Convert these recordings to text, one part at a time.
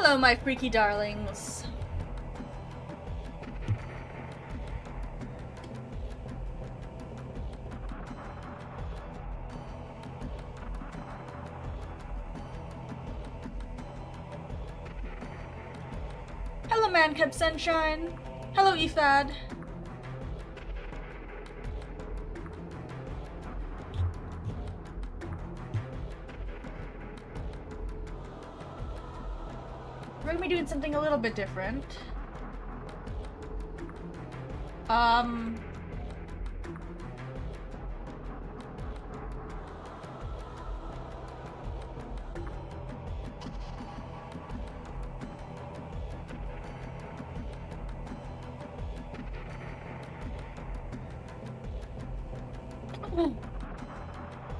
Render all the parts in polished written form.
Hello, my freaky darlings. Hello, Mancap Sunshine. Hello, Efad. We're gonna be doing something a little bit different.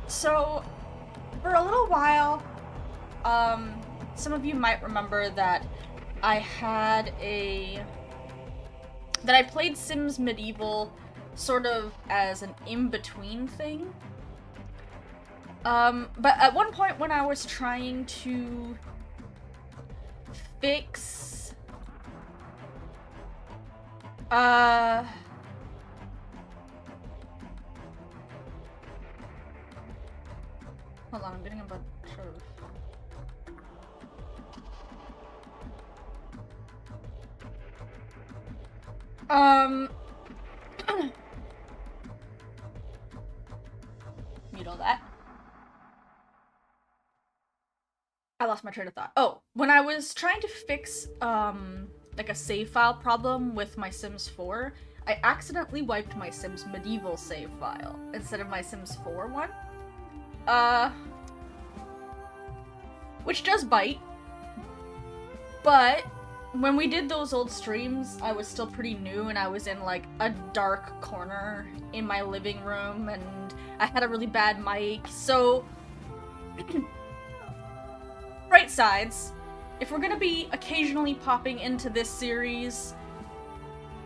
So, for a little while, some of you might remember that I played Sims Medieval sort of as an in-between thing. But at one point when I was trying to fix, hold on, I'm getting a bunch of... Mute all that. I lost my train of thought. Oh, when I was trying to fix, like a save file problem with my Sims 4, I accidentally wiped my Sims Medieval save file instead of my Sims 4 one. Which does bite, but when we did those old streams, I was still pretty new and I was in like a dark corner in my living room and I had a really bad mic, so bright sides, if we're gonna be occasionally popping into this series,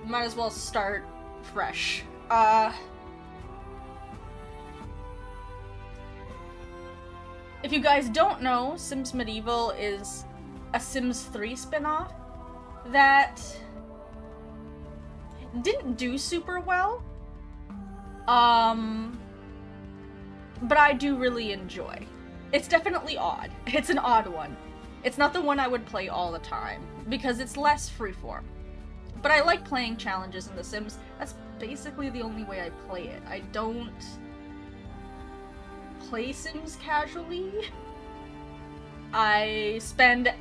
might as well start fresh. If you guys don't know, Sims Medieval is a Sims 3 spin-off that didn't do super well, but I do really enjoy. It's definitely odd. It's an odd one. It's not the one I would play all the time, because it's less freeform. But I like playing challenges in The Sims. That's basically the only way I play it. I don't play Sims casually. I spend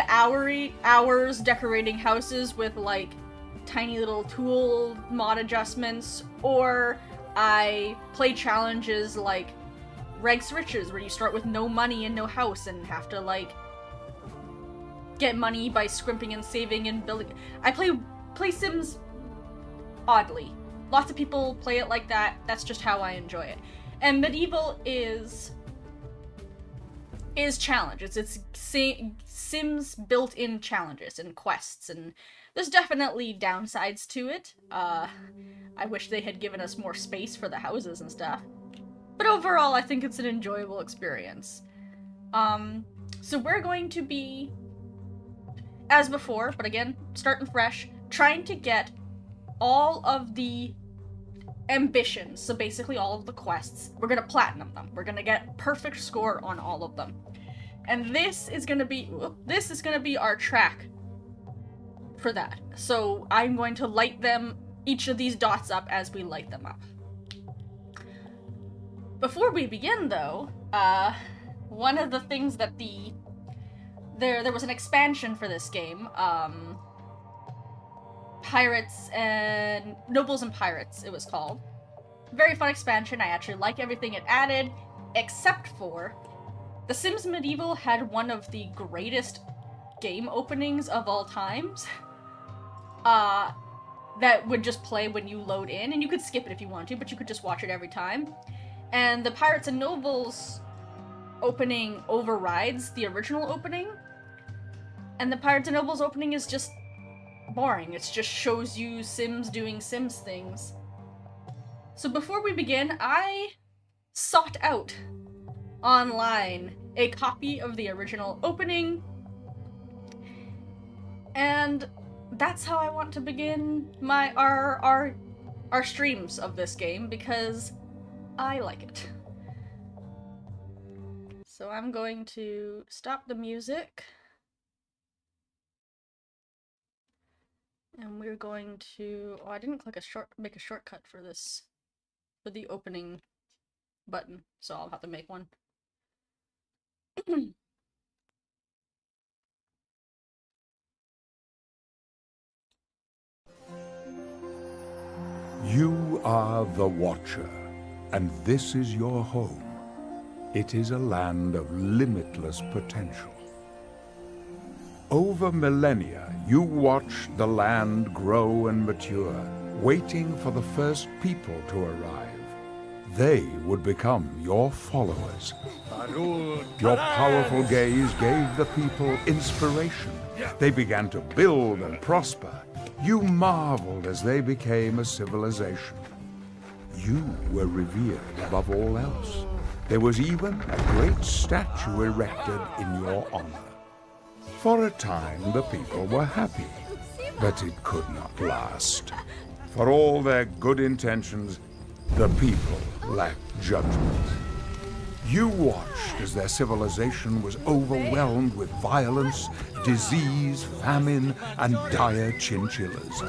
hours decorating houses with like tiny little tool mod adjustments, or I play challenges like Regs Riches, where you start with no money and no house and have to like get money by scrimping and saving and building. I play Sims oddly. Lots of people play it like that. That's just how I enjoy it. And Medieval is challenges. It's Sims built-in challenges and quests, and there's definitely downsides to it. I wish they had given us more space for the houses and stuff. But overall, I think it's an enjoyable experience. So we're going to be, as before, but again, starting fresh, trying to get all of the ambitions, so basically all of the quests. We're gonna platinum them. We're gonna get perfect score on all of them. And this is gonna be our track for that. So I'm going to light each of these dots up as we light them up. Before we begin though, one of the things that there was an expansion for this game, Pirates and Nobles and Pirates, it was called. Very fun expansion. I actually like everything it added, except for The Sims Medieval had one of the greatest game openings of all times. That would just play when you load in, and you could skip it if you wanted to, but you could just watch it every time. And the Pirates and Nobles opening overrides the original opening. And the Pirates and Nobles opening is just boring. It just shows you Sims doing Sims things. So before we begin, I sought out online a copy of the original opening And that's how I want to begin our streams of this game, because I like it. So I'm going to stop the music. And we're going to... Oh, I didn't make a shortcut for this, for the opening button, so I'll have to make one. You are the Watcher, and this is your home. It is a land of limitless potential. Over millennia, you watched the land grow and mature, waiting for the first people to arrive. They would become your followers. Your powerful gaze gave the people inspiration. They began to build and prosper. You marveled as they became a civilization. You were revered above all else. There was even a great statue erected in your honor. For a time, the people were happy, but it could not last. For all their good intentions, the people lacked judgment. You watched as their civilization was overwhelmed with violence, disease, famine, and dire chinchillas.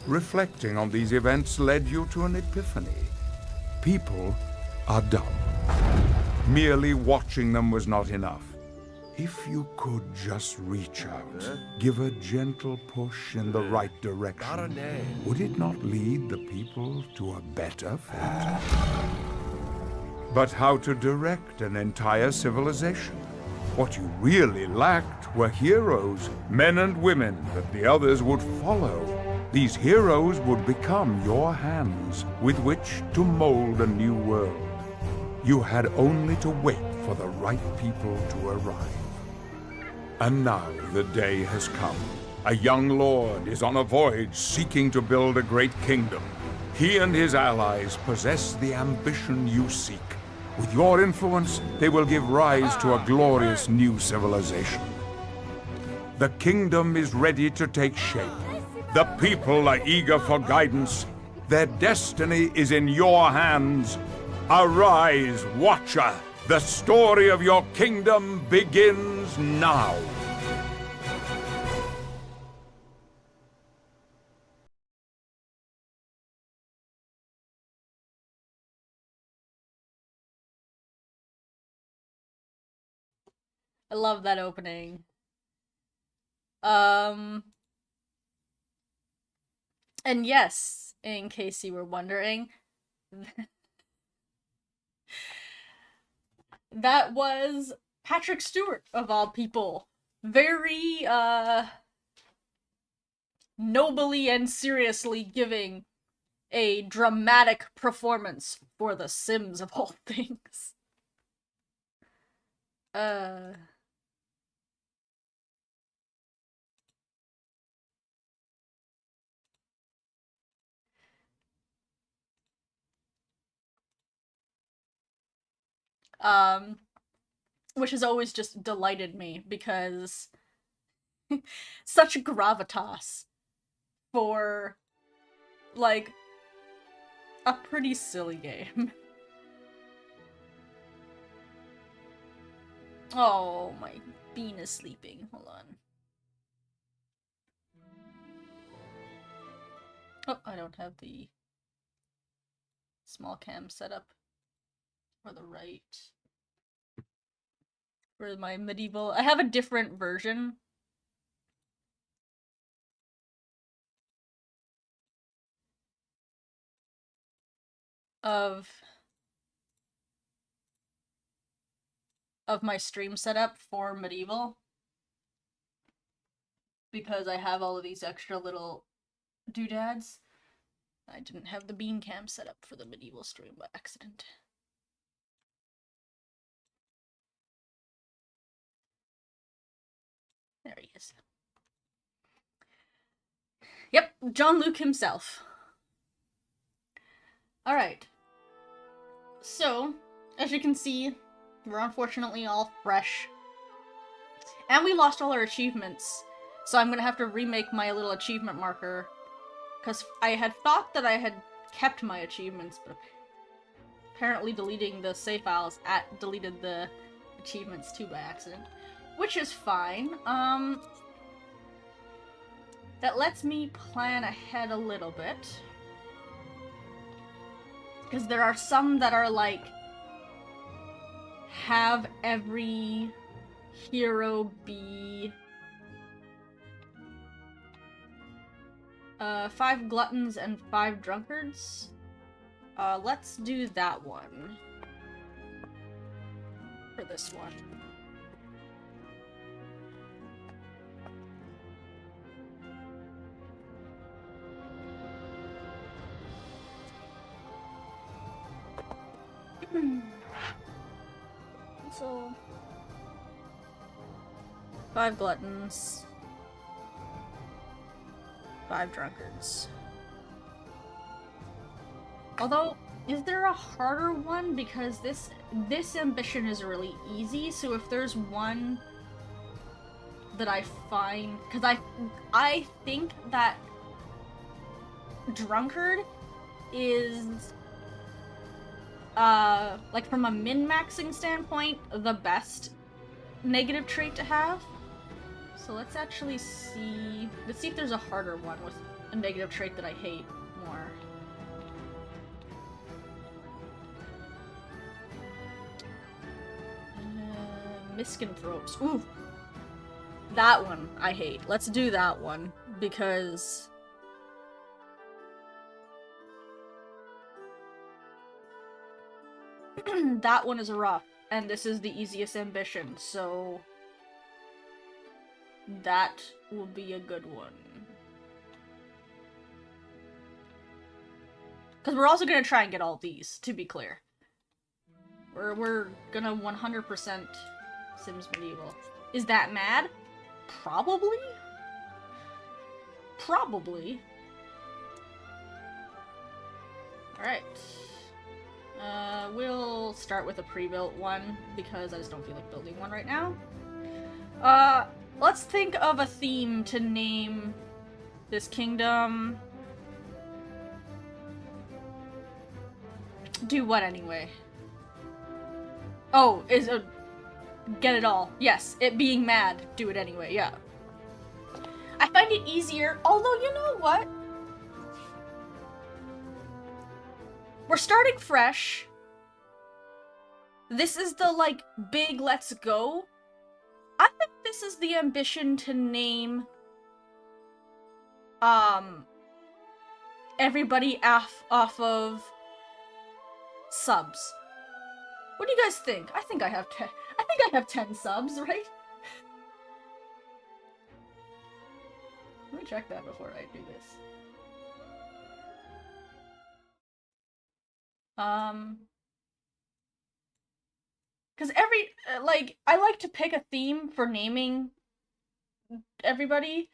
Reflecting on these events led you to an epiphany. People are dumb. Merely watching them was not enough. If you could just reach out, give a gentle push in the right direction, would it not lead the people to a better fate? But how to direct an entire civilization? What you really lacked were heroes, men and women that the others would follow. These heroes would become your hands with which to mold a new world. You had only to wait for the right people to arrive. And now the day has come. A young lord is on a voyage seeking to build a great kingdom. He and his allies possess the ambition you seek. With your influence, they will give rise to a glorious new civilization. The kingdom is ready to take shape. The people are eager for guidance. Their destiny is in your hands. Arise, Watcher! The story of your kingdom begins now. I love that opening. And yes, in case you were wondering, that was Patrick Stewart, of all people. Very, nobly and seriously giving a dramatic performance for The Sims, of all things. Which has always just delighted me, because such gravitas for, like, a pretty silly game. Oh, my bean is sleeping. Hold on. Oh, I don't have the small cam set up for the right. For my medieval... I have a different version. Of my stream setup for medieval. Because I have all of these extra little doodads. I didn't have the bean cam set up for the medieval stream by accident. There he is. Yep, John Luke himself. Alright. So, as you can see, we're unfortunately all fresh. And we lost all our achievements So I'm gonna have to remake my little achievement marker, because I had thought that I had kept my achievements, but apparently deleting the save files deleted the achievements too by accident. Which is fine. That lets me plan ahead a little bit. Because there are some that are like, have every hero be 5 gluttons and 5 drunkards. Let's do that one. For this one. So 5 gluttons, 5 drunkards. Although, is there a harder one? Because this ambition is really easy, so if there's one that I find... Because I think that drunkard is... like from a min-maxing standpoint, the best negative trait to have. So let's actually see... Let's see if there's a harder one with a negative trait that I hate more. Misanthropes. Ooh! That one I hate. Let's do that one, because... that one is rough, and this is the easiest ambition, so... that will be a good one. Because we're also gonna try and get all these, to be clear. We're gonna 100% Sims Medieval. Is that mad? Probably? Probably. Alright. We'll start with a pre-built one, because I just don't feel like building one right now. Let's think of a theme to name this kingdom. Do what anyway? Oh, get it all. Yes, it being mad. Do it anyway, yeah. I find it easier, although you know what? We're starting fresh. This is the, like, big let's go. I think this is the ambition to name, everybody off of subs. What do you guys think? I think I have 10 subs, right? Let me check that before I do this. Because I like to pick a theme for naming everybody.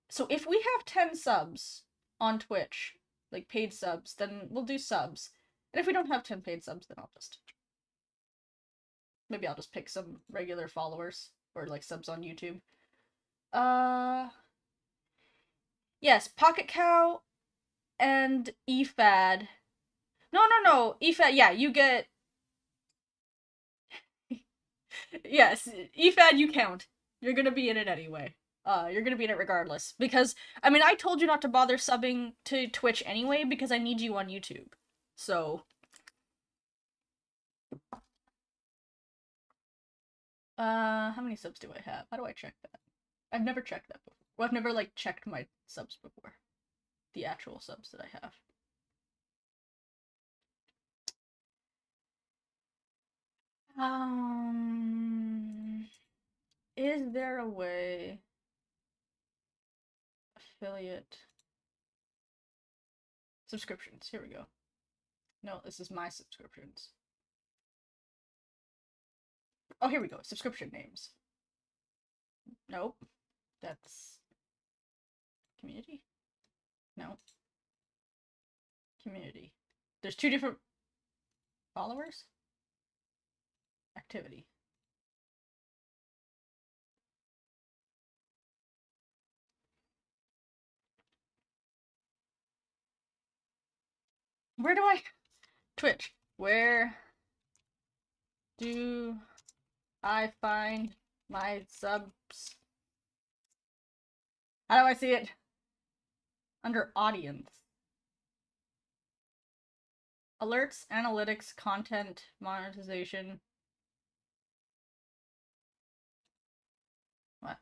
So if we have 10 subs on Twitch, like paid subs, then we'll do subs. And if we don't have 10 paid subs, then maybe I'll just pick some regular followers, or like subs on YouTube. Yes, Pocket Cow and EFAD. No, EFAD, yeah, you get... yes, EFAD, you count. You're gonna be in it anyway. You're gonna be in it regardless. Because, I mean, I told you not to bother subbing to Twitch anyway, because I need you on YouTube. So... how many subs do I have? How do I check that? I've never checked that before. Well, I've never, like, checked my subs before. The actual subs that I have. Is there a way... Affiliate... Subscriptions, here we go. No, this is my subscriptions. Oh, here we go, subscription names. Nope. That's... Community? No. Community. There's two different... Followers? Activity. Where do I... Twitch. Where do I find my subs? How do I see it? Under audience. Alerts, analytics, content, monetization. What?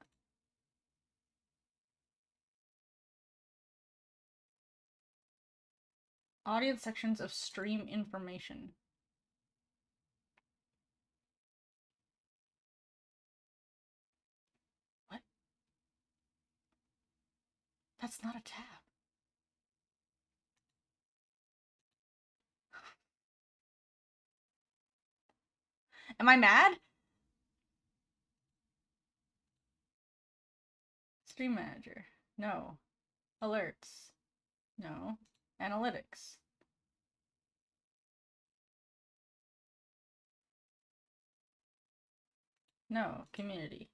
Audience sections of stream information. What? That's not a tab. Am I mad? Stream manager. No. Alerts. No. Analytics. No. Community.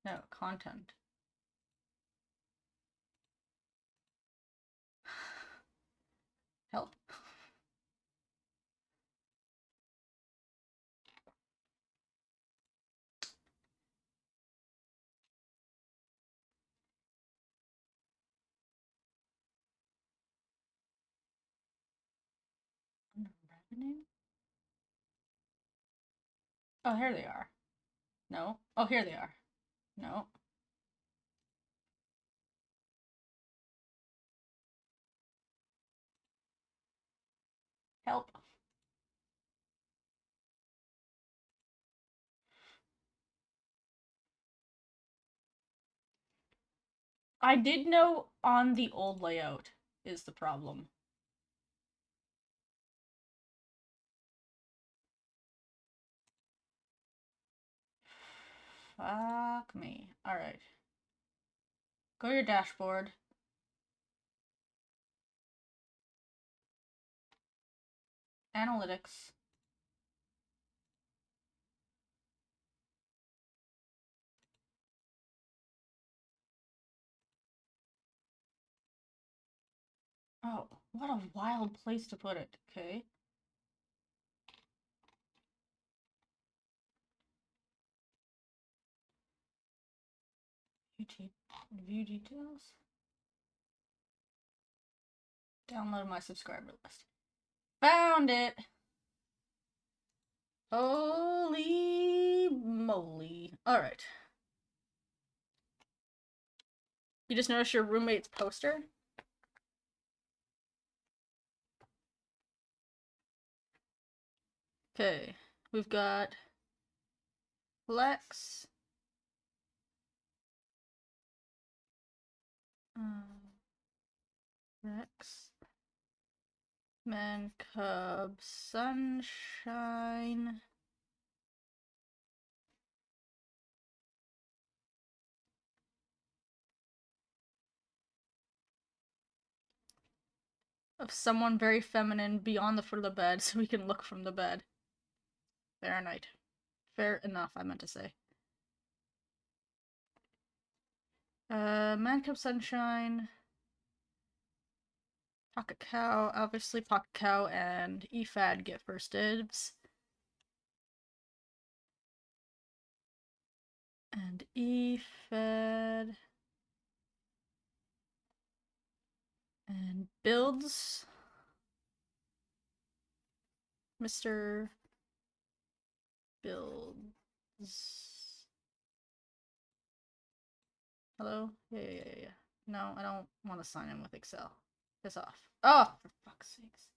No. Content. Help. Revenue? Oh, here they are. No. Oh, here they are. No. Help. I did know on the old layout is the problem. Fuck me. Alright. Go to your dashboard. Analytics. Oh, what a wild place to put it. Okay. YouTube. View details. Download my subscriber list. Found it! Holy moly. Alright. You just noticed your roommate's poster? Okay. We've got Lex. Rex. Man Cub. Sunshine. Of someone very feminine beyond the foot of the bed so we can look from the bed. Fahrenheit. Fair enough, I meant to say. Man Cub Sunshine. Pocket Cow. Obviously, Pocket Cow and EFAD get first dibs. And EFAD. And builds. Mr. Builds. Hello? Yeah. No, I don't want to sign in with Excel. Piss off. Oh, for fuck's sakes.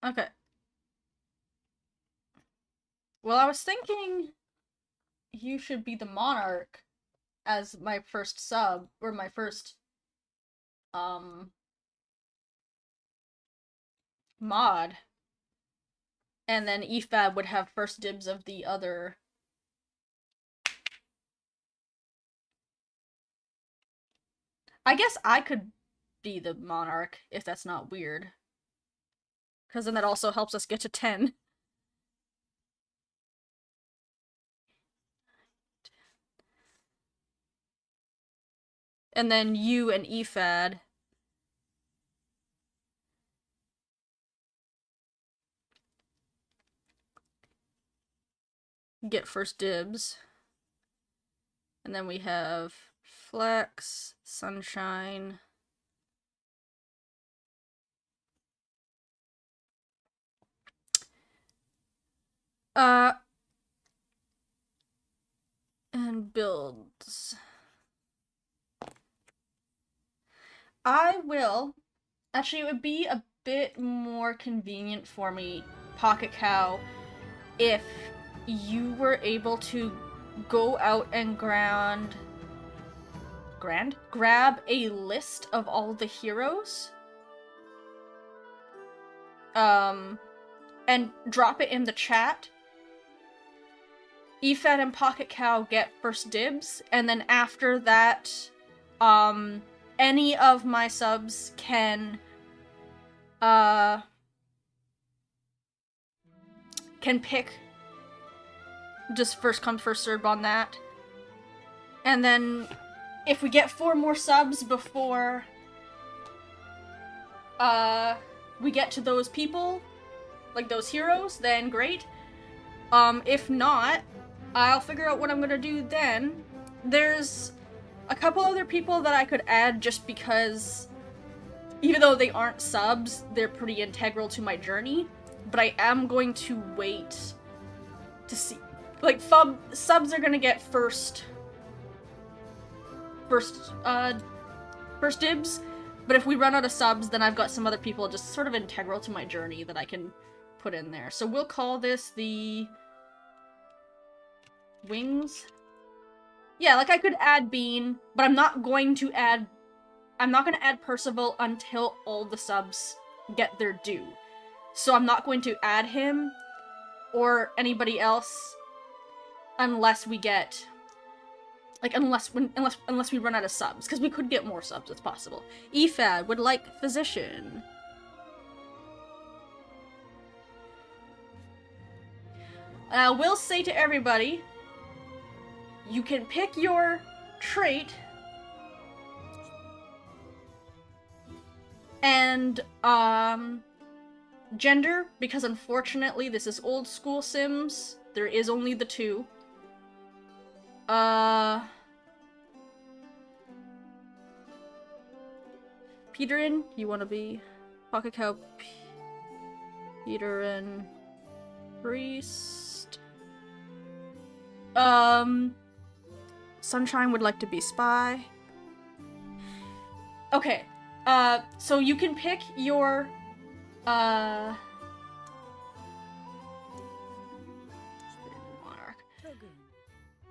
Okay. Well, I was thinking you should be the monarch as my first sub, or my first, mod. And then Efab would have first dibs of the other. I guess I could be the monarch, if that's not weird. Because then that also helps us get to 10. And then you and Efad get first dibs. And then we have Flex, Sunshine. And builds. I will. Actually, it would be a bit more convenient for me, Pocket Cow, if you were able to go out and grab a list of all the heroes. And drop it in the chat. Efad and Pocket Cow get first dibs, and then after that, any of my subs can pick just first come, first serve on that. And then if we get 4 more subs before we get to those people, like those heroes, then great. If not, I'll figure out what I'm gonna do then. There's a couple other people that I could add just because, even though they aren't subs, they're pretty integral to my journey. But I am going to wait to see. Like, subs are gonna get first dibs. But if we run out of subs, then I've got some other people just sort of integral to my journey that I can put in there. So we'll call this the Wings. Yeah, like I could add Bean, but I'm not going to add Percival until all the subs get their due. So I'm not going to add him or anybody else unless we get, like, unless we run out of subs, because we could get more subs, it's possible. Efad would like Physician. And I will say to everybody, you can pick your trait and gender, because unfortunately this is old school Sims. There is only the 2. Peterin, you want to be Pocket Cow, Peterin, Priest. Sunshine would like to be Spy. Okay, so you can pick your, Monarch.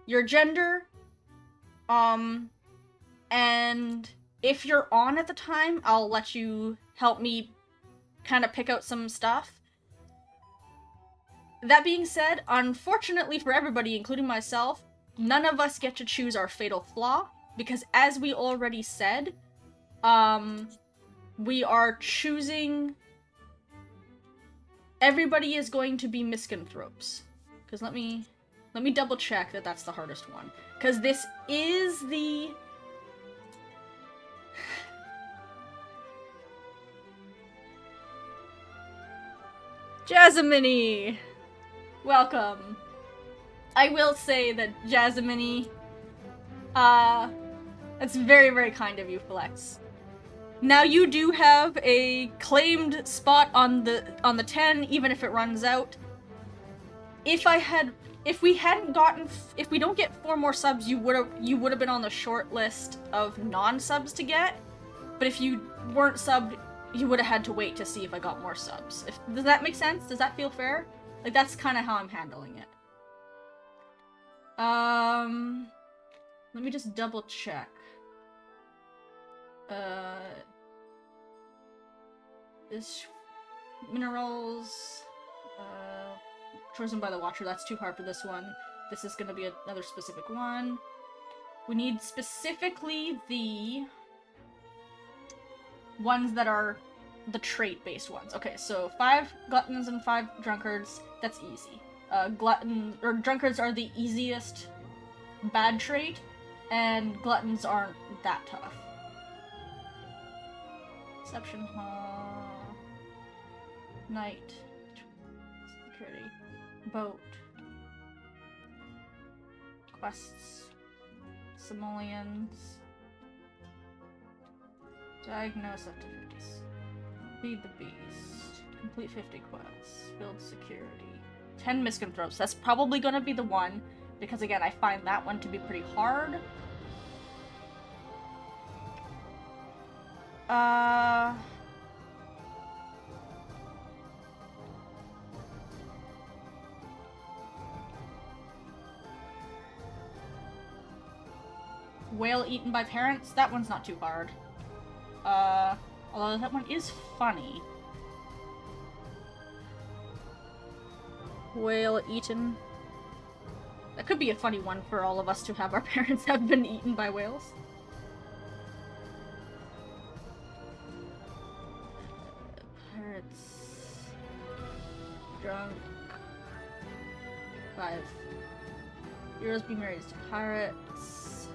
Your gender, and if you're on at the time, I'll let you help me kind of pick out some stuff. That being said, unfortunately for everybody, including myself, none of us get to choose our fatal flaw, because as we already said, we are choosing... Everybody is going to be misanthropes. Because let me double check that that's the hardest one. Because this is the... Jasmine! Welcome. I will say that Jasmine, that's very, very kind of you, Flex. Now you do have a claimed spot on the 10, even if it runs out. If we don't get 4 more subs, you would have been on the short list of non-subs to get. But if you weren't subbed, you would have had to wait to see if I got more subs. Does that make sense? Does that feel fair? Like, that's kind of how I'm handling it. Let me just double check. This minerals, Chosen by the Watcher, that's too hard for this one. This is gonna be another specific one. We need specifically the ones that are the trait-based ones. Okay, so 5 gluttons and 5 drunkards, that's easy. Drunkards are the easiest bad trait, and gluttons aren't that tough. Deception, Night, Security, Boat, Quests, Simoleons, Diagnose activities, Feed the Beast, Complete 50 quests, Build Security, 10 Misanthropes. That's probably gonna be the one, because again, I find that one to be pretty hard. Whale eaten by parents? That one's not too hard. Although that one is funny. Whale eaten. That could be a funny one for all of us to have our parents have been eaten by whales. Pirates. Drunk. 5. Heroes be married to pirates.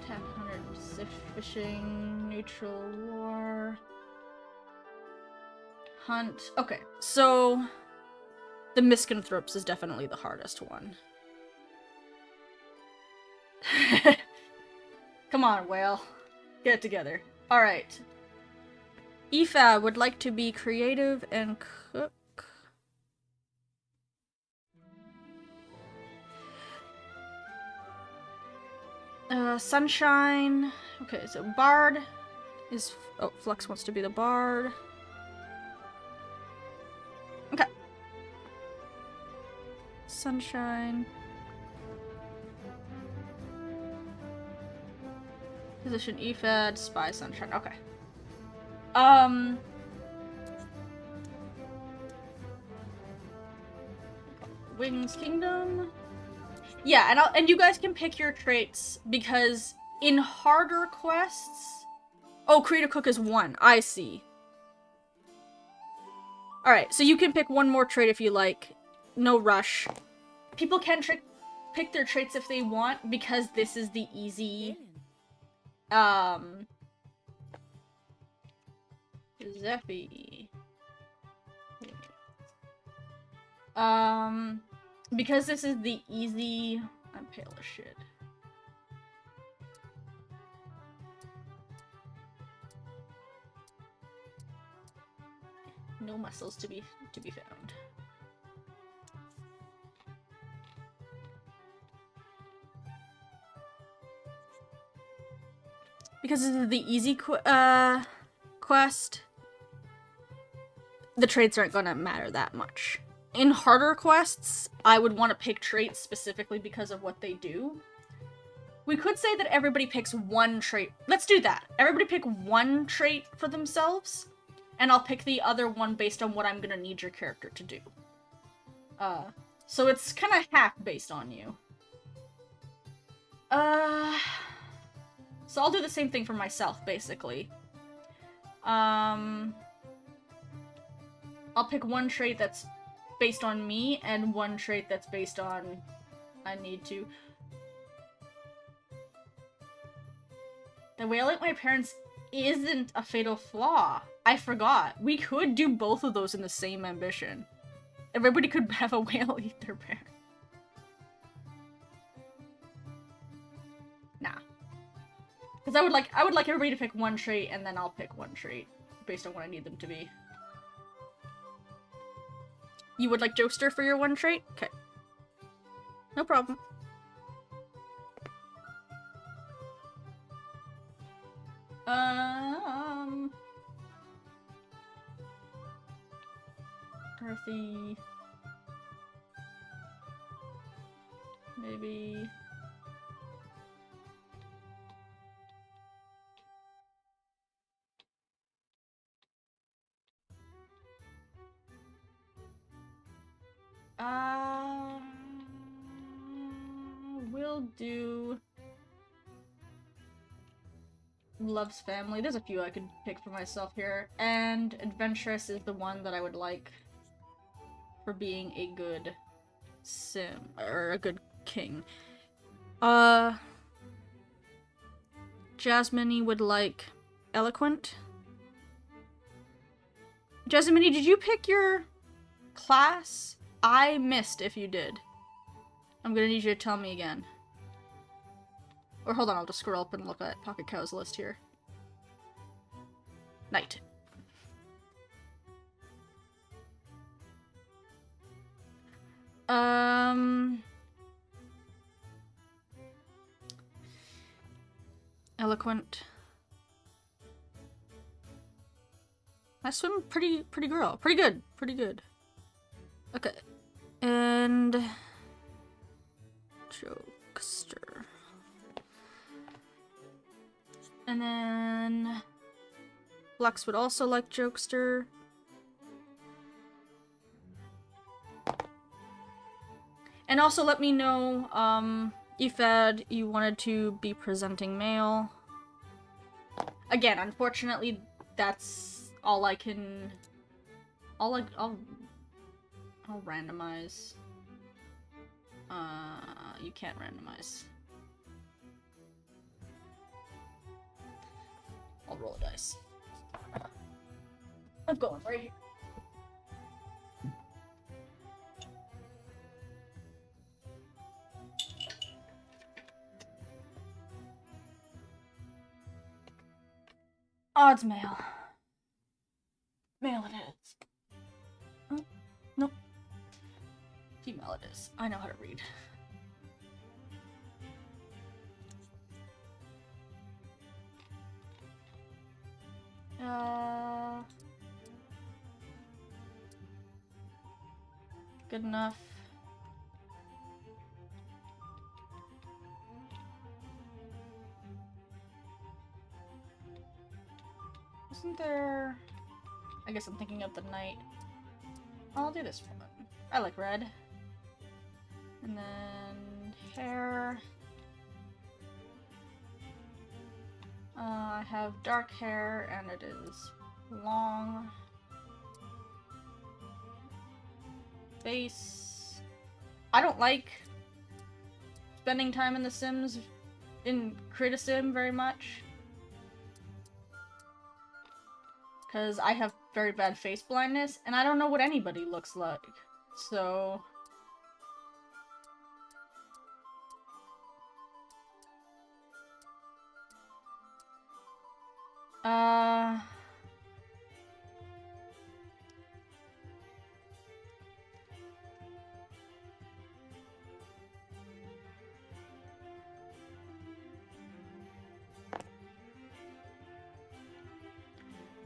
Attack 100, fishing, neutral war. Hunt. Okay, so the Misanthropes is definitely the hardest one. Come on, whale. Get it together. Alright. Aoife would like to be creative and cook. Sunshine. Okay, so Bard is... Oh, Flux wants to be the Bard. Okay. Sunshine. Position Aoife, Spy Sunshine. Okay. Wings Kingdom. Yeah, and you guys can pick your traits because in harder quests. Oh, Create a Cook is 1. I see. Alright, so you can pick one more trait if you like. No rush. People can pick their traits if they want because this is the easy. Zephy. Because this is the easy... I'm pale as shit. No muscles to be found. Because this is the easy quest, the traits aren't gonna matter that much. In harder quests, I would want to pick traits specifically because of what they do. We could say that everybody picks one trait. Let's do that. Everybody pick one trait for themselves, and I'll pick the other one based on what I'm gonna need your character to do. So it's kind of half based on you. So I'll do the same thing for myself, basically. I'll pick one trait that's based on me, and one trait that's based on... I need to... The whale ate my parents isn't a fatal flaw. I forgot. We could do both of those in the same ambition. Everybody could have a whale eat their parents. Nah. Because I would like everybody to pick one trait, and then I'll pick one trait based on what I need them to be. You would like Joester for your one trait? Okay. No problem. Earthy. Maybe. We'll do Loves Family. There's a few I could pick for myself here. And Adventurous is the one that I would like for being a good sim, or a good king. Jasmine would like Eloquent. Jasmine, did you pick your class? I missed if you did. I'm gonna need you to tell me again. Or hold on, I'll just scroll up and look at Pocket Cow's list here. Knight. Eloquent. I swim pretty girl. Pretty good. Okay. And Jokester. And then Flux would also like Jokester. And also let me know, Ifad, you wanted to be presenting male. Again, unfortunately, that's all I can... I'll randomize. You can't randomize. I'll roll a dice. I'm going right here. Oh, it's male. Male it is. Oh, nope. Female it is. I know how to read. Good enough. Isn't there... I guess I'm thinking of the knight. I'll do this one. I like red. And then hair. I have dark hair and it is long. Face. I don't like spending time in The Sims, in Create a Sim very much. Because I have very bad face blindness, and I don't know what anybody looks like. So...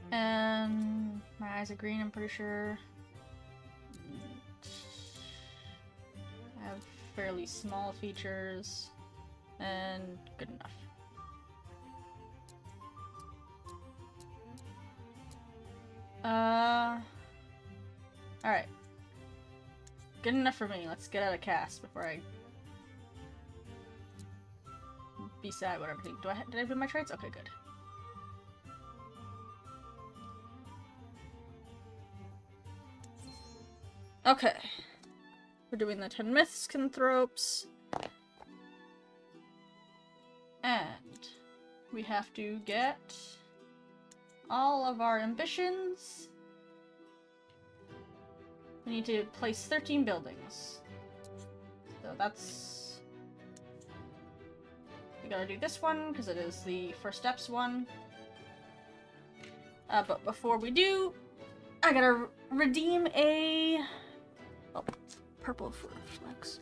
And my eyes are green, I'm pretty sure. I have fairly small features, and good enough. Alright. Good enough for me. Let's get out of cast before I be sad about everything. Did I do my traits? Okay, good. Okay. We're doing the 10 Mythscanthropes. And we have to get all of our ambitions. We need to place 13 buildings. So that's... We gotta do this one, because it is the First Steps one. But before we do, I gotta redeem a... Oh, purple for flex.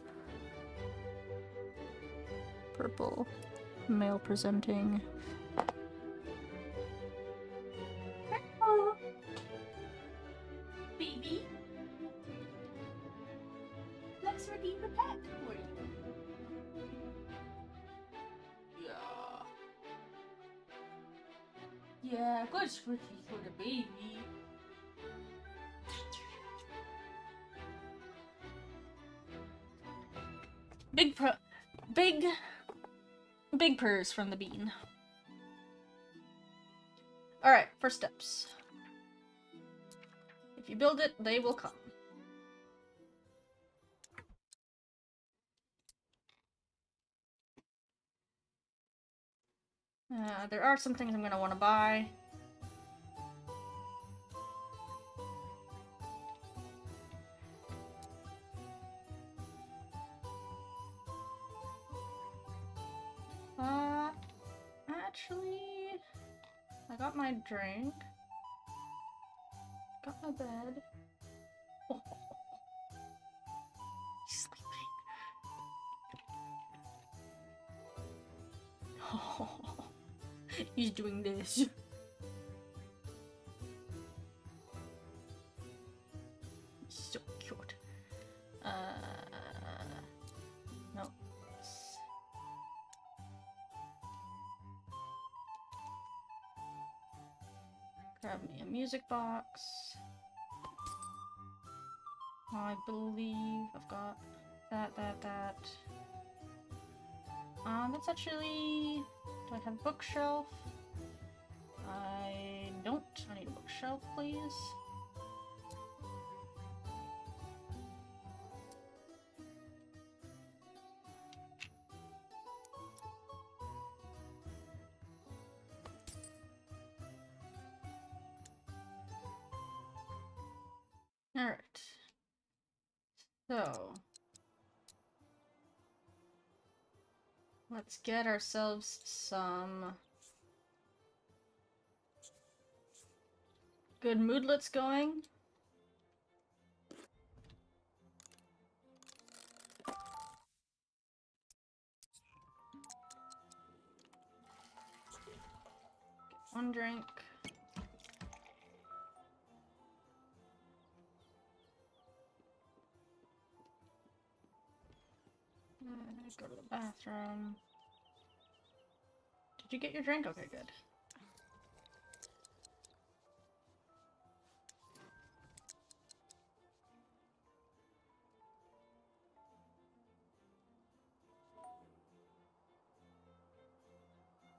Purple. Male presenting. Hello. Baby. Let's redeem the pet for you. Yeah. Yeah, good squishy for the baby. Big big purrs from the bean. Alright, first steps. If you build it, they will come. There are some things I'm gonna want to buy. Actually, I got my drink. Got my bed. Oh, he's sleeping. Oh, he's doing this. So cute. No. Grab me a music box. I believe I've got that. That's actually... Do I have a bookshelf? I don't. I need a bookshelf, please. Alright. So... let's get ourselves some... good moodlets going. Get one drink. Go to the bathroom. Did you get your drink? Okay, good.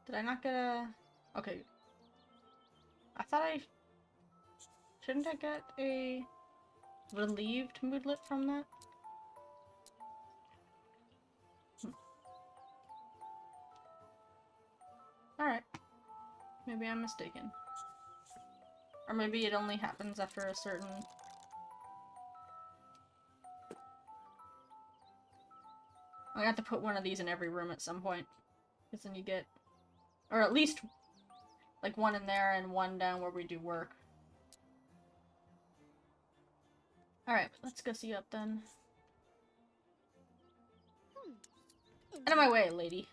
Did I not get a... Okay. I thought I... Shouldn't I get a relieved moodlet from that? Alright. Maybe I'm mistaken. Or maybe it only happens after a certain... I have to put one of these in every room at some point. Because then you get... Or at least, like, one in there and one down where we do work. Alright, let's go see you up then. Out of my way, lady.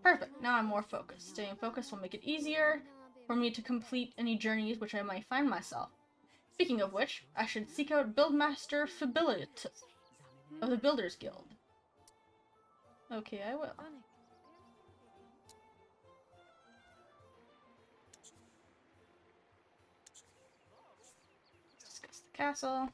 Perfect, now I'm more focused. Staying focused will make it easier for me to complete any journeys which I might find myself. Speaking of which, I should seek out Buildmaster Fibilit of the Builders Guild. Okay, I will. Let's discuss the castle.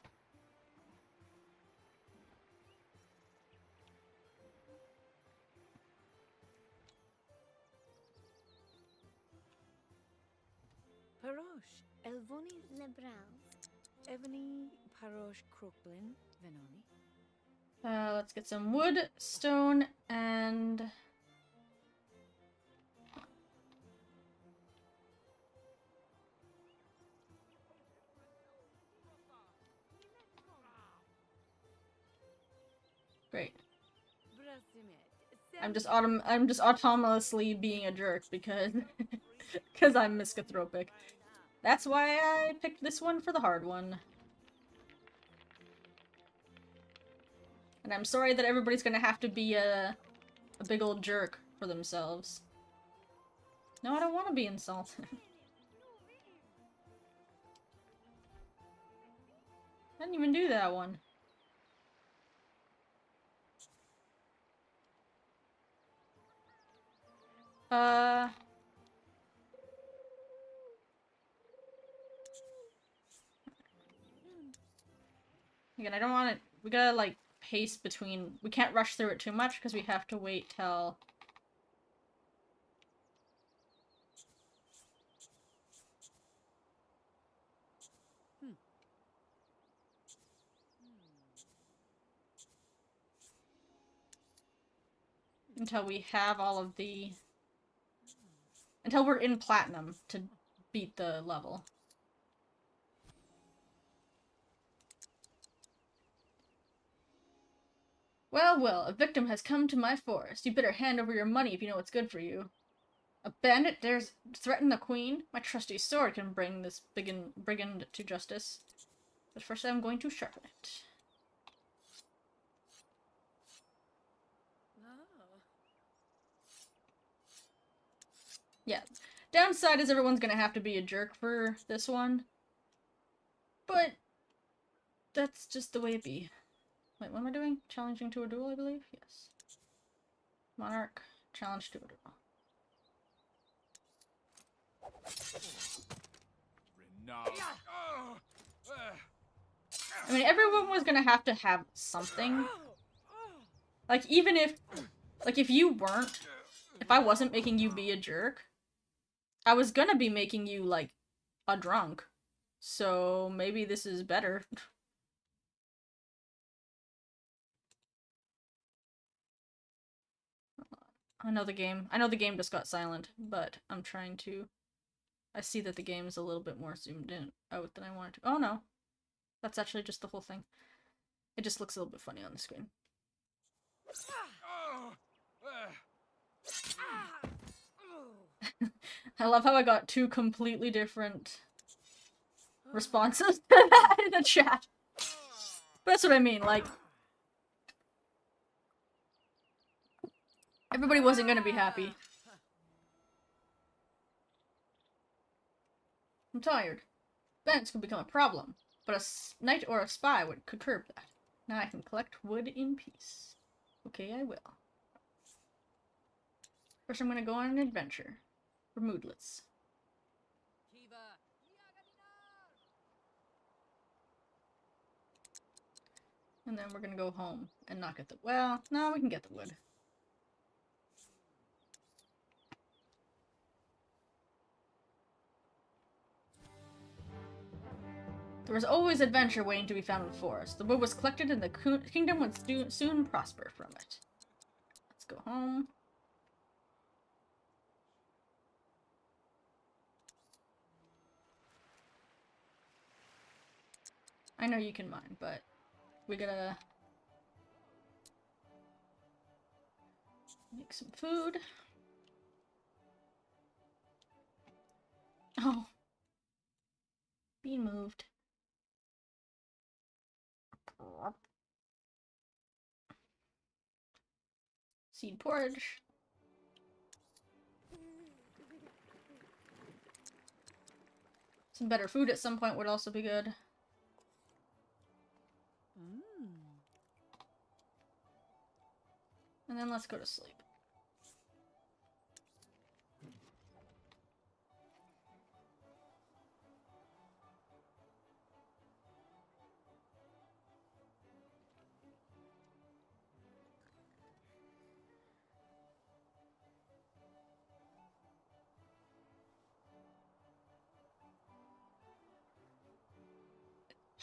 Parosh, Elvoni Lebral, Evany Parosh Crookblin, Venoni. Let's get some wood, stone, and... Great. I'm just autonomously being a jerk because because I'm miscathropic. That's why I picked this one for the hard one. And I'm sorry that everybody's gonna have to be a big old jerk for themselves. No, I don't want to be insulted. I didn't even do that one. Again, I don't want it. We gotta, like, pace between. We can't rush through it too much because we have to wait till. Until we have all of the. Until we're in Platinum to beat the level. Well, well, a victim has come to my forest. You better hand over your money if you know what's good for you. A bandit dares threaten the queen? My trusty sword can bring this brigand to justice. But first I'm going to sharpen it. Oh. Yeah. Downside is everyone's gonna have to be a jerk for this one. But that's just the way it be. Wait, what am I doing? Challenging to a duel, I believe? Yes. Monarch. Challenge to a duel. I mean, everyone was gonna have to have something. Like, even if... Like, if you weren't... If I wasn't making you be a jerk, I was gonna be making you, like, a drunk. So, maybe this is better. I know the game just got silent, but I'm trying to... I see that the game is a little bit more zoomed in out than I wanted to. Oh no. That's actually just the whole thing. It just looks a little bit funny on the screen. I love how I got two completely different responses to that in the chat. But that's what I mean, like... Everybody wasn't gonna be happy. I'm tired. Bandits could become a problem, but a knight or a spy could curb that. Now I can collect wood in peace. Okay, I will. First I'm gonna go on an adventure. For moodlets. And then we're gonna go home and not get the- well, no, we can get the wood. There was always adventure waiting to be found in the forest. The wood was collected and the kingdom would soon prosper from it. Let's go home. I know you can mine, but we gotta make some food. Oh. Being moved. Seed porridge. Some better food at some point would also be good. And then let's go to sleep.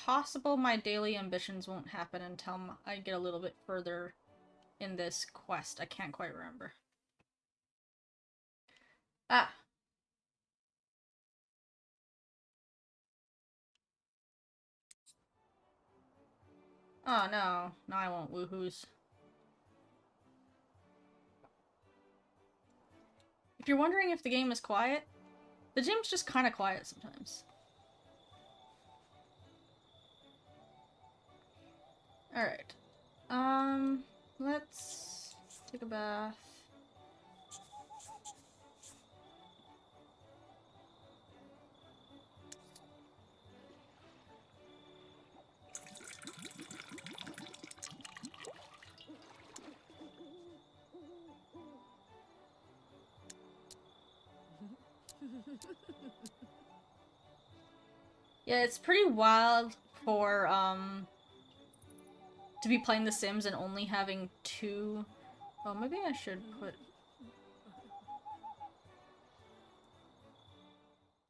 Possible my daily ambitions won't happen until I get a little bit further in this quest. I can't quite remember. Ah. Oh no. No, I won't woohoos. If you're wondering if the game is quiet, the gym's just kind of quiet sometimes. Alright. Let's take a bath. Yeah, it's pretty wild for, to be playing The Sims and only having two... Oh, maybe I should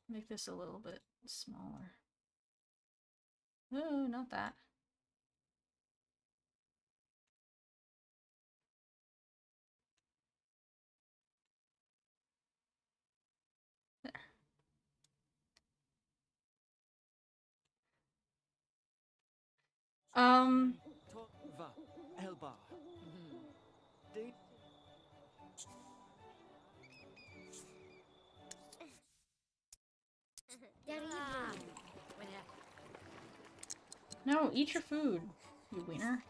make this a little bit smaller. Oh, not that. There. Va, Elba. De No, eat your food, you wiener.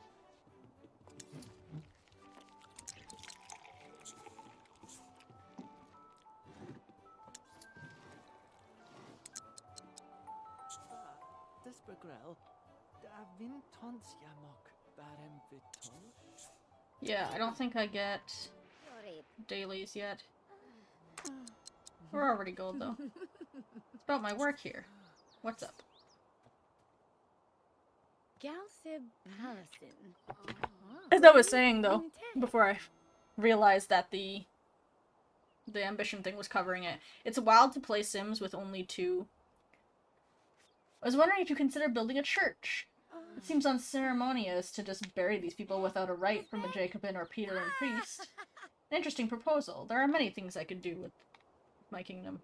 Despergrel. Da vin tons yamok barem vitosh. Yeah, I don't think I get dailies yet. We're already gold, though. It's about my work here. What's up? Galsib Palestine. As I was saying, though, before I realized that the ambition thing was covering it, it's wild to play Sims with only two. I was wondering if you consider building a church. It seems unceremonious to just bury these people without a rite from a Jacobin or Peterin priest. An interesting proposal. There are many things I could do with my kingdom.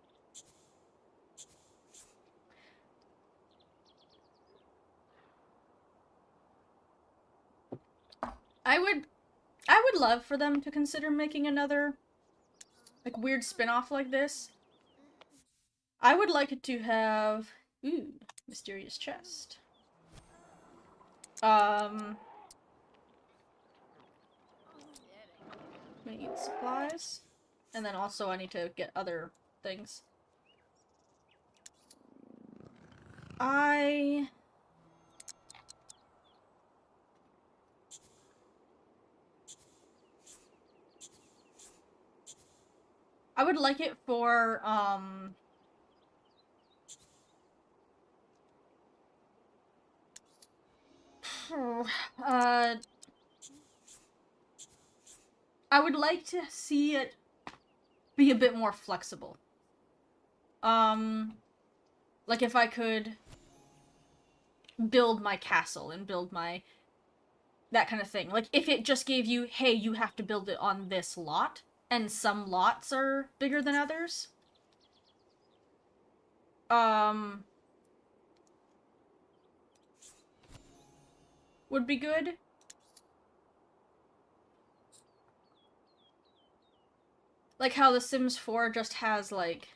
I would love for them to consider making another, like, weird spin-off like this. I would like it to have... Ooh, mysterious chest. We need supplies. And then also I need to get other things. I would like it for, I would like to see it be a bit more flexible. Like if I could build my castle and build my... that kind of thing. Like, if it just gave you, hey, you have to build it on this lot, and some lots are bigger than others. Would be good. Like how The Sims 4 just has, like...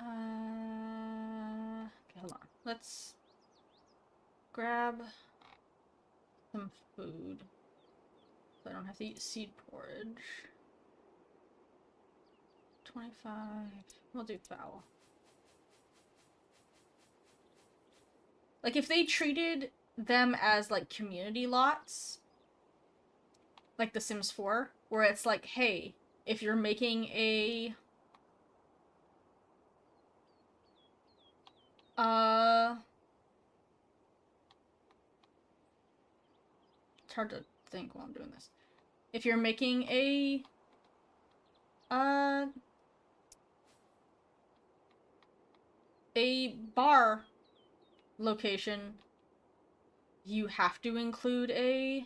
okay, hold on. Let's grab some food. So I don't have to eat seed porridge. 25. We'll do fowl. Like, if they treated them as, like, community lots, like The Sims 4, where it's like, hey, if you're making a... It's hard to think while I'm doing this. If you're making a... a bar location, you have to include a...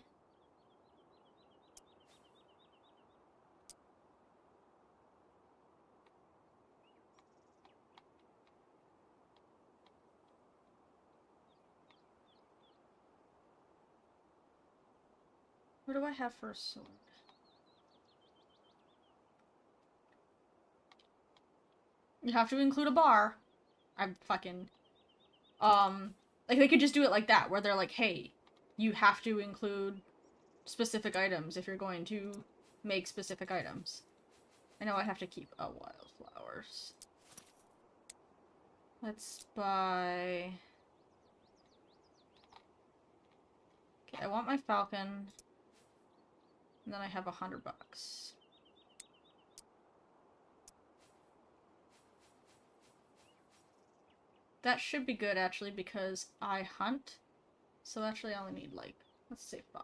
What do I have for a sword? You have to include a bar. I'm fucking... like, they could just do it like that, where they're like, hey, you have to include specific items if you're going to make specific items. I know I have to keep wildflowers. Let's buy... Okay, I want my falcon. And then I have $100. That should be good, actually, because I hunt. So actually I only need, like, let's say 5.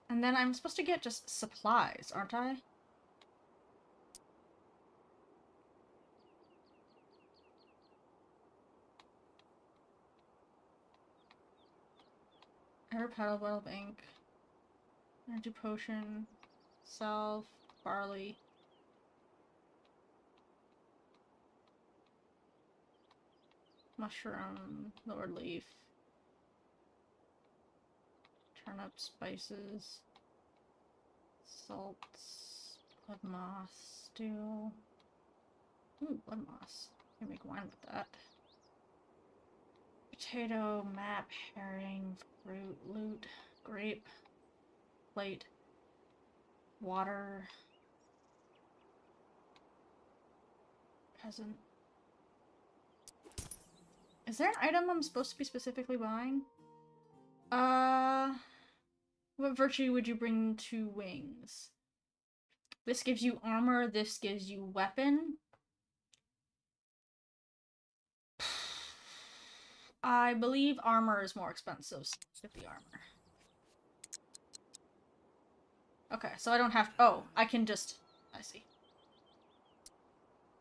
And then I'm supposed to get just supplies, aren't I? Air paddle, bottle of ink. Energy potion. Salve. Barley. Mushroom. Lower leaf. Turnip spices. Salts. Blood moss. Steel. Ooh, blood moss. Can make wine with that. Potato, map, herring, fruit, loot, grape, plate, water, peasant. Is there an item I'm supposed to be specifically buying? What virtue would you bring to wings? This gives you armor, this gives you weapon. I believe armor is more expensive, so let's get the armor. Okay, so I don't have- oh, I can just- I see.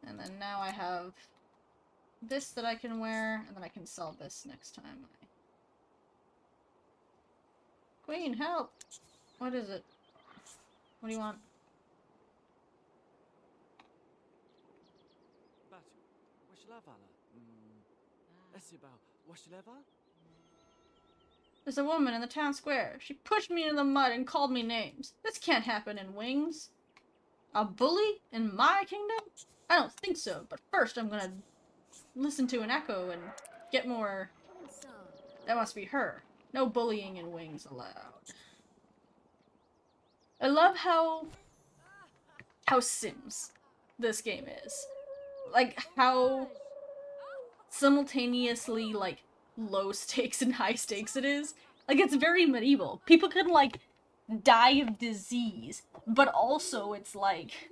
And then now I have this that I can wear, and then I can sell this next time. Queen, help! What is it? What do you want? There's a woman in the town square. She pushed me in the mud and called me names. This can't happen in Wings. A bully in my kingdom? I don't think so, but first I'm gonna listen to an echo and get more... That must be her. No bullying in Wings allowed. I love how Sims this game is. Like, how simultaneously, like, low stakes and high stakes it is. Like, it's very medieval. People can, like, die of disease, but also it's like,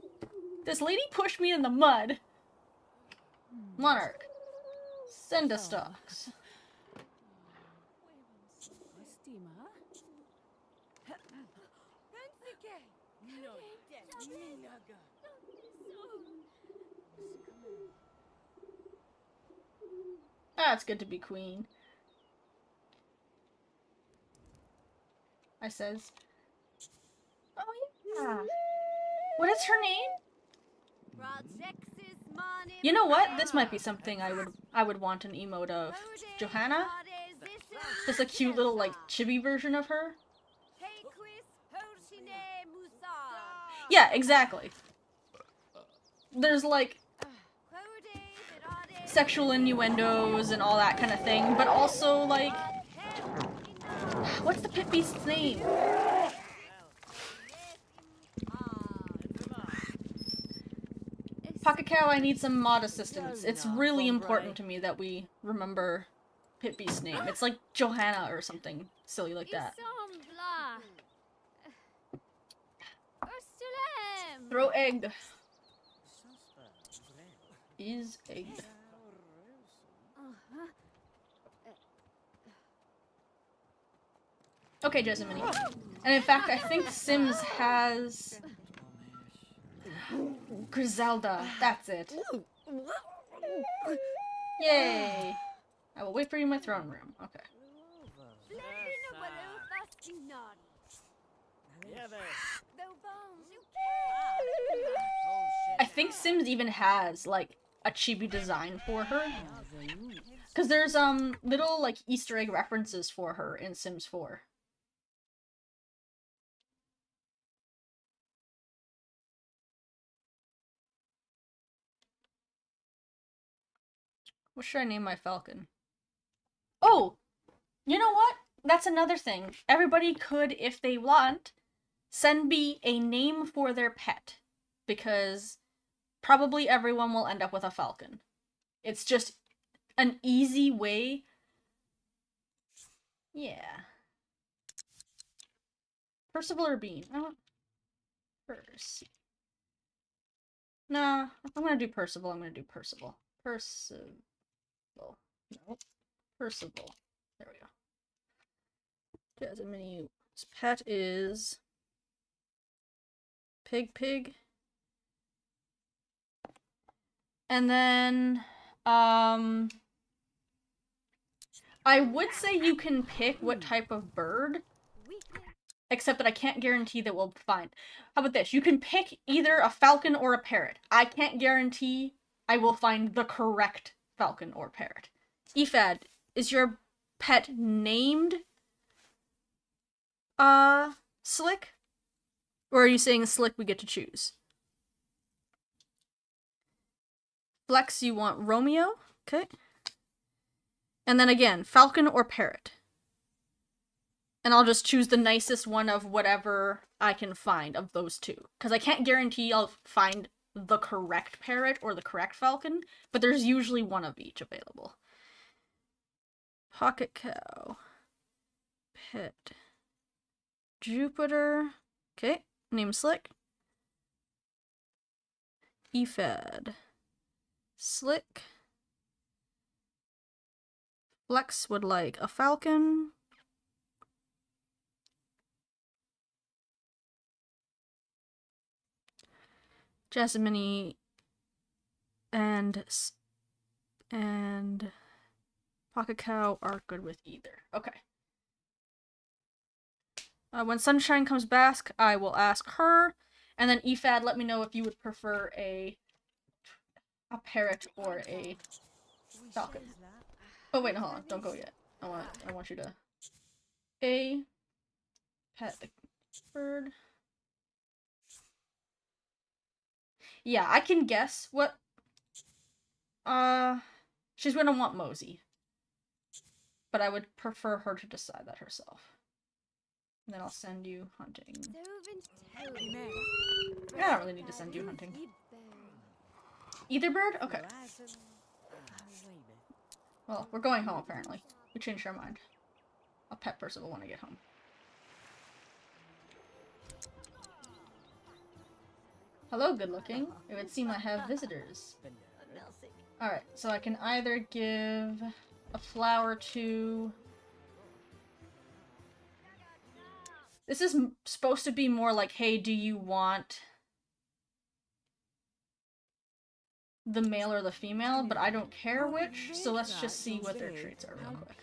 this lady pushed me in the mud. Monarch. Send us stocks. Ah, it's good to be queen. I says. Oh yeah. What is her name? You know what? This might be something I would want an emote of. Johanna? Just a cute little, like, chibi version of her. Yeah, exactly. There's, like, sexual innuendos and all that kind of thing, but also, like... What's the pit beast's name? Pocket Cow, I need some mod assistance. It's really important to me that we remember Pit Beast's name. It's like Johanna or something silly like that. Throw egg. Is egg. Okay, Jessamine. And in fact, I think Sims has... Griselda. That's it. Yay! I will wait for you in my throne room. Okay. I think Sims even has, like, a chibi design for her. Because there's, little, like, Easter egg references for her in Sims 4. What should I name my falcon? Oh! You know what? That's another thing. Everybody could, if they want, send me a name for their pet. Because probably everyone will end up with a falcon. It's just an easy way. Yeah. Percival or Bean? I want Percy. Nah, if I'm gonna do Percival, I'm gonna do Percival. Percival. No. Percival. There we go. Jasmine's pet is Pig. And then, I would say you can pick what type of bird, except that I can't guarantee that we'll find. How about this? You can pick either a falcon or a parrot. I can't guarantee I will find the correct falcon or parrot. Ephad, is your pet named, Slick? Or are you saying Slick we get to choose? Flex, you want Romeo? Okay. And then again, falcon or parrot. And I'll just choose the nicest one of whatever I can find of those two. Because I can't guarantee I'll find the correct parrot or the correct falcon, but there's usually one of each available. Pocket cow. Pet. Jupiter. Okay, name Slick. Ephad. Slick. Flex would like a falcon. Jasmine and Pocket Cow are good with either. Okay. When Sunshine comes back, I will ask her, and then Ephad, let me know if you would prefer a parrot or a falcon. Oh wait, no, hold on, don't go yet. I want you to pet the bird. Yeah, I can guess what she's gonna want Mosey. But I would prefer her to decide that herself. And then I'll send you hunting. I don't really need to send you hunting. Either bird? Okay. Well, we're going home apparently. We changed our mind. I'll pet Percival when I get home. Hello, good looking. It would seem I have visitors. Alright, so I can either give a flower to... This is supposed to be more like, hey, do you want the male or the female? But I don't care which, so let's just see what their traits are real quick.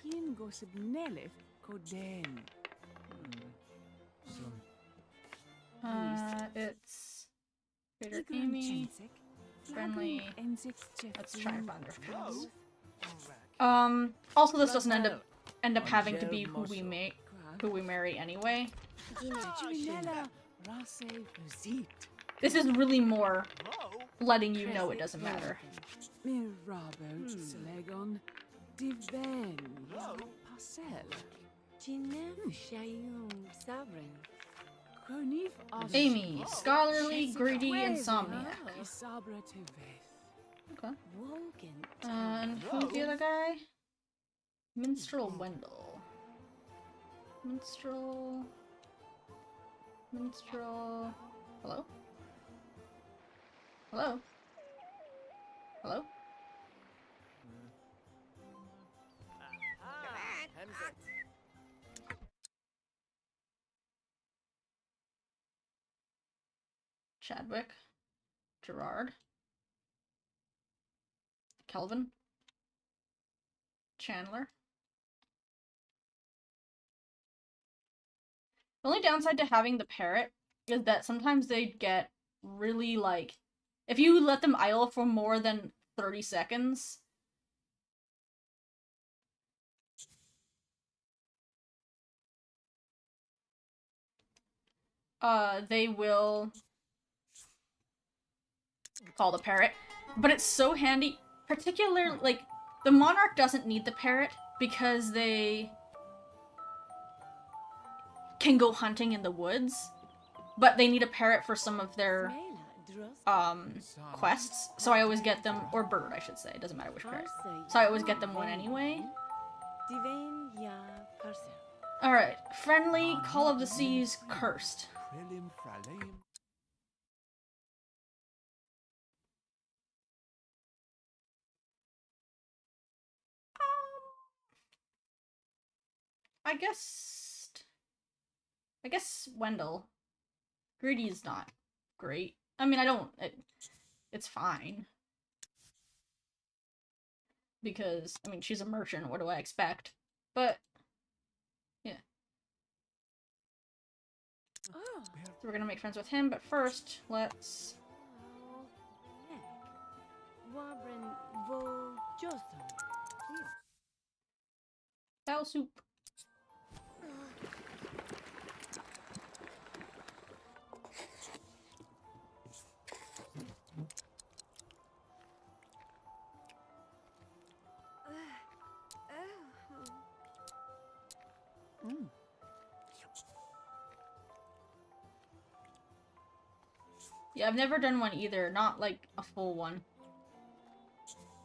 It's Trader Amy, friendly. Let's try and find their traits. Also this doesn't end up having to be who we marry anyway. This is really more letting you know it doesn't matter. Amy, scholarly, greedy, insomniac. Okay. And who's the other guy? Minstrel Wendell. Minstrel. Hello? Hello? Hello? Chadwick. Gerard. Kelvin. Chandler. The only downside to having the parrot is that sometimes they get really, like, if you let them idle for more than 30 seconds, they will call the parrot. But it's so handy, particularly, like, the monarch doesn't need the parrot because they can go hunting in the woods, but they need a parrot for some of their quests, so I always get them, or bird I should say, it doesn't matter which parrot, so I always get them one anyway. Alright, friendly, Call of the Seas, cursed. Krillim Fralim. I guess... I guess Wendell. Greedy's not great. I mean, it's fine. Because, I mean, she's a merchant, what do I expect? But, yeah. Oh. So we're gonna make friends with him, but first, let's... Wabren vo Josum. Fowl soup. Yeah, I've never done one either, not like a full one.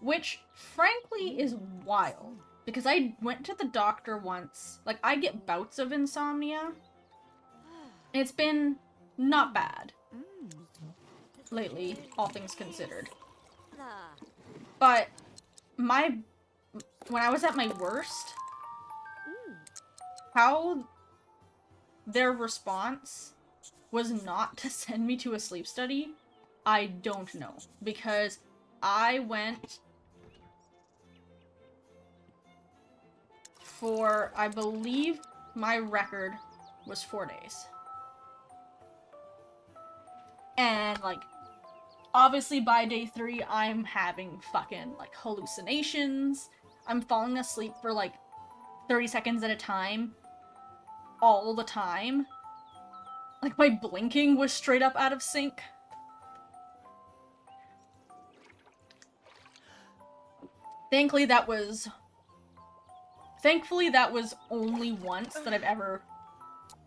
Which, frankly, is wild. Because I went to the doctor once. Like, I get bouts of insomnia. It's been not bad. Lately, all things considered. But, when I was at my worst, how their response was not to send me to a sleep study, I don't know. Because I went for, I believe my record was 4 days. And, like, obviously by day 3, I'm having fucking, like, hallucinations. I'm falling asleep for, like, 30 seconds at a time. All the time. Like, my blinking was straight up out of sync. Thankfully, that was only once that I've ever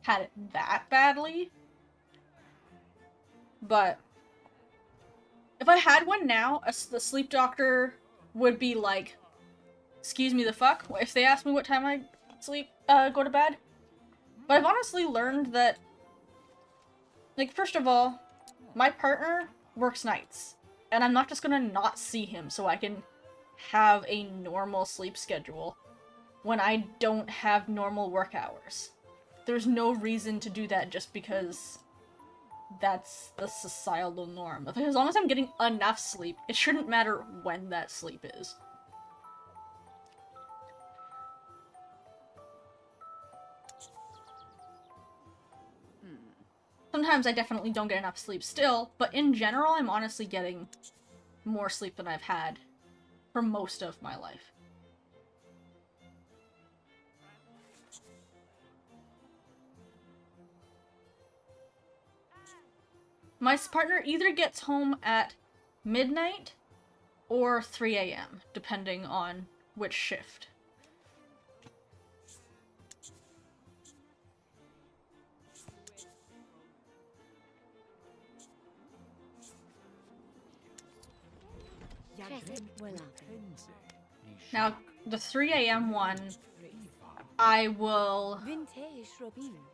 had it that badly. But if I had one now, the sleep doctor would be like, excuse me the fuck? If they ask me what time I go to bed. But I've honestly learned that, like, first of all, my partner works nights. And I'm not just gonna not see him so I can have a normal sleep schedule when I don't have normal work hours. There's no reason to do that just because that's the societal norm. As long as I'm getting enough sleep, it shouldn't matter when that sleep is. Sometimes I definitely don't get enough sleep still, but in general, I'm honestly getting more sleep than I've had for most of my life. My partner either gets home at midnight or 3 a.m., depending on which shift. Now, the 3 a.m. one, I will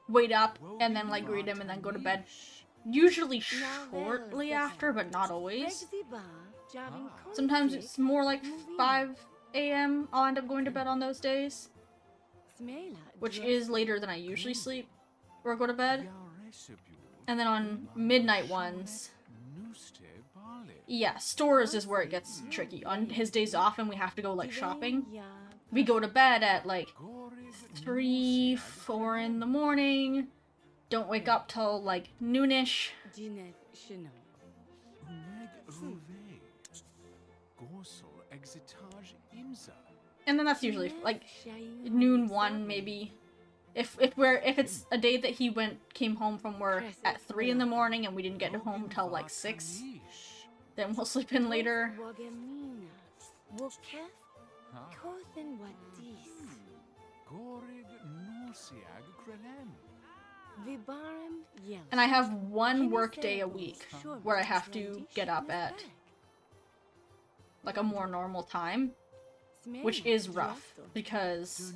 wait up and then, like, greet him and then go to bed. Usually shortly after, but not always. Sometimes it's more like 5 a.m. I'll end up going to bed on those days. Which is later than I usually sleep or go to bed. And then on midnight ones, yeah, stores is where it gets tricky. On his days off and we have to go, like, shopping, we go to bed at, like, 3, 4 in the morning. Don't wake up till, like, noonish. And then that's usually, like, noon 1, maybe. If it's a day that he came home from work at 3 in the morning and we didn't get home till, like, 6, then we'll sleep in later. And I have one work day a week where I have to get up at, like, a more normal time, which is rough, because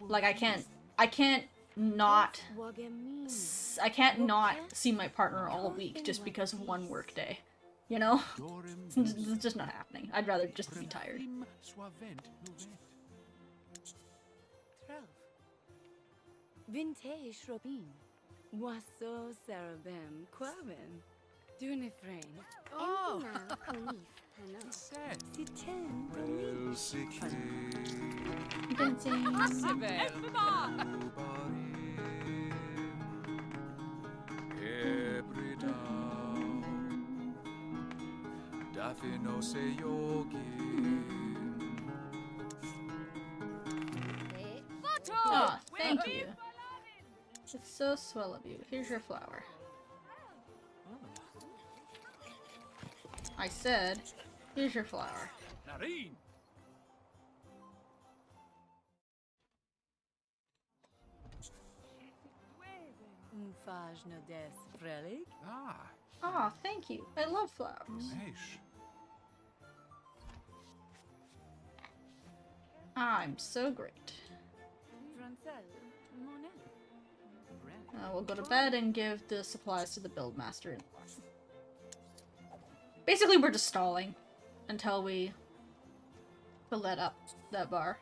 Like, I can't not Wagamin. I can't not see my partner all week just because of one work day. You know? It's just not happening. I'd rather just be tired. 12. Vintage Robin. Wasso Sarabem Quaven. Dunifrain. Oh. Sitten. Oh, thank you. It's so swell of you. Here's your flower. I said, here's your flower. Umfaj no des Frelig. Oh, thank you. I love flowers. I'm so great. Francel. Monet. We'll go to bed and give the supplies to the buildmaster in the morning. Basically, we're just stalling until we fill that bar.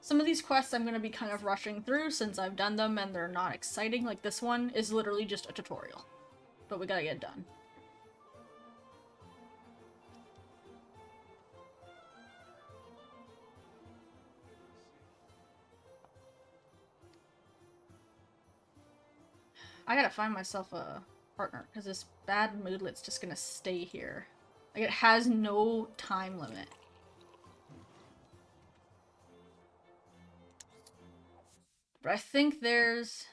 Some of these quests I'm going to be kind of rushing through since I've done them and they're not exciting. Like this one is literally just a tutorial. But we gotta get it done. I gotta find myself a partner, because this bad moodlet's just gonna stay here. Like, it has no time limit. But I think there's...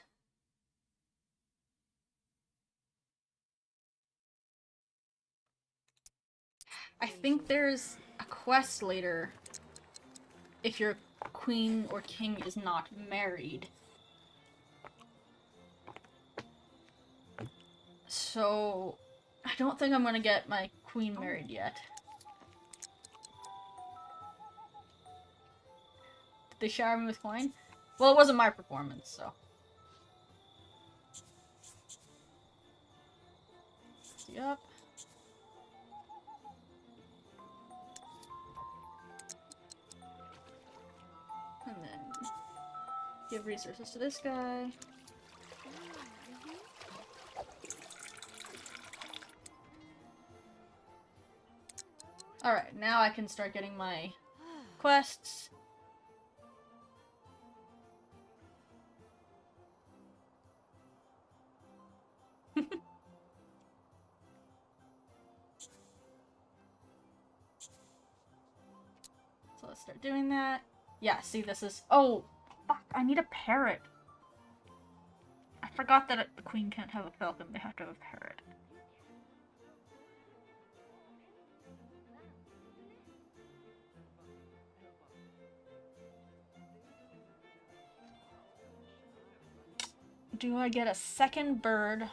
I think there's a quest later if your queen or king is not married. So, I don't think I'm gonna get my queen married yet. Did they shower me with wine? Well, it wasn't my performance, so. Yup. And then give resources to this guy. Alright, now I can start getting my quests. So let's start doing that. Yeah, see, this is... Oh, fuck, I need a parrot. I forgot that the queen can't have a falcon, they have to have a parrot. Do I get a second bird?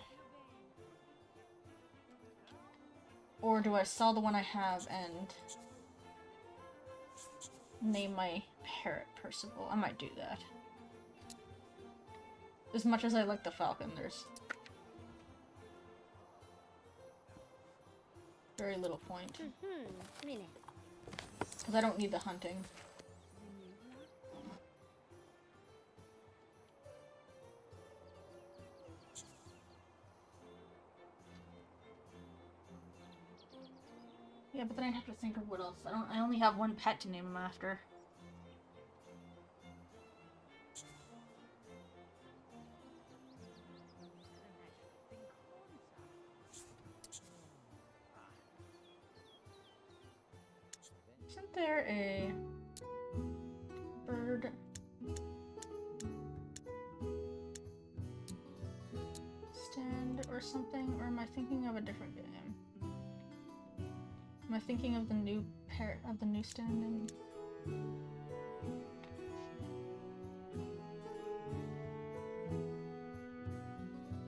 Or do I sell the one I have and name my parrot Percival? I might do that. As much as I like the falcon, there's very little point. Because I don't need the hunting. Yeah, but then I'd have to think of what else. I only have one pet to name him after. Isn't there a bird stand or something? Or am I thinking of a different game? Am I thinking of the new parrot of the new stand in...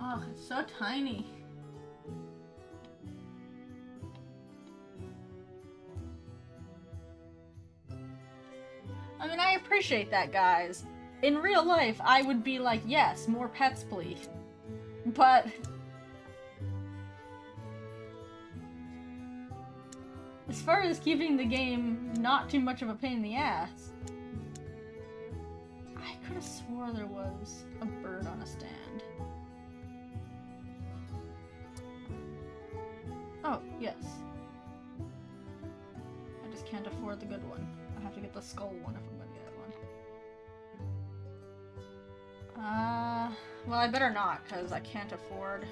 Oh, it's so tiny. I mean, I appreciate that, guys. In real life, I would be like, yes, more pets, please. But as far as keeping the game not too much of a pain in the ass, I could have swore there was a bird on a stand. Oh, yes. I just can't afford the good one. I have to get the skull one if I'm gonna get one. Well, I better not, because I can't afford...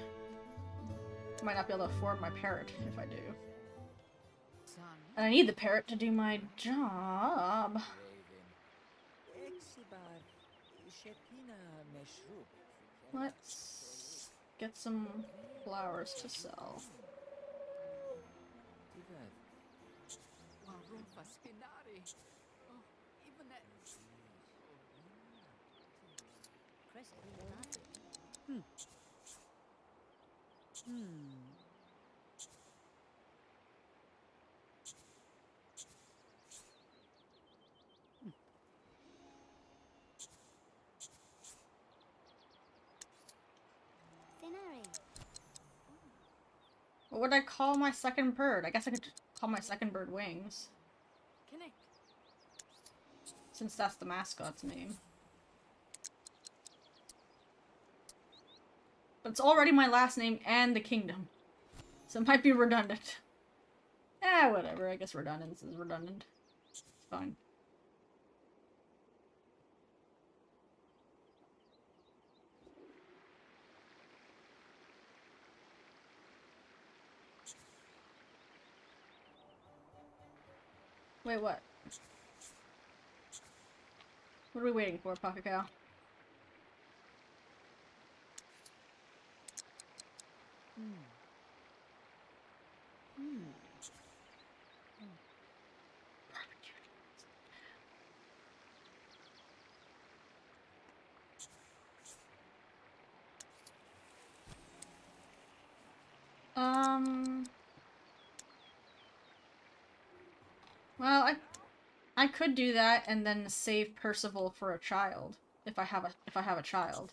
I might not be able to afford my parrot if I do. And I need the parrot to do my job. Let's get some flowers to sell. What would I call my second bird? I guess I could call my second bird Wings. Since that's the mascot's name. But it's already my last name and the kingdom. So it might be redundant. Whatever. I guess redundance is redundant. It's fine. Wait, what? What are we waiting for, Pocket Cow? Well, I could do that and then save Percival for a child if I have a child.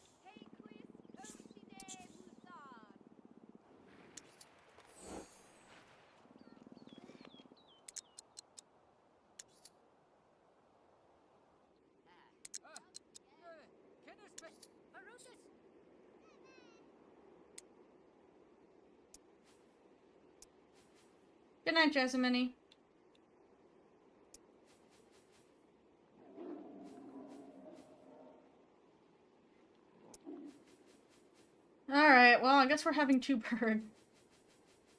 Good night, Jessamine. Alright, well, I guess we're having two birds.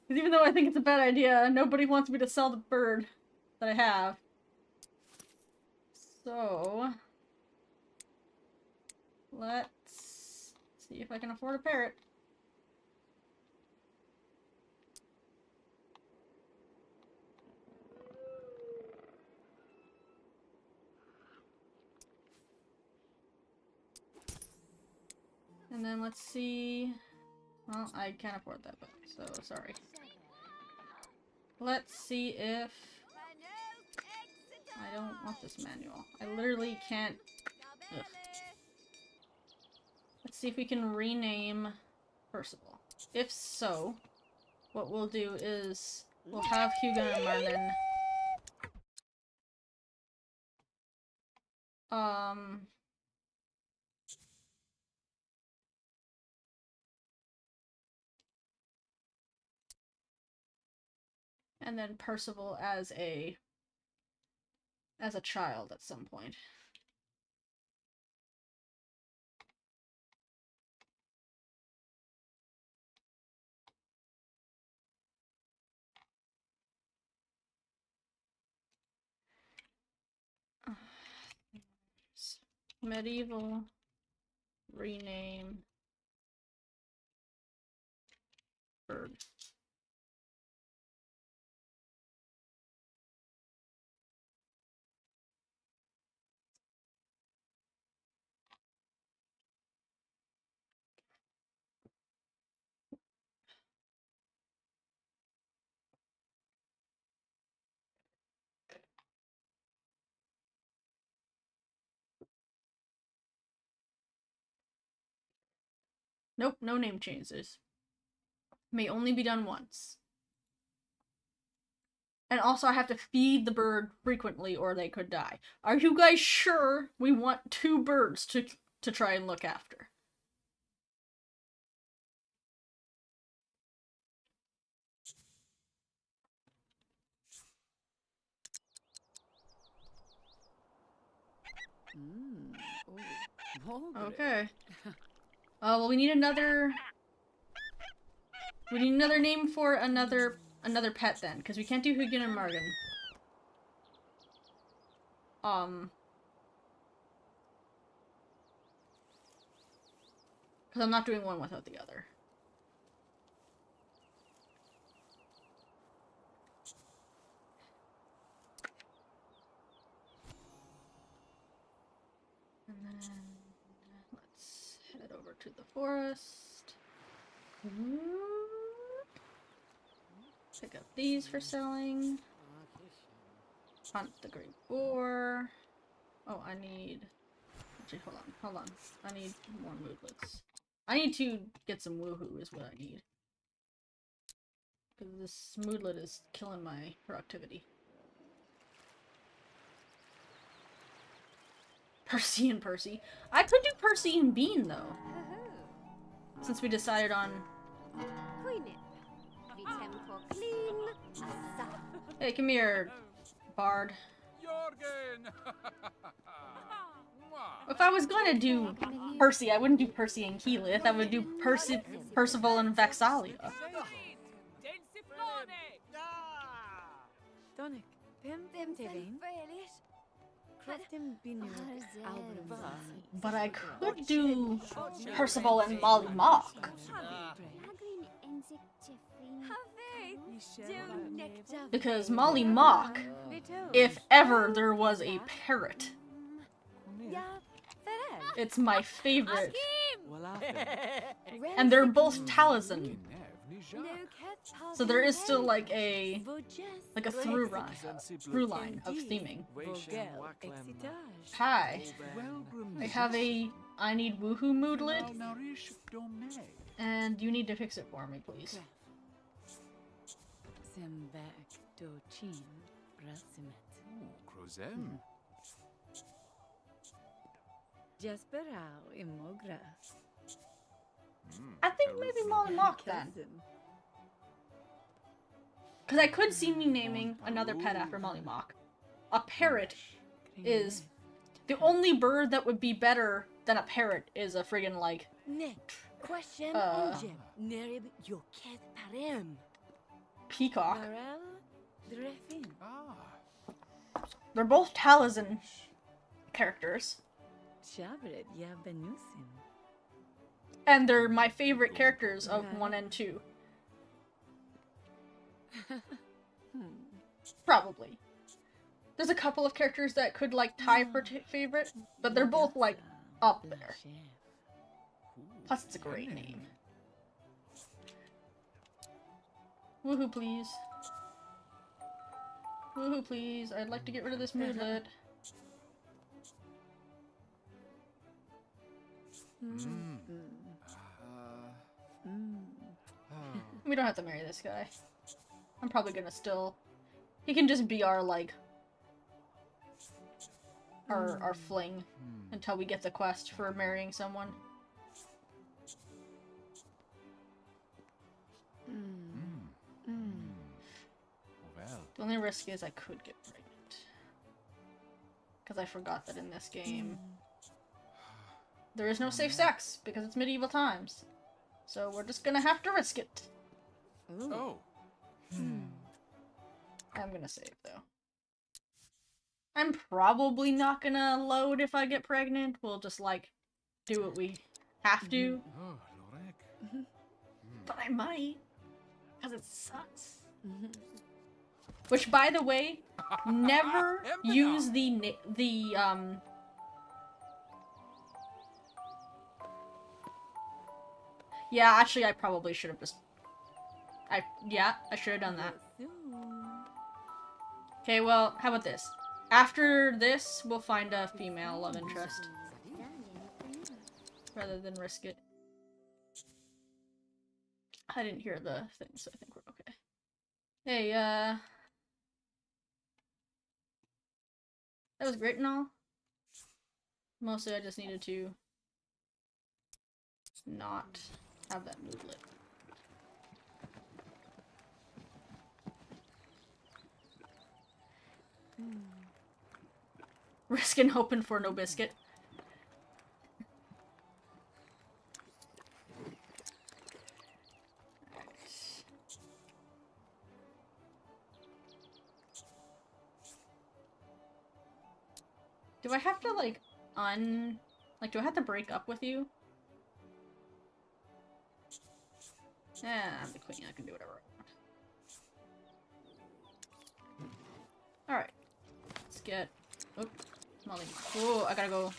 Because even though I think it's a bad idea, nobody wants me to sell the bird that I have. So... let's see if I can afford a parrot. And then let's see... well, I can't afford that, but so sorry. Let's see if... I don't want this manual. I literally can't... ugh. Let's see if we can rename Percival. If so, what we'll do is we'll have Hugo and Merlin and then Percival as a child at some point. Medieval rename bird. Nope, no name changes. May only be done once. And also I have to feed the bird frequently or they could die. Are you guys sure we want 2 birds to try and look after? Oh, Okay. Well, we need another name for another pet then, because we can't do Hugin and Margin. Because I'm not doing one without the other. And then let's head over to the forest. Pick up these for selling. Hunt the great boar. Oh, I need... Actually, hold on. I need more moodlets. I need to get some woohoo is what I need. Because this moodlet is killing my productivity. Percy and Percy. I could do Percy and Bean, though. Since we decided on... Hey, come here, Bard. Jorgen! If I was gonna do Percy, I wouldn't do Percy and Keyleth. I would do Percival and Vexalia. Tonic, Pim Tevain, Crofton Binu, Albert. But I could do Percival and Molly Mock. Because Molly Mock, if ever there was a parrot, it's my favorite. And they're both Taliesin. So there is still like a through line of theming. Hi. I have a I need woohoo moodlet. And you need to fix it for me, please. I think maybe Molly Mock then. Because I could see me naming another pet after Molly Mock. A parrot is... The only bird that would be better than a parrot is a friggin' like... peacock. They're both Taliesin characters. And they're my favorite characters of 1 and 2. Probably. There's a couple of characters that could like tie for favorite, but they're both like up there. Plus it's a great name. Woohoo please. Woohoo please, I'd like to get rid of this moodlet. We don't have to marry this guy. I'm probably gonna still... He can just be our, like... Our fling. Until we get the quest for marrying someone. The only risk is I could get pregnant. Because I forgot that in this game... There is no safe sex, because it's medieval times. So we're just gonna have to risk it. Oh. I'm gonna save, though. I'm probably not gonna load if I get pregnant. We'll just, like, do what we have to. Oh, Lorek. But I might. Because it sucks. Which, by the way, never use Yeah, actually, I probably should have just... Yeah, I should have done that. Okay, well, how about this? After this, we'll find a female love interest. Rather than risk it. I didn't hear the thing, so I think we're okay. Hey, that was great and all. Mostly I just needed to not have that mood lit. Risking hoping for no biscuit. Do I have to, like, do I have to break up with you? Yeah, I'm the queen. I can do whatever I want. Alright. Let's get... Oh, Molly. Oh, I gotta go.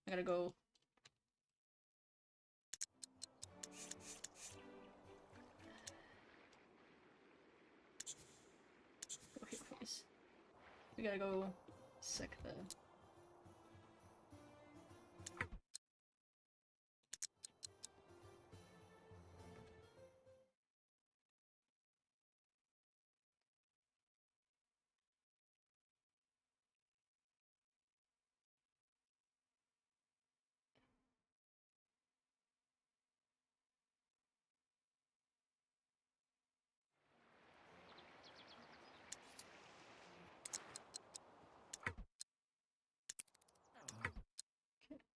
I gotta go. Go here, please. We gotta go sick the...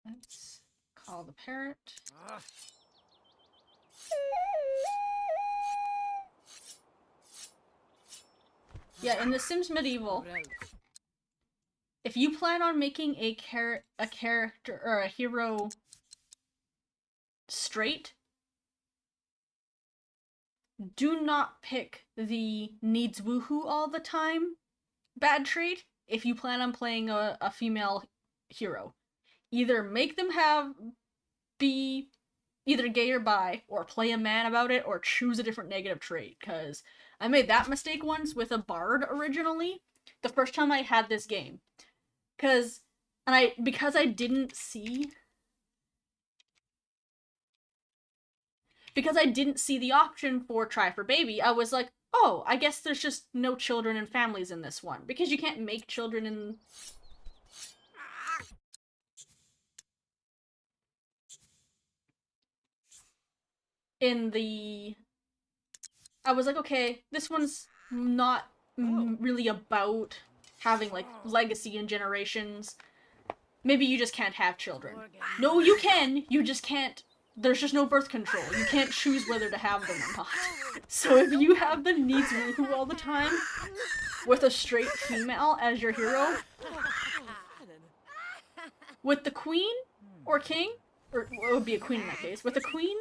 Let's call the parrot. Yeah, in The Sims Medieval, if you plan on making a character or a hero straight, do not pick the needs woohoo all the time bad trait if you plan on playing a female hero. Either make them be either gay or bi, or play a man about it, or choose a different negative trait, because I made that mistake once with a bard originally, the first time I had this game. Because I didn't see the option for try for baby, I was like, oh, I guess there's just no children and families in this one. Because you can't make children in the... I was like, okay, this one's not really about having, like, legacy and generations. Maybe you just can't have children. No, you can! You just can't... There's just no birth control. You can't choose whether to have them or not. So if you have the needs woohoo all the time, with a straight female as your hero, with the queen, or king, or well, it would be a queen in that case, with the queen,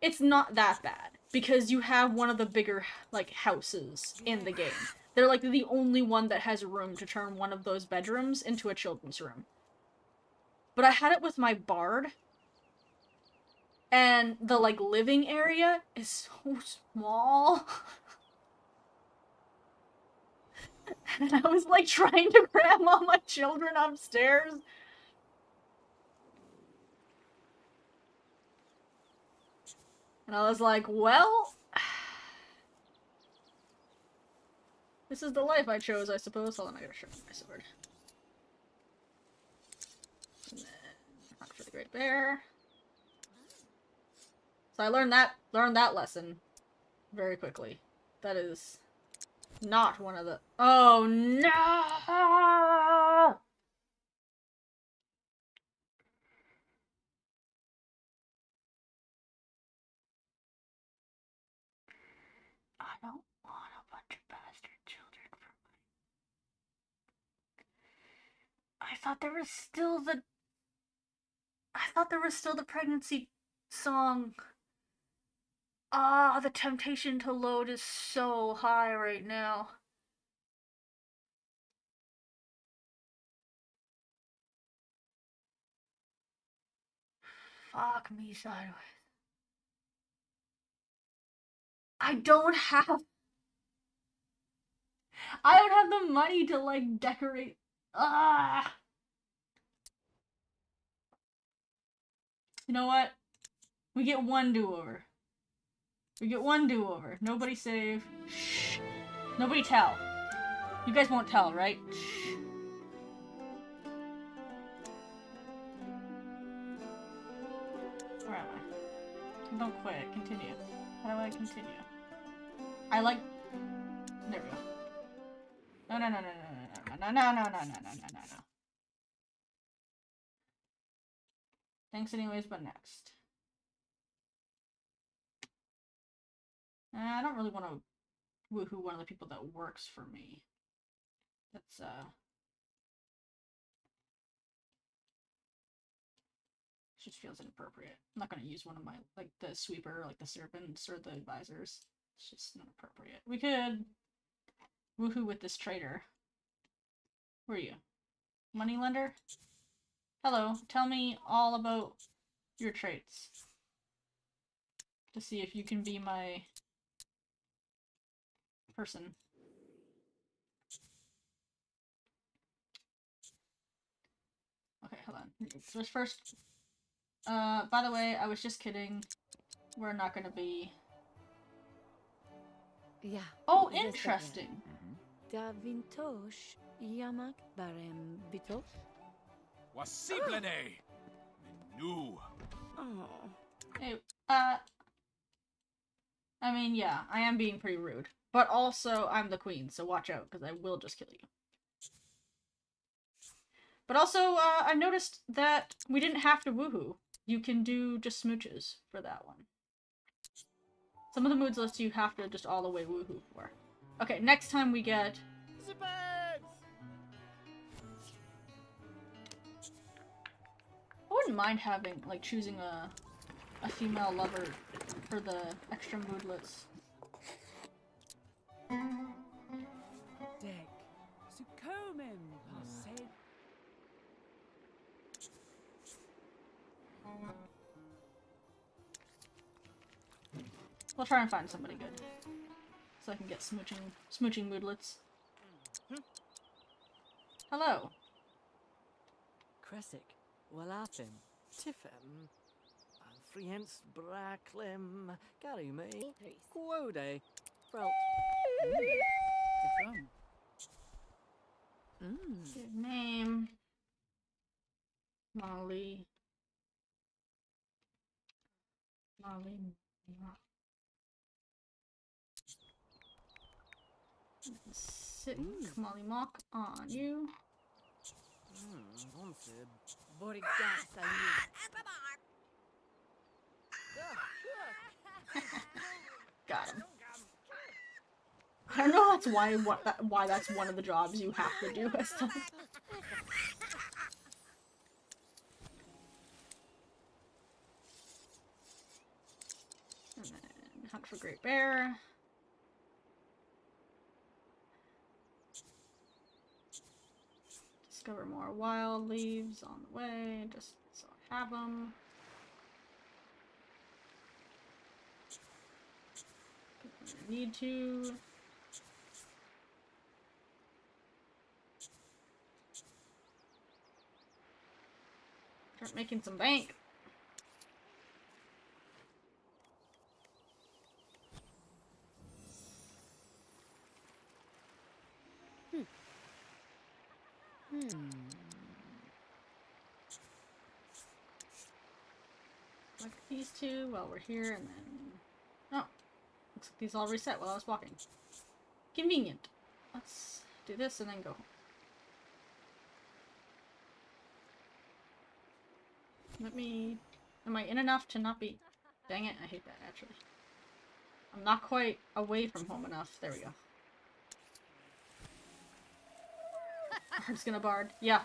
it's not that bad, because you have one of the bigger, like, houses in the game. They're, like, the only one that has room to turn one of those bedrooms into a children's room. But I had it with my bard, and the, like, living area is so small. And I was, like, trying to cram all my children upstairs. And I was like, well... this is the life I chose, I suppose. Hold on, I gotta sharpen my sword. And then, hunt for the Great Bear. So I learned that lesson very quickly. That is not one of the... Oh, no! I don't want a bunch of bastard children for my... I thought there was still the pregnancy song. Ah, the temptation to load is so high right now. Fuck me sideways. I don't have the money to, like, decorate. Ah. You know what? We get one do-over. We get one do-over. Nobody save. Shh. Nobody tell. You guys won't tell, right? Shh. Where am I? Don't quit. Continue. How do I continue? I like... There we go. No, no, no, no, no, no, no, no, no, no, no, no, no, no, no. Thanks anyways, but next. I don't really want to woohoo one of the people that works for me. That's, just feels inappropriate. I'm not gonna use one of my, like, the sweeper, like the servants or the advisors. It's just not appropriate. We could woohoo with this trader. Who are you? Moneylender? Hello, tell me all about your traits. To see if you can be my person. Okay, hold on. So first, by the way, I was just kidding. We're not gonna be... Yeah. Oh, interesting! Da vintosh yamak barem bitot. Wasiblene! Menu! Oh. Hey, I mean, yeah, I am being pretty rude. But also, I'm the queen, so watch out, because I will just kill you. But also, I noticed that we didn't have to woohoo. You can do just smooches for that one. Some of the moods lists you have to just all the way woohoo for. Okay, next time we get... I wouldn't mind having, like, choosing a female lover for the extra moodlets. Deg. Sukomim, said. We'll try and find somebody good. So I can get smooching moodlets. Hello. Cressic. Walafim. Tiffem. Frients Bracklem. Garime. Quode. Frelt. Good name. Molly. Sit Molly Mock on you. Got him. I don't know that's why that's one of the jobs you have to do as time. And then hunt for Great Bear. Discover more wild leaves on the way, just so I have them. I need to. Start making some bank. Like these two while we're here, and then... Oh, looks like these all reset while I was walking. Convenient. Let's do this and then go home. Let me... Am I in enough to not be... Dang it, I hate that, actually. I'm not quite away from home enough. There we go. Bard's gonna bard. Yeah.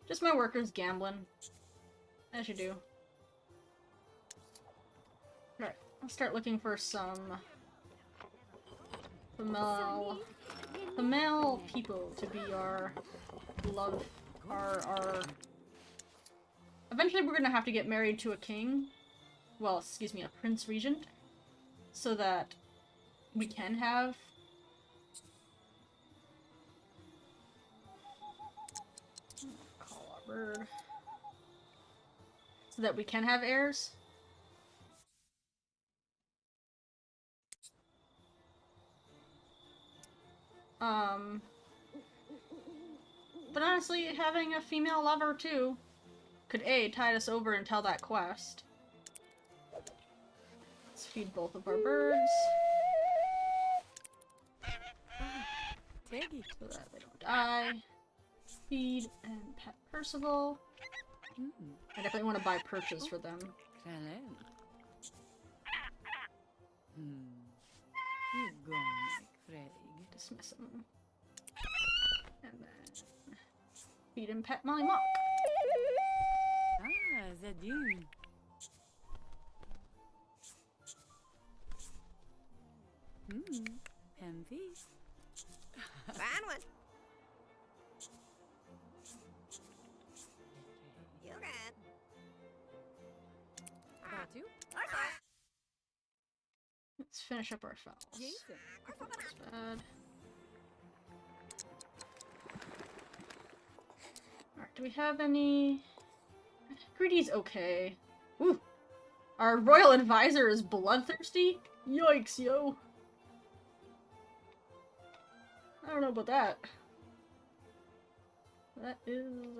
Just my workers gambling. As you do. Right. I'll start looking for some... female people to be our love, our... Eventually we're gonna have to get married to a king. Well, excuse me, a prince regent. So that we can have... Call our bird. so that we can have heirs. But honestly, having a female lover too could A, tide us over until that quest. Let's feed both of our birds. So that they don't die. Feed and pet Percival. I definitely want to buy perches for them. Dismiss him. And then feed and pet Molly Mock. Zadine. Envy. Fine one. You can. You? Let's finish up our fowls. That's bad. Alright, do we have any... Greedy's okay. Ooh! Our royal advisor is bloodthirsty? Yikes, yo! I don't know about that. That is...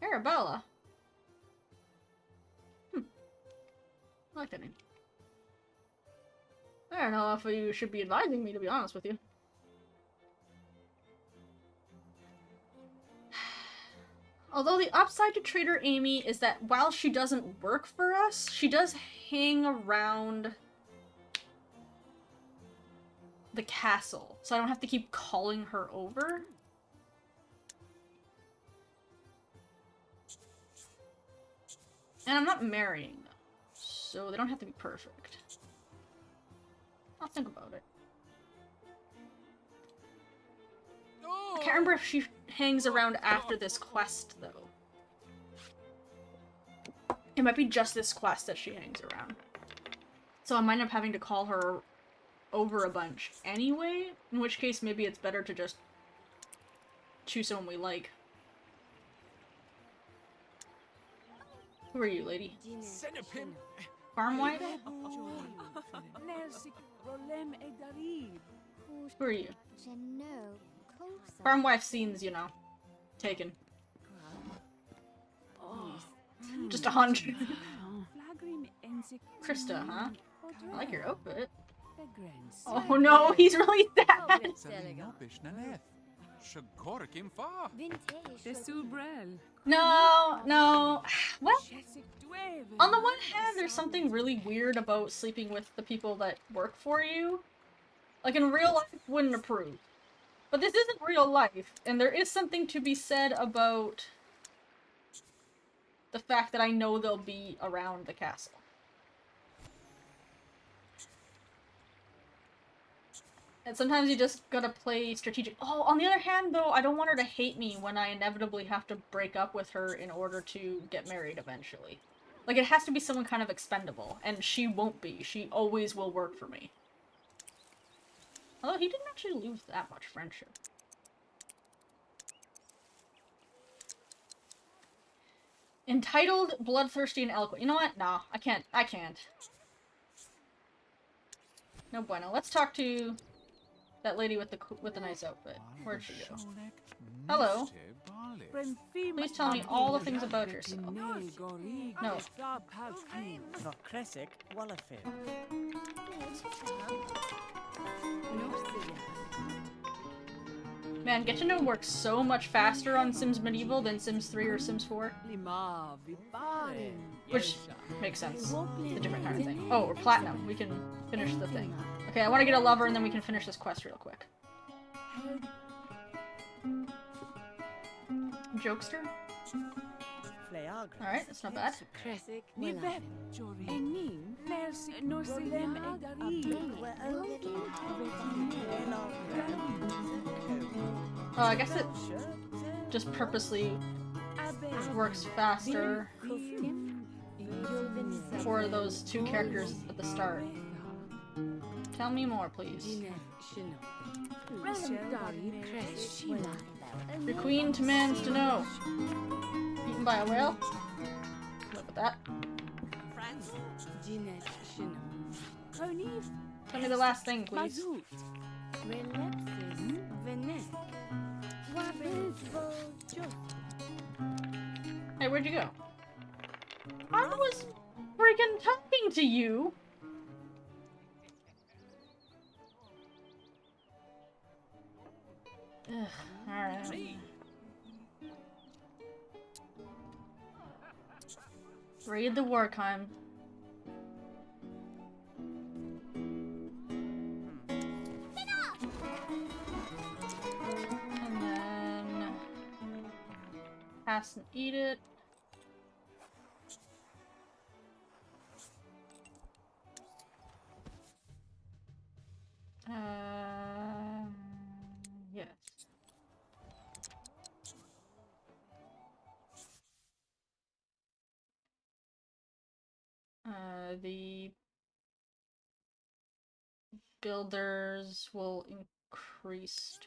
Arabella. I like that name. I don't know if you should be advising me, to be honest with you. Although the upside to Trader Amy is that while she doesn't work for us, she does hang around the castle, so I don't have to keep calling her over. And I'm not marrying them, so they don't have to be perfect. I'll think about it. I can't remember if she hangs around after this quest, though. It might be just this quest that she hangs around. So I might end up having to call her over a bunch anyway, in which case maybe it's better to just choose someone we like. Who are you, lady? Centipim. Farm wife? Who are you? Farm wife scenes, you know, taken. Just a hunch. Krista, huh? I like your outfit. Oh no, he's really sad. No, no. Well, on the one hand, there's something really weird about sleeping with the people that work for you. Like, in real life, wouldn't approve. But this isn't real life, and there is something to be said about the fact that I know they'll be around the castle. And sometimes you just gotta play strategic. Oh, on the other hand, though, I don't want her to hate me when I inevitably have to break up with her in order to get married eventually. Like, it has to be someone kind of expendable, and she won't be. She always will work for me. Although he didn't actually lose that much friendship. Entitled, bloodthirsty, and eloquent. You know what? No, I can't. I can't. No bueno. Let's talk to that lady with the nice outfit. Where'd she go? Hello. Please tell me all the things about yourself. No. Man, Get to Know works so much faster on Sims Medieval than Sims 3 or Sims 4. Which makes sense. It's a different kind of thing. Oh, we're Platinum. We can finish the thing. Okay, I want to get a lover and then we can finish this quest real quick. Jokester? Alright, that's not bad. Oh, I guess it just purposely works faster for those two characters at the start. Tell me more, please. Your queen demands to know. by a whale. Look at that. Jinet Shino. Koniv. Tell me the last thing, please. Mazout. Relepsis. Venek. Wabel. Hey, where'd you go? I was freaking talking to you! Ugh, alright. Raid the Warcime. And then... pass and eat it. Yes. The builders will increase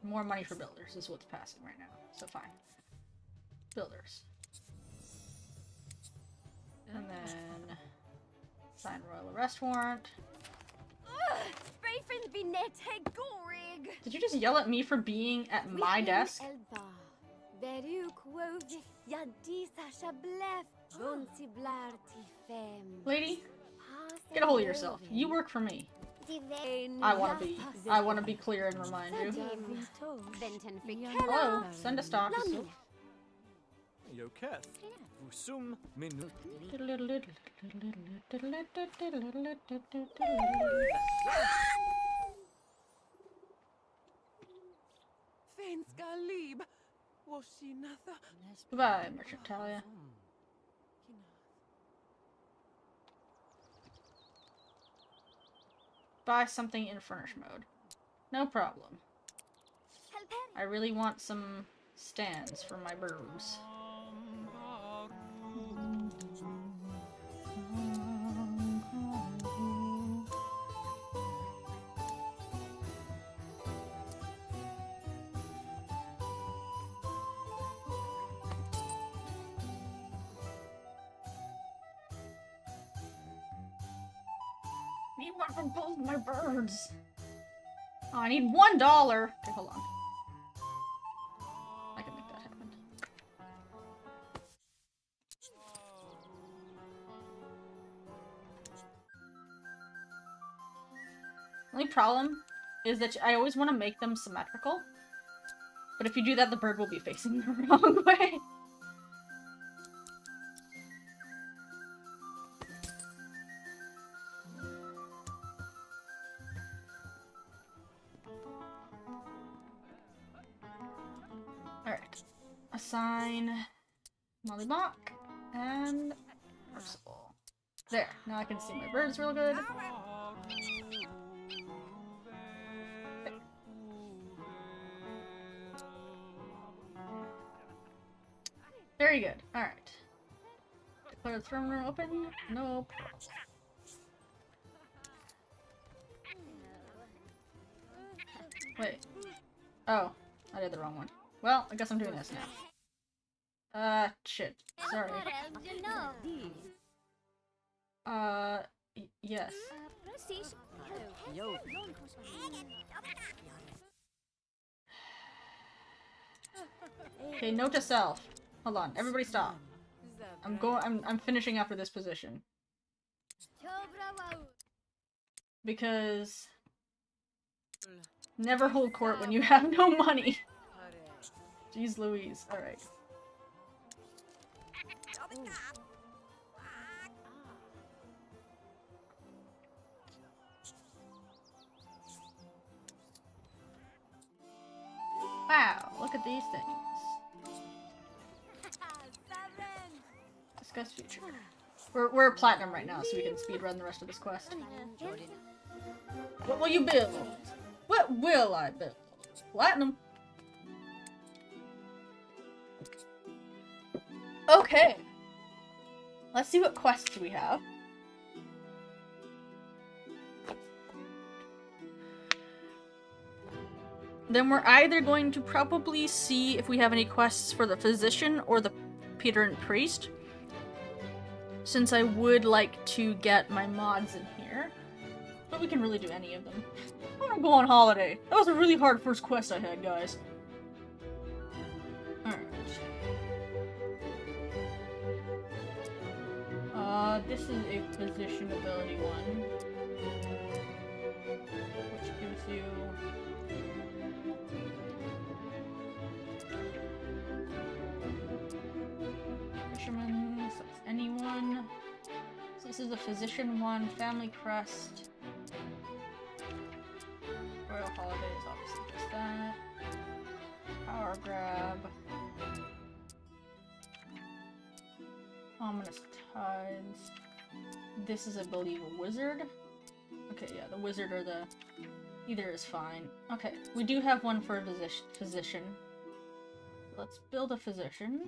more money for builders is what's passing right now. So fine. Builders. And then sign royal arrest warrant. Did you just yell at me for being at my desk? Lady, get a hold of yourself. You work for me. I wanna be clear and remind you. Hello, send a stock. Yoketh. Usum minu. Fenska lib. Washinatha. Goodbye, Merchant Talia. Buy something in furnish mode. No problem. I really want some stands for my birds. I need one from both my birds. Oh, I need $1. Okay, hold on. I can make that happen. Only problem is that I always want to make them symmetrical. But if you do that, the bird will be facing the wrong way. Alright. Assign Mollybach and Percival. There. Now I can see my birds real good. Very good. Alright. Declare the throne room open? No problem. Wait. Oh. I did the wrong one. Well, I guess I'm doing this now. Shit. Sorry. Yes. Okay, note to self. Hold on, everybody stop. I'm finishing after this position. Because never hold court when you have no money. Jeez Louise. Alright. Wow, look at these things. Discuss future. We're platinum right now, so we can speedrun the rest of this quest. What will you build? What will I build? Platinum. Okay. Let's see what quests we have. Then we're either going to probably see if we have any quests for the physician or the Peter and Priest. Since I would like to get my mods in here. But we can really do any of them. I want to go on holiday. That was a really hard first quest I had, guys. Alright. This is a physician ability one. Which gives you... Fisherman, so it's anyone. So this is the physician one, family crest. Royal holidays, obviously just that. Power grab. Ominous tides. This is, I believe, a wizard. Okay, yeah, the wizard or the... Either is fine. Okay, we do have one for a physician. Let's build a physician.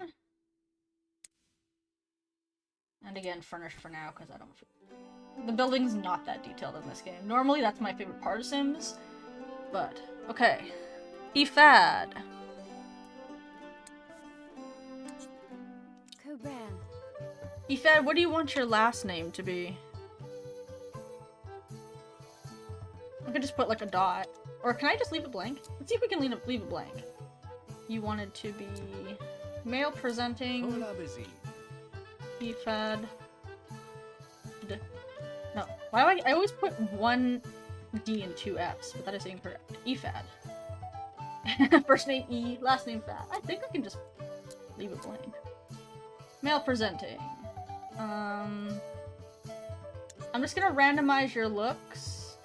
And again, furnished for now, because I don't feel... The building's not that detailed in this game. Normally, that's my favorite part of Sims. But, okay. Ifad. Cobran. Ifad, what do you want your last name to be? I could just put like a dot. Or can I just leave it blank? Let's see if we can leave it blank. You wanted to be male presenting. Hola, busy. Ifad. No. Why do I always put one D and two F's, but that is incorrect. Ifad. First name E, last name Fad. I think I can just leave it blank. Male presenting. I'm just gonna randomize your looks,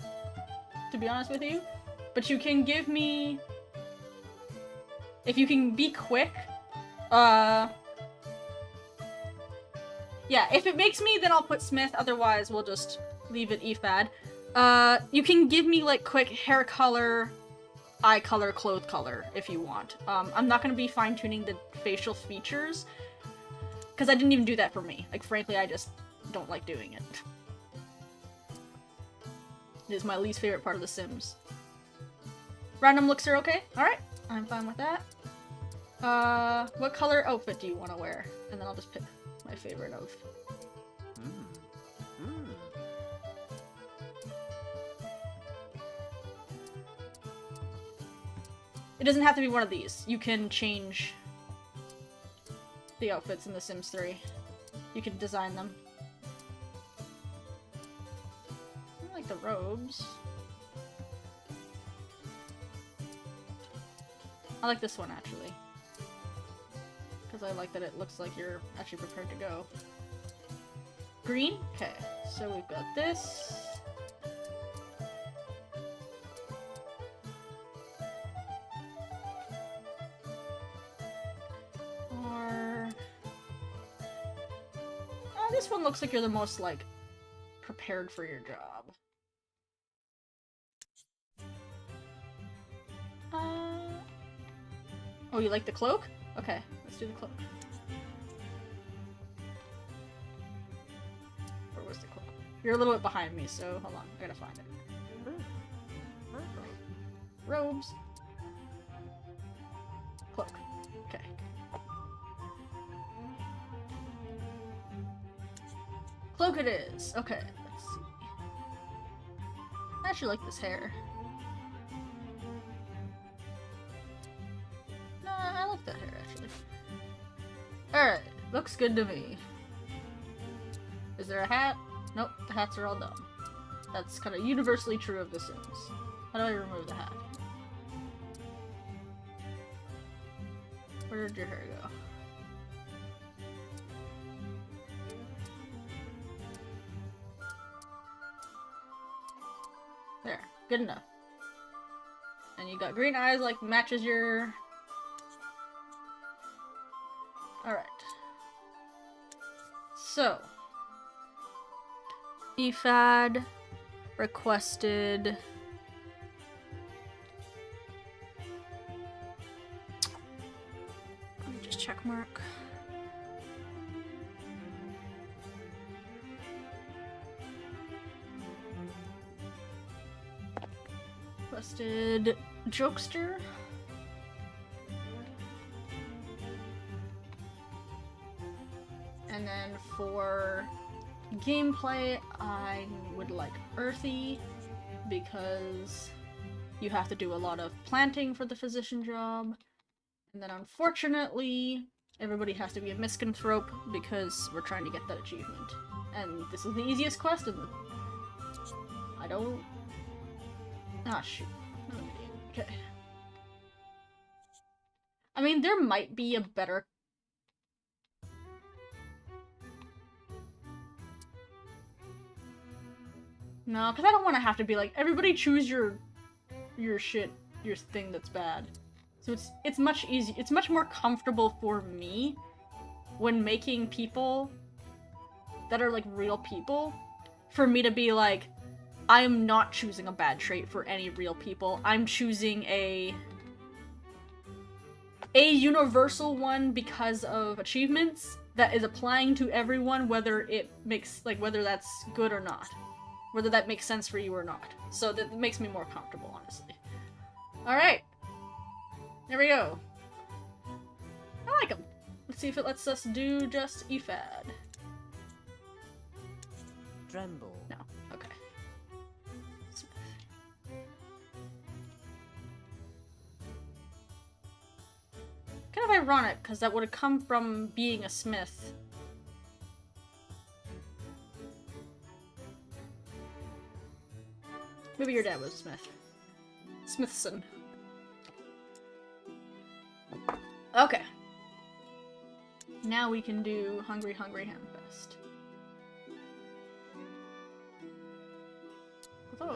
to be honest with you. But you can give me... If you can be quick, yeah, if it makes me, then I'll put Smith, otherwise we'll just leave it Ifad. You can give me, like, quick hair color, eye color, clothes color, if you want. I'm not gonna be fine-tuning the facial features, because I didn't even do that for me. Like, frankly, I just don't like doing it. It is my least favorite part of The Sims. Random looks are okay? Alright, I'm fine with that. What color outfit do you want to wear? And then I'll just pick my favorite outfit. It doesn't have to be one of these. You can change the outfits in The Sims 3. You can design them. I like the robes. I like this one, actually. Because I like that it looks like you're actually prepared to go. Green? Okay, so we've got this. Or... Oh, this one looks like you're the most, like, prepared for your job. Oh, you like the cloak? Okay, let's do the cloak. Where was the cloak? You're a little bit behind me, so hold on. I gotta find it. Robes. Cloak. Okay. Cloak it is. Okay, let's see. I actually like this hair. I like that hair, actually. Alright, looks good to me. Is there a hat? Nope, the hats are all dumb. That's kind of universally true of The Sims. How do I remove the hat? Where did your hair go? There, good enough. And you got green eyes, like matches your... Alright. So. Ifad requested... Let me just check mark. requested Jokester. And then for gameplay, I would like Earthy, because you have to do a lot of planting for the physician job. And then unfortunately, everybody has to be a misanthrope because we're trying to get that achievement. And this is the easiest quest, and I don't... Ah, shoot. Okay. I mean, there might be a better... No, because I don't want to have to be like, everybody choose your shit, your thing that's bad. So it's much easier, it's much more comfortable for me when making people that are like real people, for me to be like, I am not choosing a bad trait for any real people. I'm choosing a universal one because of achievements that is applying to everyone, whether it makes, like, whether that's good or not. Whether that makes sense for you or not. So that makes me more comfortable, honestly. Alright. There we go. I like them. Let's see if it lets us do just EFAD. Tremble. No. Okay. Kind of ironic, because that would have come from being a smith. Maybe your dad was a smith. Smithson. Okay. Now we can do Hungry Hungry Hamfest. Hello.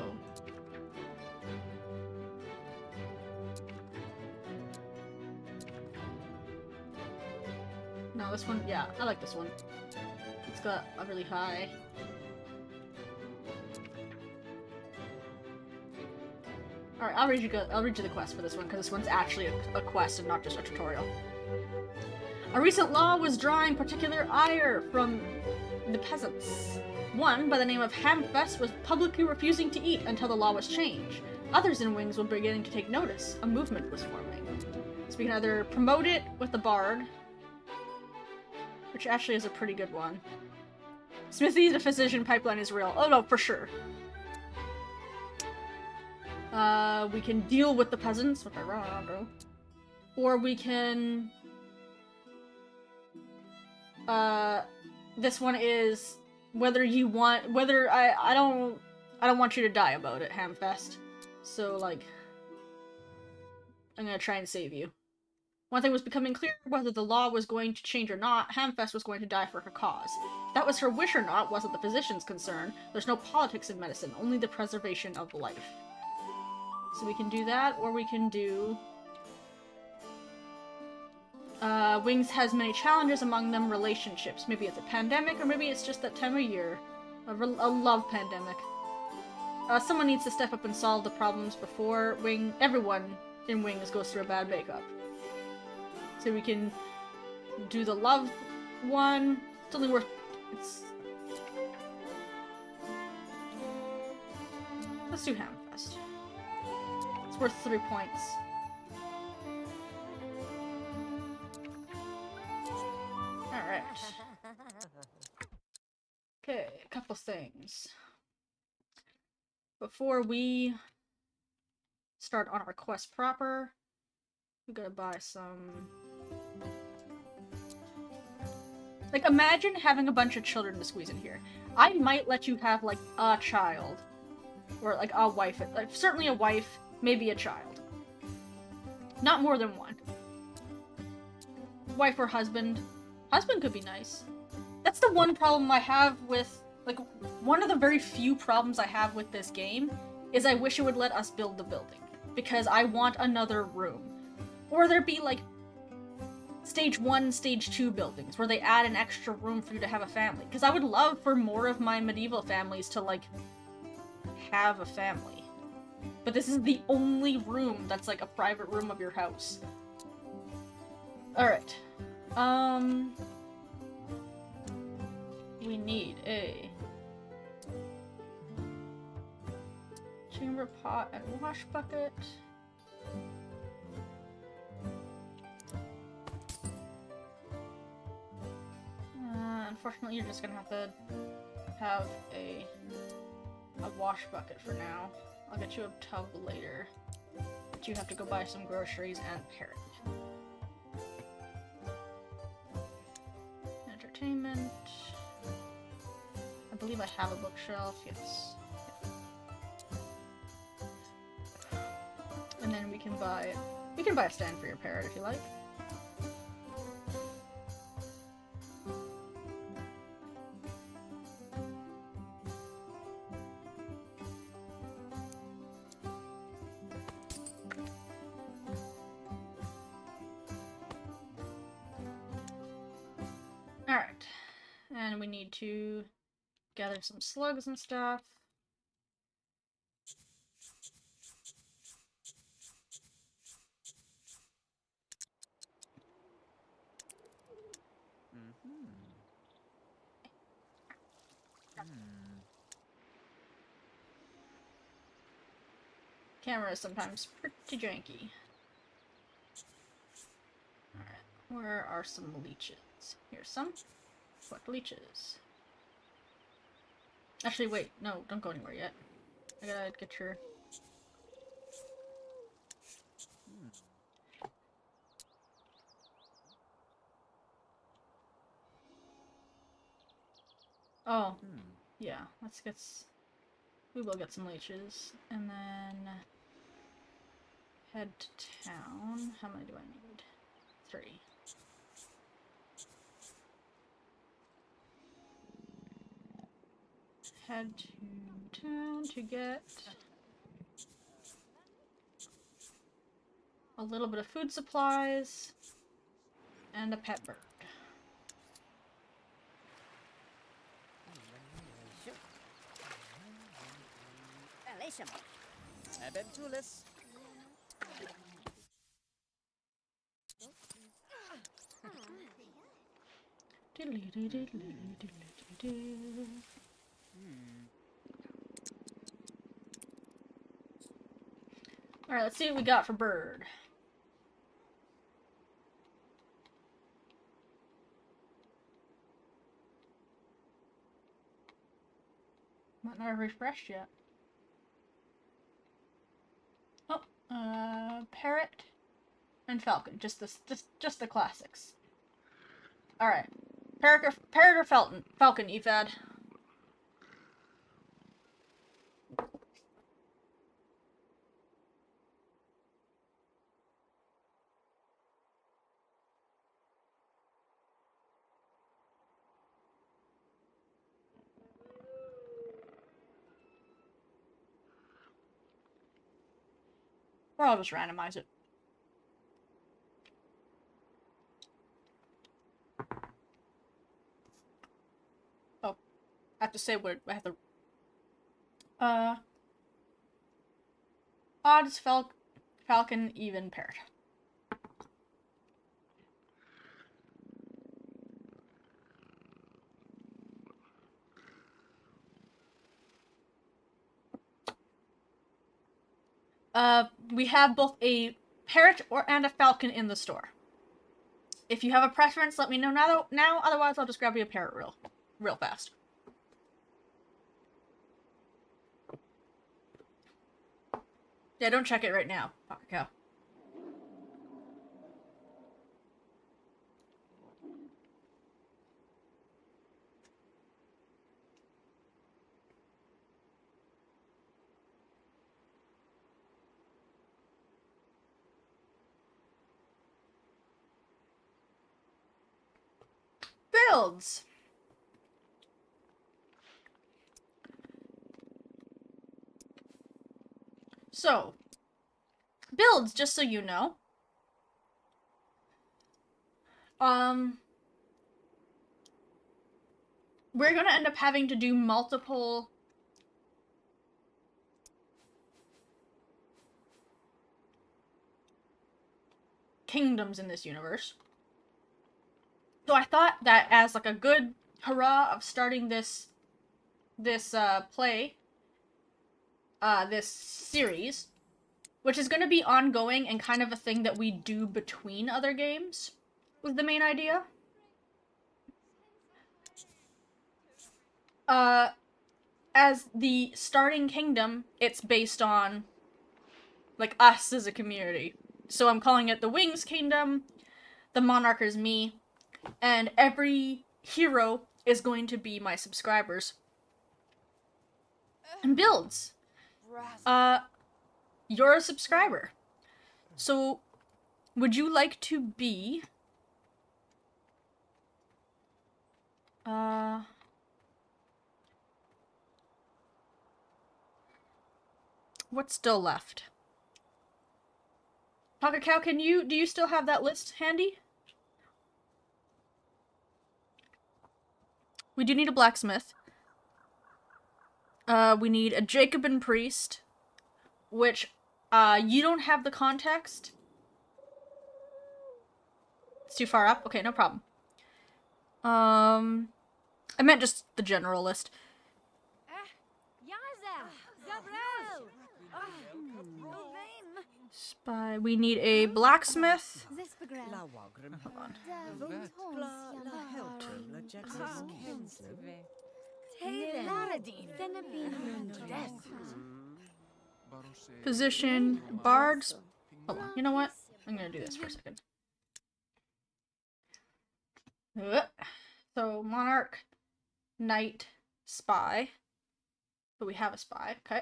No, this one, yeah, I like this one. It's got a really high... Alright, I'll read you the quest for this one, because this one's actually a quest and not just a tutorial. A recent law was drawing particular ire from the peasants. One, by the name of Hamfest, was publicly refusing to eat until the law was changed. Others in Wings were beginning to take notice. A movement was forming. So we can either promote it with the Bard, which actually is a pretty good one. Smithy, the physician pipeline is real. Oh no, for sure. We can deal with the peasants, which I rather. Or we can... this one is whether you want... I don't want you to die about it, Hamfest. So, like... I'm gonna try and save you. One thing was becoming clear, whether the law was going to change or not, Hamfest was going to die for her cause. If that was her wish or not wasn't the physician's concern. There's no politics in medicine, only the preservation of life. So we can do that, or we can do... Wings has many challenges, among them relationships. Maybe it's a pandemic, or maybe it's just that time of year. A love pandemic. Someone needs to step up and solve the problems before everyone in Wings goes through a bad breakup. So we can do the love one. It's only worth... Let's do Hamfest. It's worth 3 points. Alright. Okay, a couple things. Before we start on our quest proper, we gotta buy some... Like, imagine having a bunch of children to squeeze in here. I might let you have, like, a child. Or, like, a wife. Like, certainly a wife, maybe a child. Not more than one. Wife or husband. Husband could be nice. That's the one problem I have with... Like, one of the very few problems I have with this game is I wish it would let us build the building. Because I want another room. Or there'd be, like, Stage 1, Stage 2 buildings, where they add an extra room for you to have a family. Because I would love for more of my medieval families to, like, have a family. But this is the only room that's, like, a private room of your house. Alright. We need a... Chamber pot and wash bucket. Unfortunately, you're just gonna have to have a wash bucket for now. I'll get you a tub later. But you have to go buy some groceries and parrot. Entertainment. I believe I have a bookshelf, yes. And then we can buy a stand for your parrot if you like. Alright. And we need to gather some slugs and stuff. Camera is sometimes pretty janky. Alright, where are some leeches? Here's some. What leeches? Actually, wait, no, don't go anywhere yet. I gotta get your... Oh, yeah, let's get... We will get some leeches, and then... head to town. How many do I need? 3. Head to town to get a little bit of food supplies and a pet bird. Eventualis. Alright, let's see what we got for bird. Might not have refreshed yet. Oh, parrot and falcon. Just the classics. Alright. Parrot or falcon, Ephad? Or I'll just randomize it. Oh, I have to say what I have to. Odds, falcon, even, parrot. We have both a parrot and a falcon in the store. If you have a preference, let me know now. Otherwise, I'll just grab you a parrot real fast. Yeah, don't check it right now. Fuck cow. Builds. So, builds, just so you know. We're gonna end up having to do multiple kingdoms in this universe. So I thought that as like a good hurrah of starting this play, this series, which is going to be ongoing and kind of a thing that we do between other games, was the main idea. As the starting kingdom, it's based on, like, us as a community. So I'm calling it the Wings Kingdom, the Monarch is me, and every hero is going to be my subscribers. And builds. You're a subscriber. So, would you like to be... what's still left? Pocket Cow, do you still have that list handy? We do need a blacksmith. We need a Jacobin priest, which, you don't have the context. It's too far up? Okay, no problem. I meant just the general list. Spy. We need a blacksmith. Hold on. Position. Bards. Hold on. You know what? I'm gonna do this for a second. So, Monarch, Knight, Spy. So we have a spy. Okay.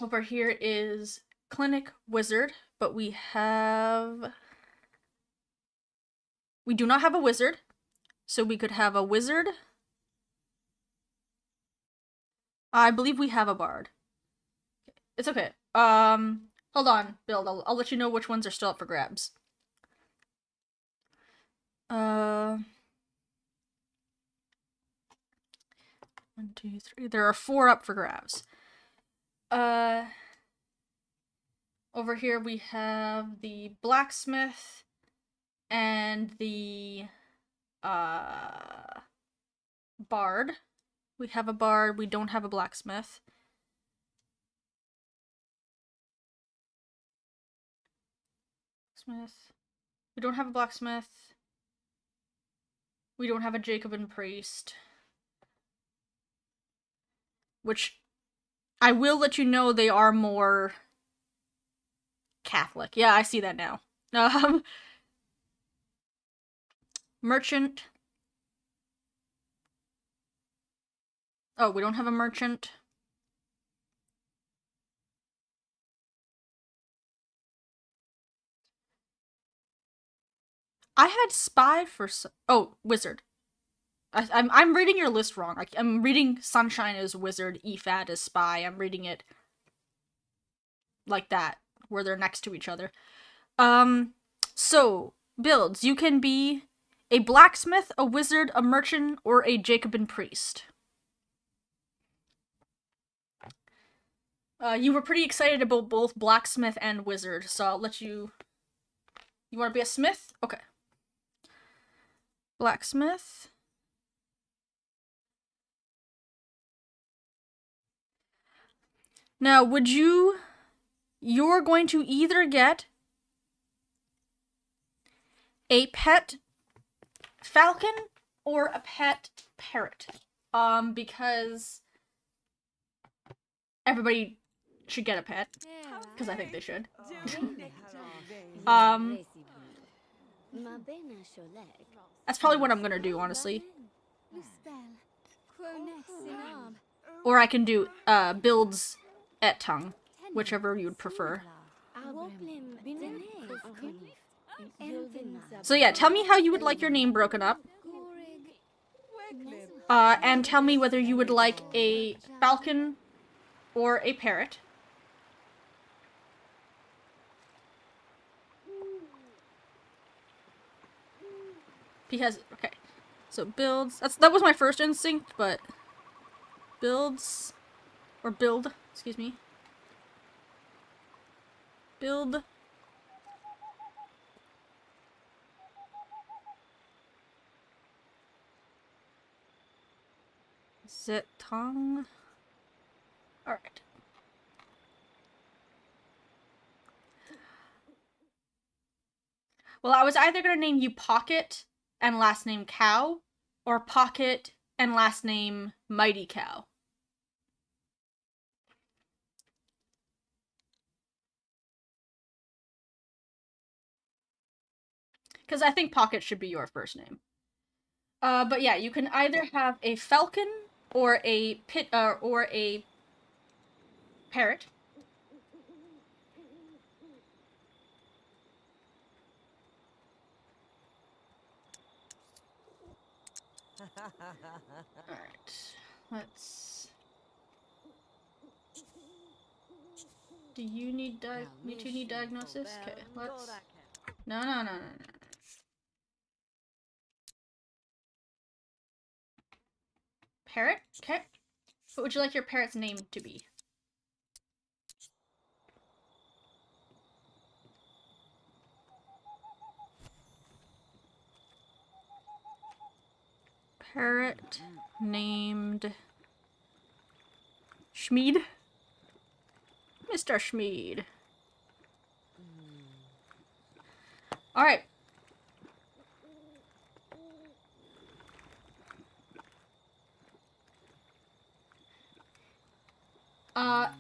Over here is Clinic, Wizard, but we do not have a wizard, so we could have a wizard. I believe we have a bard. It's okay. Hold on, Bill. I'll let you know which ones are still up for grabs. 1, 2, 3. There are 4 up for grabs. Over here we have the blacksmith and the bard. We have a bard, we don't have a blacksmith. We don't have a blacksmith. We don't have a Jacobin priest. Which I will let you know they are more Catholic. Yeah, I see that now. Merchant. Oh, we don't have a merchant. I had spy for wizard. I'm reading your list wrong. I'm reading Sunshine as wizard, Efat as spy. I'm reading it like that, where they're next to each other. So builds. You can be a blacksmith, a wizard, a merchant, or a Jacobin priest. You were pretty excited about both blacksmith and wizard, so I'll let you... You want to be a smith? Okay. Blacksmith. Now, you're going to either get a pet falcon or a pet parrot. Because everybody should get a pet. Because I think they should. That's probably what I'm gonna do, honestly. Or I can do builds at tongue, whichever you would prefer. So yeah, tell me how you would like your name broken up. And tell me whether you would like a falcon or a parrot. He has, okay. So builds, that was my first instinct, but builds, or build, excuse me. Build. Zetong. Alright. Well, I was either gonna name you Pocket and last name Cow, or Pocket and last name Mighty Cow. Because I think Pocket should be your first name. But yeah, you can either have a falcon or a parrot. Alright. Let's... Do you need you two need diagnosis? Okay, let's... No, no, no, no, no. Parrot? Okay. What would you like your parrot's name to be? Parrot named Schmeed? Mr. Schmeed. Alright.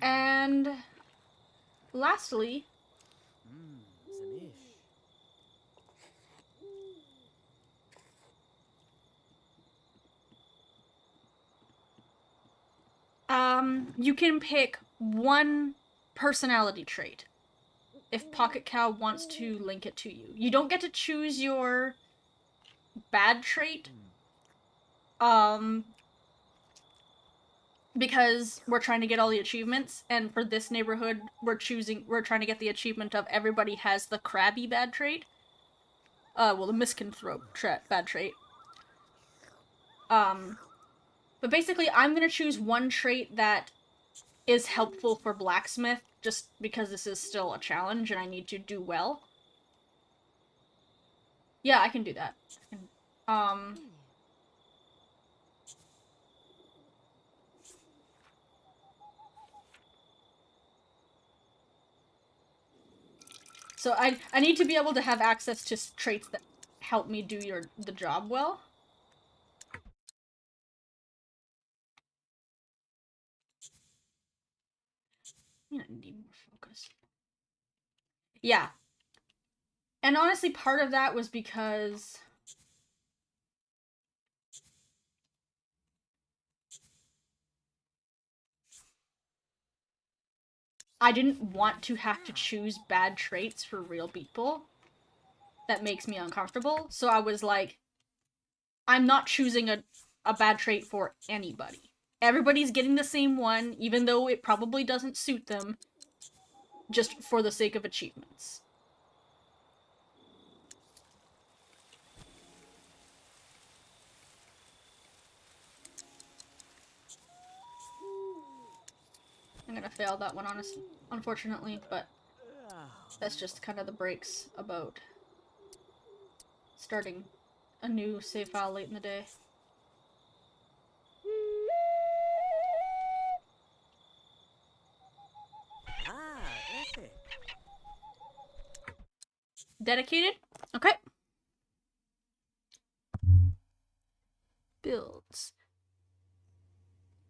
And lastly, Zanish. you can pick one personality trait if Pocket Cow wants to link it to you. You don't get to choose your bad trait. Because we're trying to get all the achievements, and for this neighborhood, we're trying to get the achievement of everybody has the crabby bad trait. Well, the misanthrope bad trait. But basically, I'm gonna choose one trait that is helpful for blacksmith, just because this is still a challenge and I need to do well. Yeah, I can do that. So I need to be able to have access to traits that help me do the job well. I need more focus. Yeah. And honestly, part of that was because I didn't want to have to choose bad traits for real people. That makes me uncomfortable. So I was like, I'm not choosing a bad trait for anybody. Everybody's getting the same one, even though it probably doesn't suit them, just for the sake of achievements. I'm gonna fail that one, unfortunately, but that's just kind of the breaks about starting a new save file late in the day. That's it. Dedicated? Okay. Builds.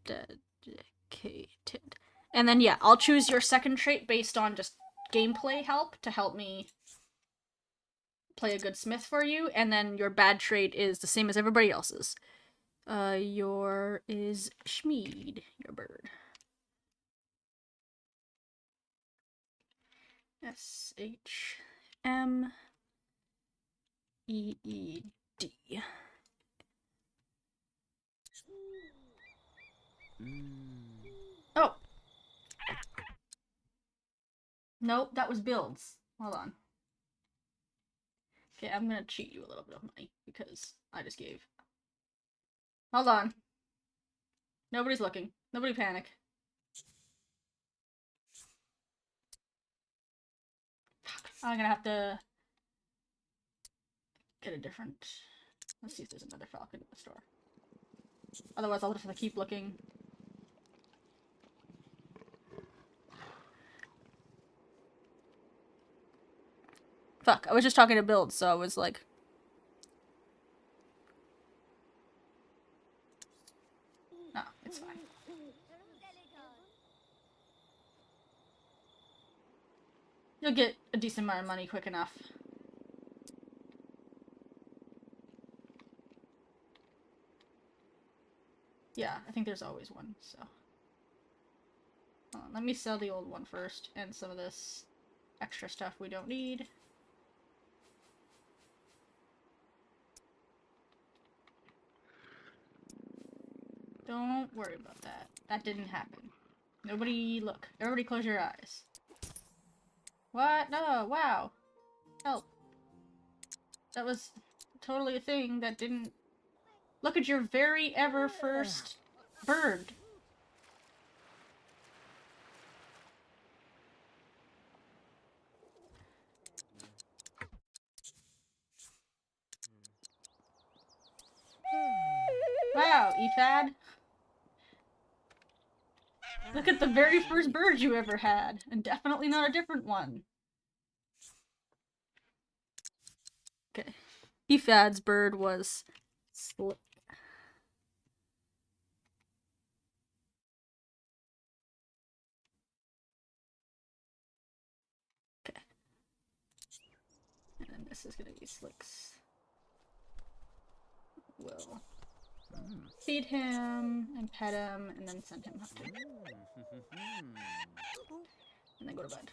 Dedicated. And then, yeah, I'll choose your second trait based on just gameplay help to help me play a good smith for you. And then your bad trait is the same as everybody else's. Your is Schmeed, your bird. S-H-M-E-E-D. Oh! Nope, that was builds. Hold on. Okay, I'm gonna cheat you a little bit of money, because I just gave. Hold on. Nobody's looking. Nobody panic. Fuck. I'm gonna have to get a different... Let's see if there's another falcon in the store. Otherwise, I'll just have to keep looking. Fuck, I was just talking to Build, so I was like... No, it's fine. You'll get a decent amount of money quick enough. Yeah, I think there's always one, so... Hold on, let me sell the old one first, and some of this extra stuff we don't need. Don't worry about that. That didn't happen. Nobody look. Everybody close your eyes. What? No, wow. Help. That was totally a thing that didn't... Look at your very ever first bird. Wow, Ephad. Look at the very first bird you ever had, and definitely not a different one. Okay. Ephad's bird was Slick. Okay. And then this is gonna be Slick's. We'll feed him and pet him and then send him hunting. And then go to bed.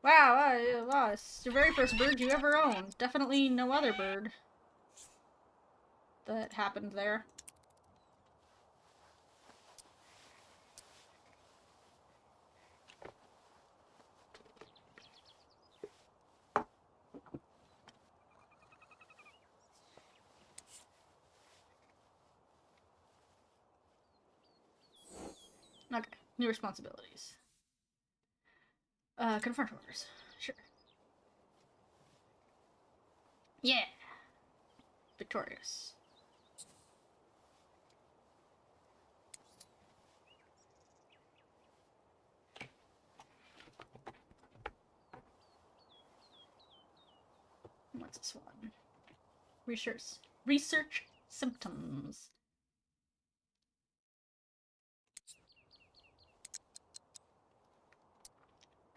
Wow, wow, it's your very first bird you ever owned. Definitely no other bird that happened there. Okay, new responsibilities. Confront orders. Sure. Yeah! Victorious. What's this one? Research symptoms.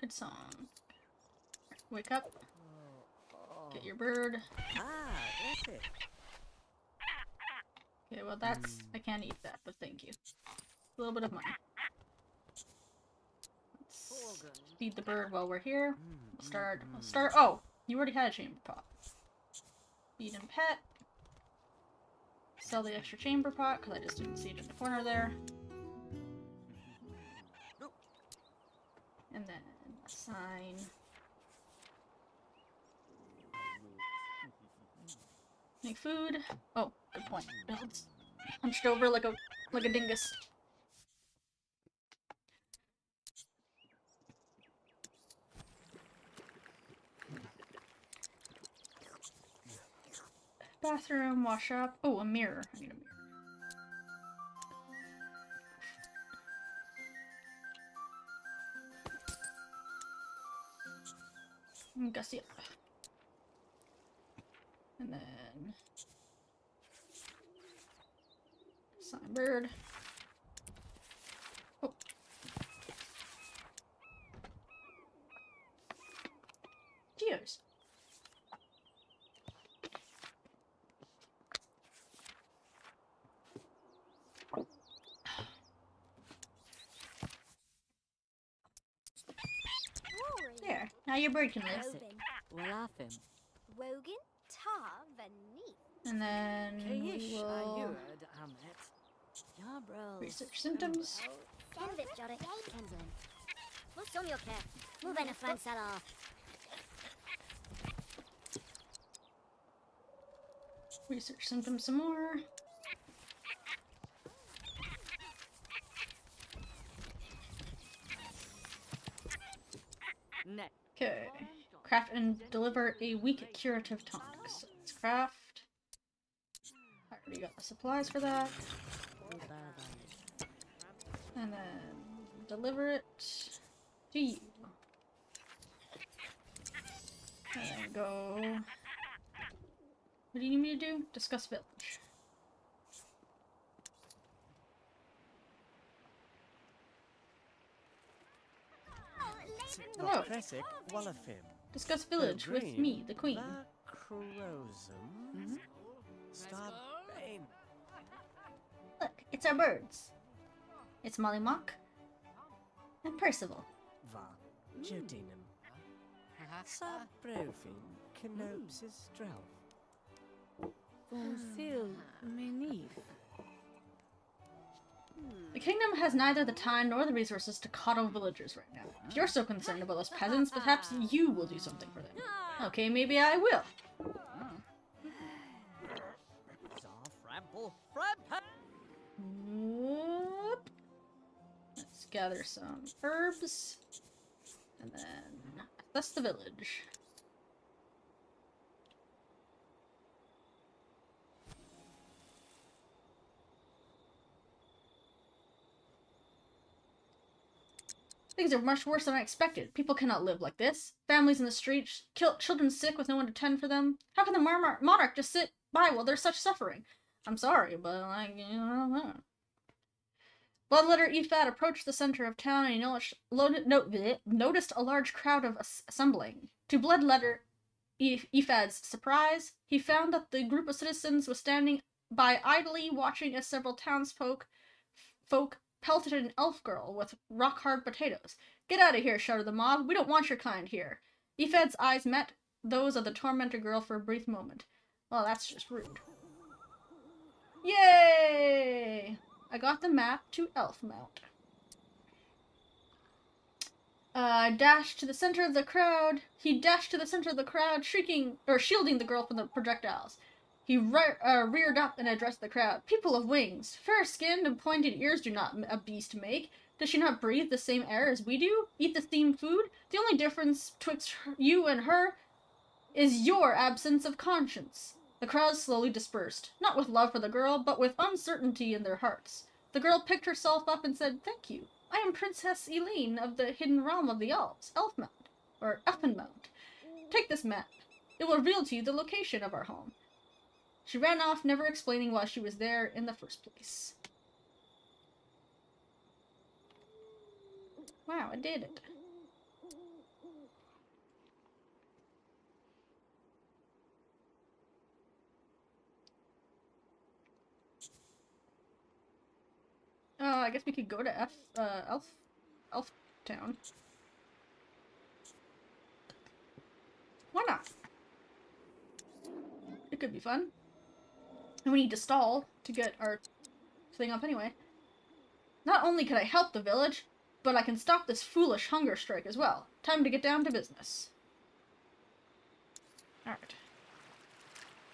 Good song. Wake up. Get your bird. That's it. Okay, well that's... I can't eat that, but thank you. A little bit of money. Let's feed the bird while we're here. We'll start... Oh! You already had a chamber pot. Feed and pet. Sell the extra chamber pot, because I just didn't see it in the corner there. And then assign... Make food. Oh, good point. Builds hunched over like a dingus. Bathroom, wash up. Oh, a mirror. I need a mirror. Gussy up. And then sign bird. Oh. Cheers. There. Now your bird can live. Well, off him. Wogan, Tar, Vanith. And then we will research symptoms. Kenvit, Jodek. Kenvin. What's on your care? Move in a Fransala. Research symptoms some more. Okay. Craft and deliver a weak curative tonic. So let's craft. I already got the supplies for that. And then deliver it to you. And go. What do you need me to do? Discuss village. Hello. Kresic Wallafim. Discuss village with me, the queen. Crozum. Starbain. Look, it's our birds. It's Mollymock and Percival. Va. Jodinum. Sabrofin. Canopsis Strelf. Unsil Menif. The kingdom has neither the time nor the resources to coddle villagers right now. If you're so concerned about those peasants, perhaps you will do something for them. Okay, maybe I will. Whoop. Let's gather some herbs. And then that's the village. Things are much worse than I expected. People cannot live like this. Families in the streets, children sick with no one to tend for them. How can the monarch just sit by while there's such suffering? I'm sorry, but like, you know. Bloodletter Ephad approached the center of town and he noticed a large crowd of assembling. To Bloodletter Ephad's surprise, he found that the group of citizens was standing by idly watching as several townsfolk pelted an elf girl with rock-hard potatoes. Get out of here, shouted the mob. We don't want your kind here. Ephad's eyes met those of the tormentor girl for a brief moment. Well, that's just rude. Yay! I got the map to Elfmount. Dashed to the center of the crowd. He dashed to the center of the crowd, shielding the girl from the projectiles. He reared up and addressed the crowd. People of wings, fair-skinned and pointed ears do not a beast make. Does she not breathe the same air as we do? Eat the same food? The only difference twixt you and her is your absence of conscience. The crowd slowly dispersed, not with love for the girl, but with uncertainty in their hearts. The girl picked herself up and said, "Thank you. I am Princess Eileen of the hidden realm of the elves, Elfenmount. Take this map. It will reveal to you the location of our home." She ran off, never explaining why she was there in the first place. Wow, I did it. I guess we could go to Elf Town. Why not? It could be fun. And we need to stall to get our thing up anyway. Not only can I help the village, but I can stop this foolish hunger strike as well. Time to get down to business. Alright.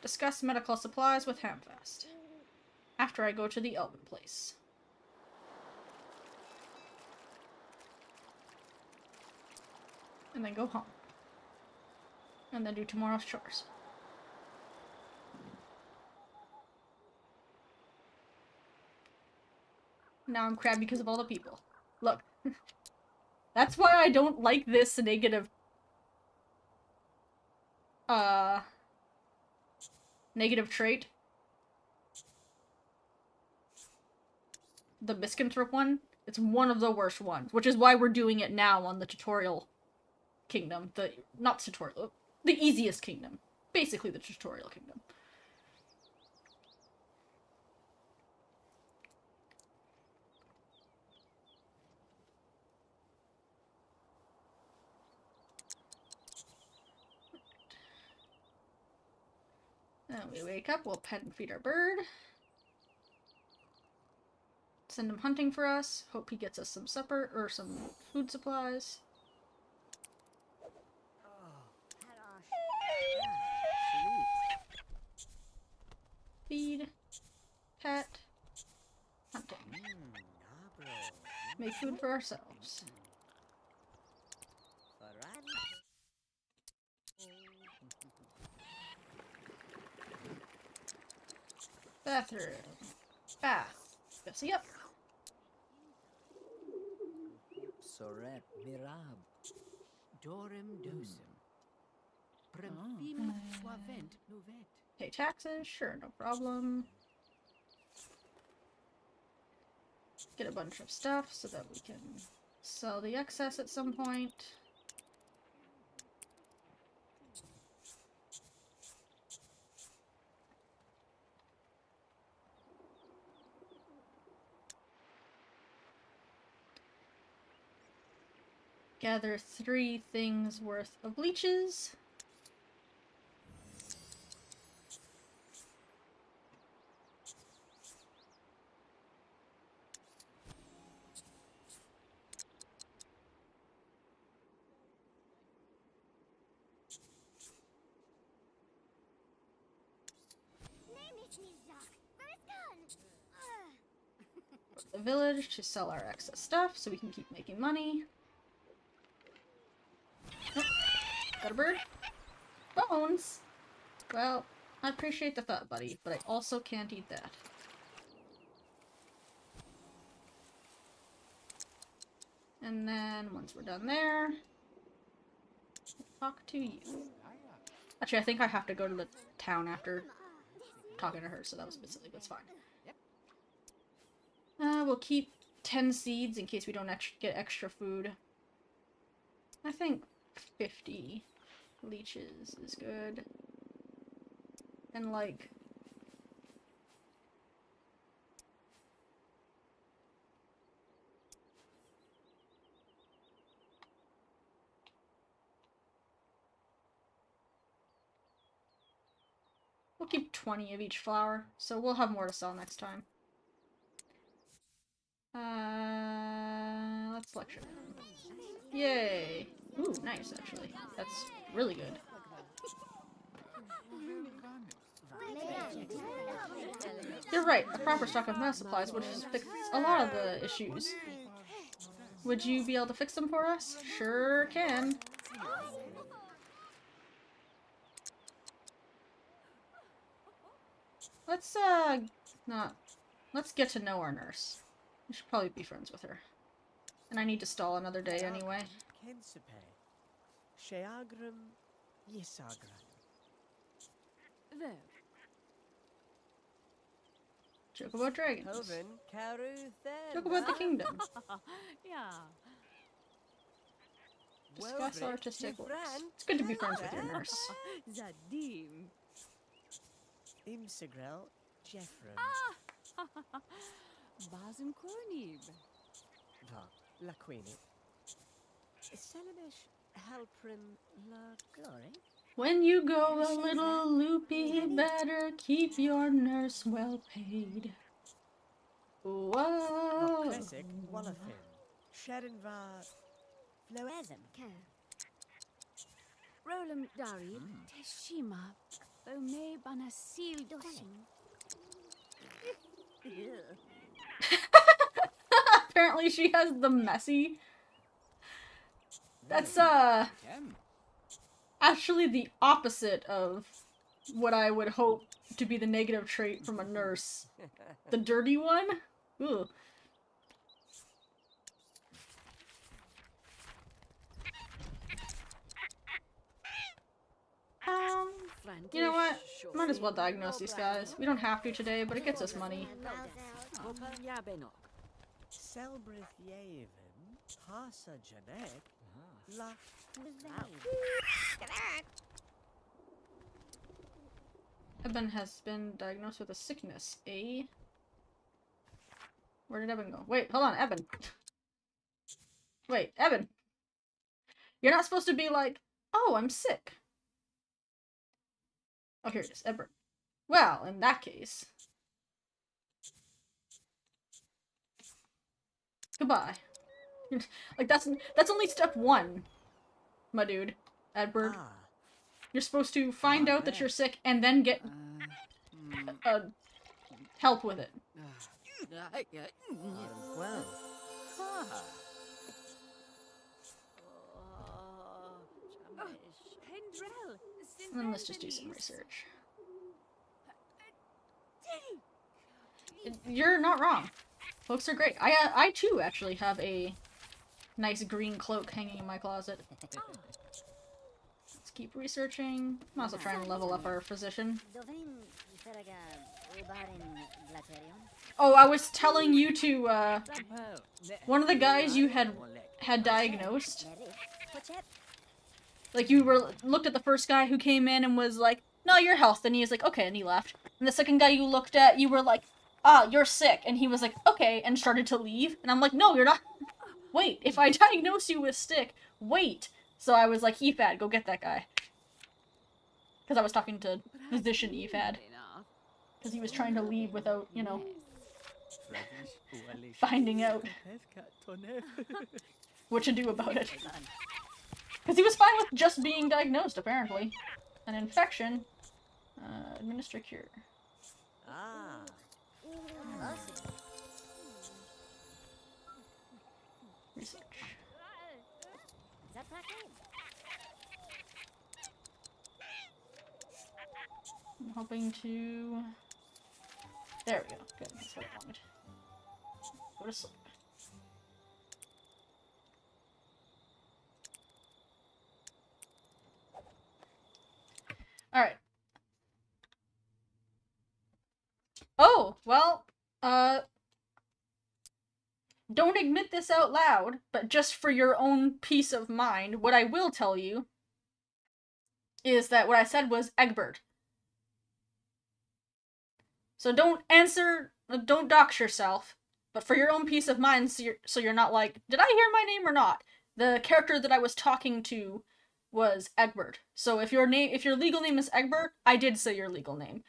Discuss medical supplies with Hamfast. After I go to the Elven place. And then go home. And then do tomorrow's chores. Now I'm crabby because of all the people. Look. That's why I don't like this negative trait. The Miscanthrope one. It's one of the worst ones, which is why we're doing it now on the tutorial kingdom. Not tutorial, the easiest kingdom. Basically the tutorial kingdom. Then we wake up, we'll pet and feed our bird. Send him hunting for us. Hope he gets us some supper, or some food supplies. Feed. Pet. Hunting. Make food for ourselves. Bathroom. Bath. Gussy up. Soret Mirab. Dorem Dosum. Premfim Ah. suavent novet. Pay taxes, sure, no problem. Get a bunch of stuff so that we can sell the excess at some point. Gather 3 things worth of leeches. The village to sell our excess stuff so we can keep making money. Oh, got a bird? Bones! Well, I appreciate the thought, buddy, but I also can't eat that. And then, once we're done there, talk to you. Actually, I think I have to go to the town after talking to her, so that was a bit silly, but it's fine. We'll keep 10 seeds in case we don't get extra food. I think 50 leeches is good. And like... we'll keep 20 of each flower, so we'll have more to sell next time. Let's lecture them. Yay! Ooh, nice, actually. That's really good. You're right, a proper stock of math supplies would fix a lot of the issues. Would you be able to fix them for us? Sure can. Let's, let's get to know our nurse. We should probably be friends with her. And I need to stall another day anyway. Kensipe. Sheagram Yisagra. Ver. Joke about dragons. Hoven Karu Joke about the kingdom. Yeah. Discuss artistic works. It's good to be friends with your nurse. Zadim. Imsigrel Jeffrem. Bazim Kornib. Va. La Queenie. Selamish Halprim La Glory. When you go a little loopy, better keep your nurse well paid. Whoa! Classic Wallafin. Sherinva Floesm. Rolam Dari. Teshima. Ome Banasil Dosim. Apparently she has the messy. That's, actually the opposite of what I would hope to be the negative trait from a nurse. The dirty one? Ooh. You know what? Might as well diagnose these guys. We don't have to today, but it gets us money. Selbrith Yavin. Hasa Janek. La. Eben has been diagnosed with a sickness, eh? Where did Eben go? Wait, hold on, Eben. Wait, Eben. You're not supposed to be like, oh, I'm sick. Oh, here it is, Eben. Well, in that case. Goodbye. Like, that's only step 1, my dude, Edward. Ah. You're supposed to find out that you're sick and then get help with it. Well. And then let's just do some research. You're not wrong. Cloaks are great. I too actually have a nice green cloak hanging in my closet. Let's keep researching. I'm also trying to level up our physician. Oh, I was telling you to, one of the guys you had diagnosed, like, you were looked at the first guy who came in and was like, no, you're healthy, and he was like, okay, and he left. And the second guy you looked at, you were like, ah, you're sick, and he was like, okay, and started to leave. And I'm like, no, you're not. Wait, if I diagnose you with sick, wait. So I was like, EFAD, go get that guy. Because I was talking to physician EFAD. Because he was trying to leave without, you know, finding out what to do about it. Because he was fine with just being diagnosed, apparently. An infection. Administer cure. Ah. Research. I'm hoping to... There we go. Good. That's what I wanted. Go to sleep. Alright. Oh, well, don't admit this out loud, but just for your own peace of mind, what I will tell you is that what I said was Egbert. So don't dox yourself, but for your own peace of mind, so you're not like, did I hear my name or not? The character that I was talking to was Egbert. So if your legal name is Egbert, I did say your legal name.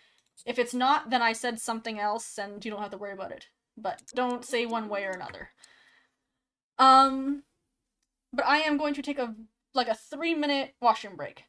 If it's not, then I said something else, and you don't have to worry about it. But don't say one way or another. But I am going to take a 3-minute washroom break.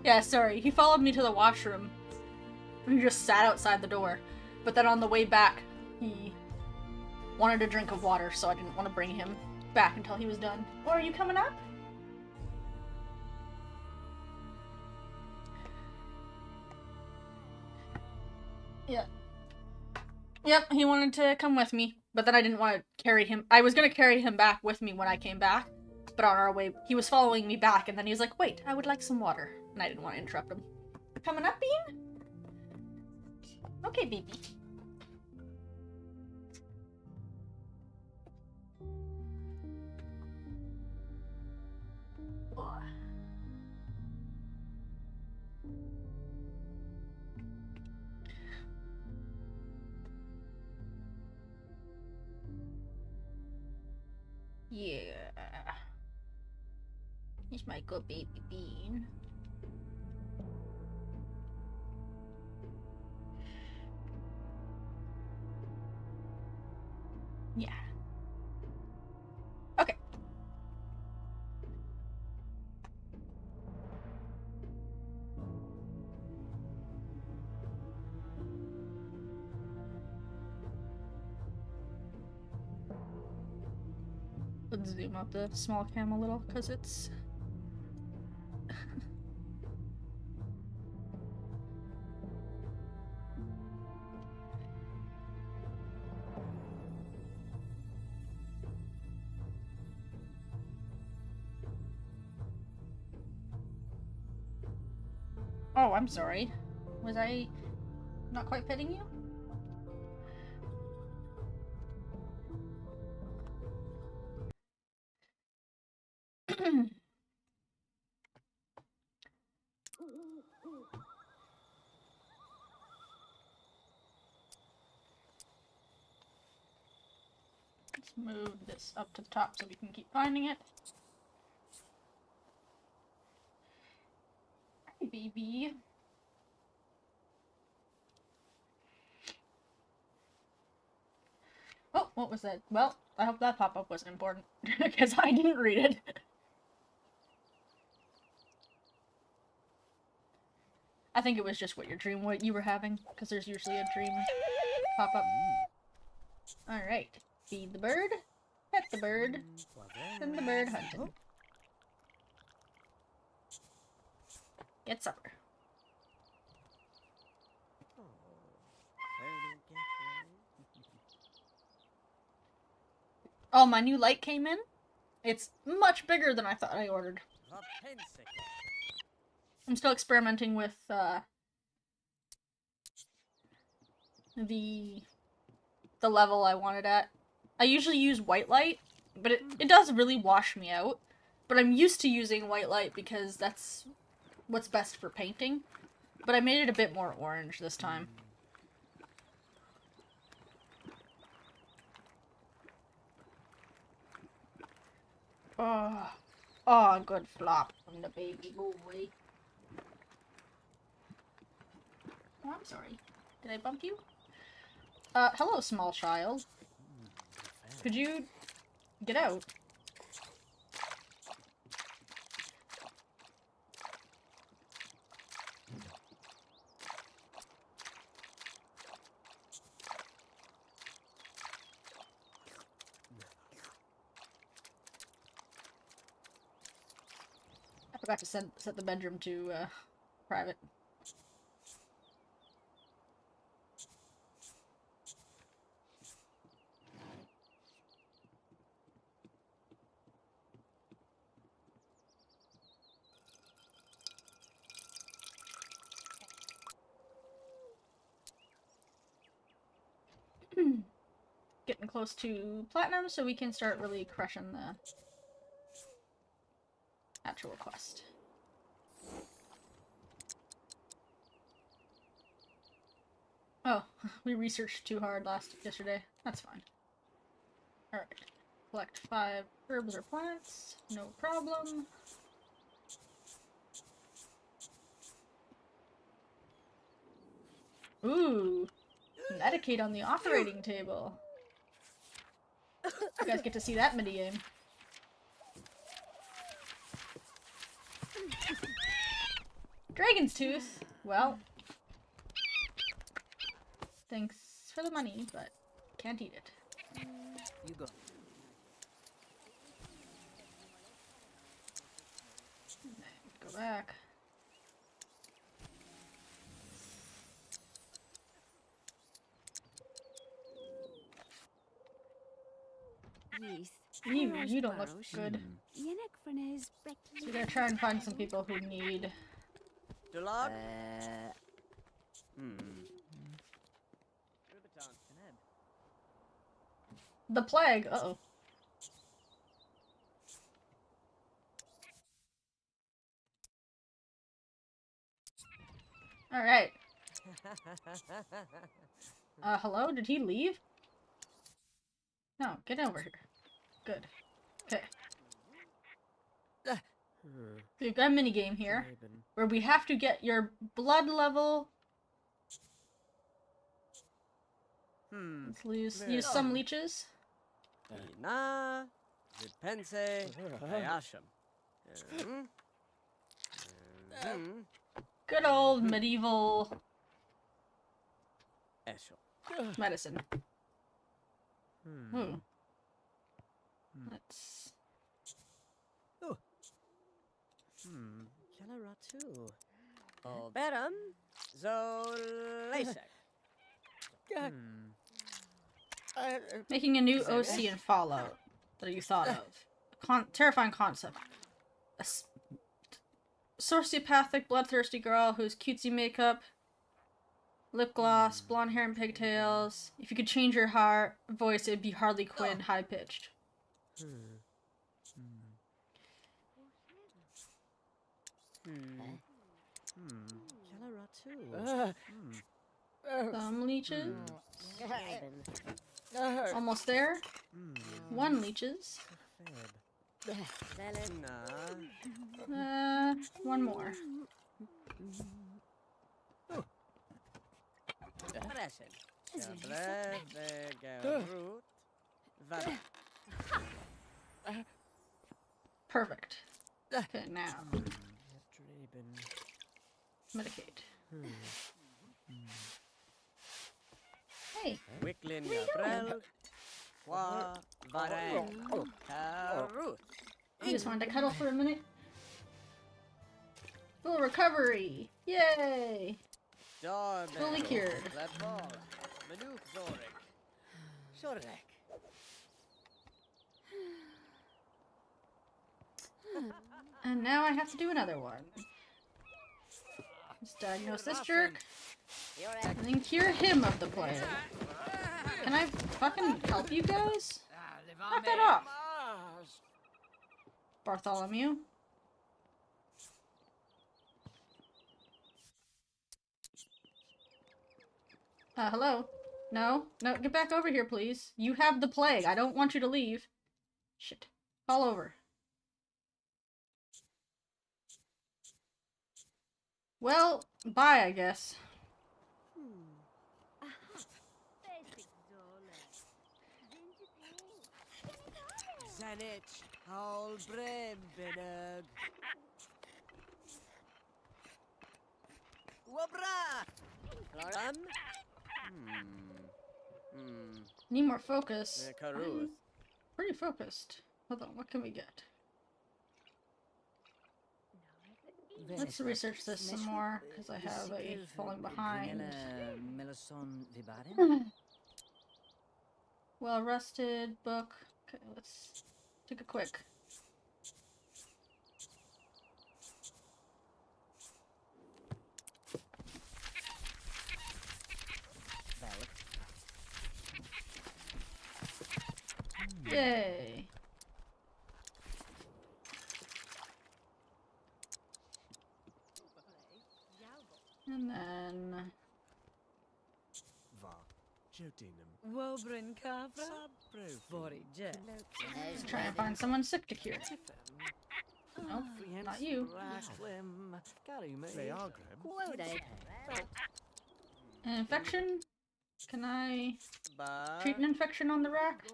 Yeah, sorry. He followed me to the washroom. He just sat outside the door. But then on the way back, he wanted a drink of water, so I didn't want to bring him back until he was done. Or are you coming up? Yeah. Yep, he wanted to come with me, but then I didn't want to carry him. I was gonna carry him back with me when I came back, but on our way, he was following me back, and then he was like, wait, I would like some water. And I didn't want to interrupt him. Coming up, Bean? Okay, baby. Yeah. He's my good baby Bean. Yeah. Okay. Let's zoom out the small cam a little, because it's... Oh, I'm sorry. Was I not quite fitting you? Let's move this up to the top so we can keep finding it. Hi, baby. Oh, what was that? Well, I hope that pop-up wasn't important, because I didn't read it. I think it was just what you were having, because there's usually a dream pop-up. Alright. Feed the bird, pet the bird, send the bird hunting. Get supper. Oh, my new light came in? It's much bigger than I thought I ordered. I'm still experimenting with, the level I want it at. I usually use white light, but it does really wash me out. But I'm used to using white light because that's what's best for painting. But I made it a bit more orange this time. Oh, oh, good flop from the baby boy. Oh, I'm sorry. Did I bump you? Hello, small child. Could you get out? I forgot to set the bedroom to, private. Getting close to platinum so we can start really crushing the actual quest. Oh, we researched too hard yesterday. That's fine. Alright. Collect 5 herbs or plants. No problem. Ooh. Medicate on the operating table. You guys get to see that mini-game. Dragon's tooth. Well, thanks for the money, but can't eat it. You go. Go back. Yes. You don't look good. Yenek Frenez So we gotta try and find some people who need. Dulog? The plague. Uh-oh. Alright. Hello? Did he leave? No, get over here. Good. Okay. So we've got a minigame here where we have to get your blood level. Let's use some leeches. Na, Vipense, Ayasham. Good old medieval Esho. medicine. Ooh. Let's. Kalaratu. Beram, Zolasek. Making a new OC in Fallout that you thought of. Terrifying concept. A sociopathic, bloodthirsty girl who's cutesy makeup, lip gloss, blonde hair and pigtails. If you could change your voice, it'd be Harley Quinn, high pitched. Kalaratu. Some leeches. Almost there. One leeches. One more. Perfect. Okay, now. Medicate. Hey. Wicklin Gabriel. Wa Varang. Ruth. You just wanted to cuddle for a minute? Full recovery! Yay! Fully cured. Manuk Zorik. Shorek. And now I have to do another one. Let's diagnose this jerk. And then cure him of the plague. Can I fucking help you guys? Knock that off. Bartholomew. Hello? No? No, get back over here, please. You have the plague. I don't want you to leave. Shit. Fall over. Well, bye, I guess. Zanich, Haul Brembenug. Wabra! Laram? Need more focus. Karuth. Pretty focused. Hold on, what can we get? Let's research this some more, because I have a falling behind. Well rested, book. Okay, let's take a quick. Yay! And then Wobrin Capra. let's try and find someone sick to cure. Nope, not you. An infection? Can I treat an infection on the rack?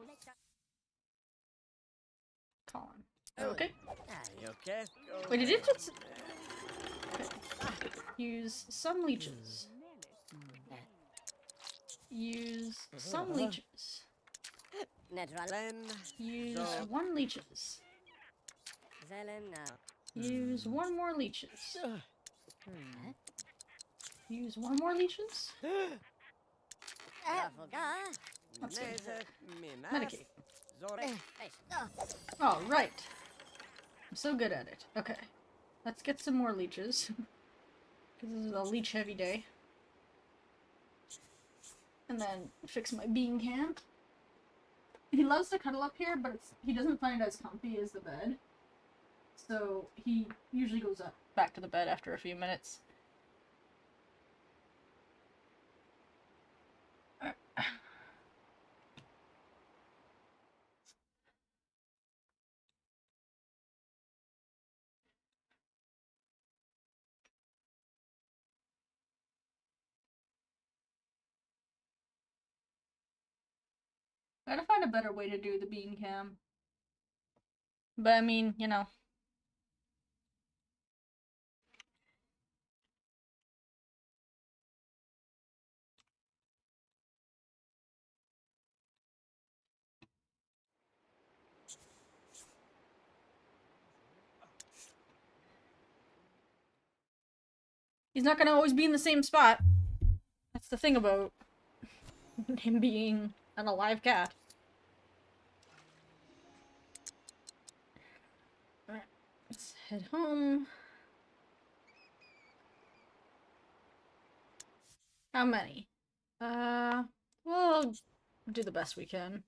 Colin. Okay. Okay. Wait, did it just... Okay. Use some leeches. Use some leeches. Len. Use So- 1 leeches. Zelen now. Use 1 more leeches. Use 1 more leeches. That's good. Nezet. Mimas. Medicate. Zorek. All right. I'm so good at it. Okay. Let's get some more leeches. Because this is a leech heavy day. And then fix my bean can. He loves to cuddle up here, but he doesn't find it as comfy as the bed. So he usually goes up back to the bed after a few minutes. Gotta find a better way to do the bean cam. But I mean, you know. He's not gonna always be in the same spot. That's the thing about him being an alive cat. Alright, let's head home. How many? We'll do the best we can.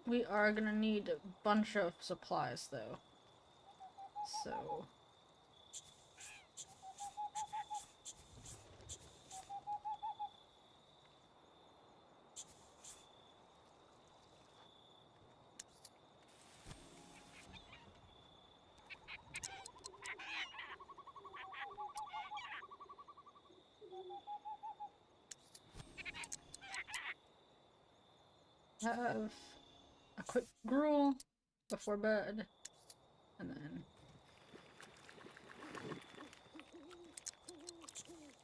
We are gonna need a bunch of supplies, though. So... have a quick gruel before bed, and then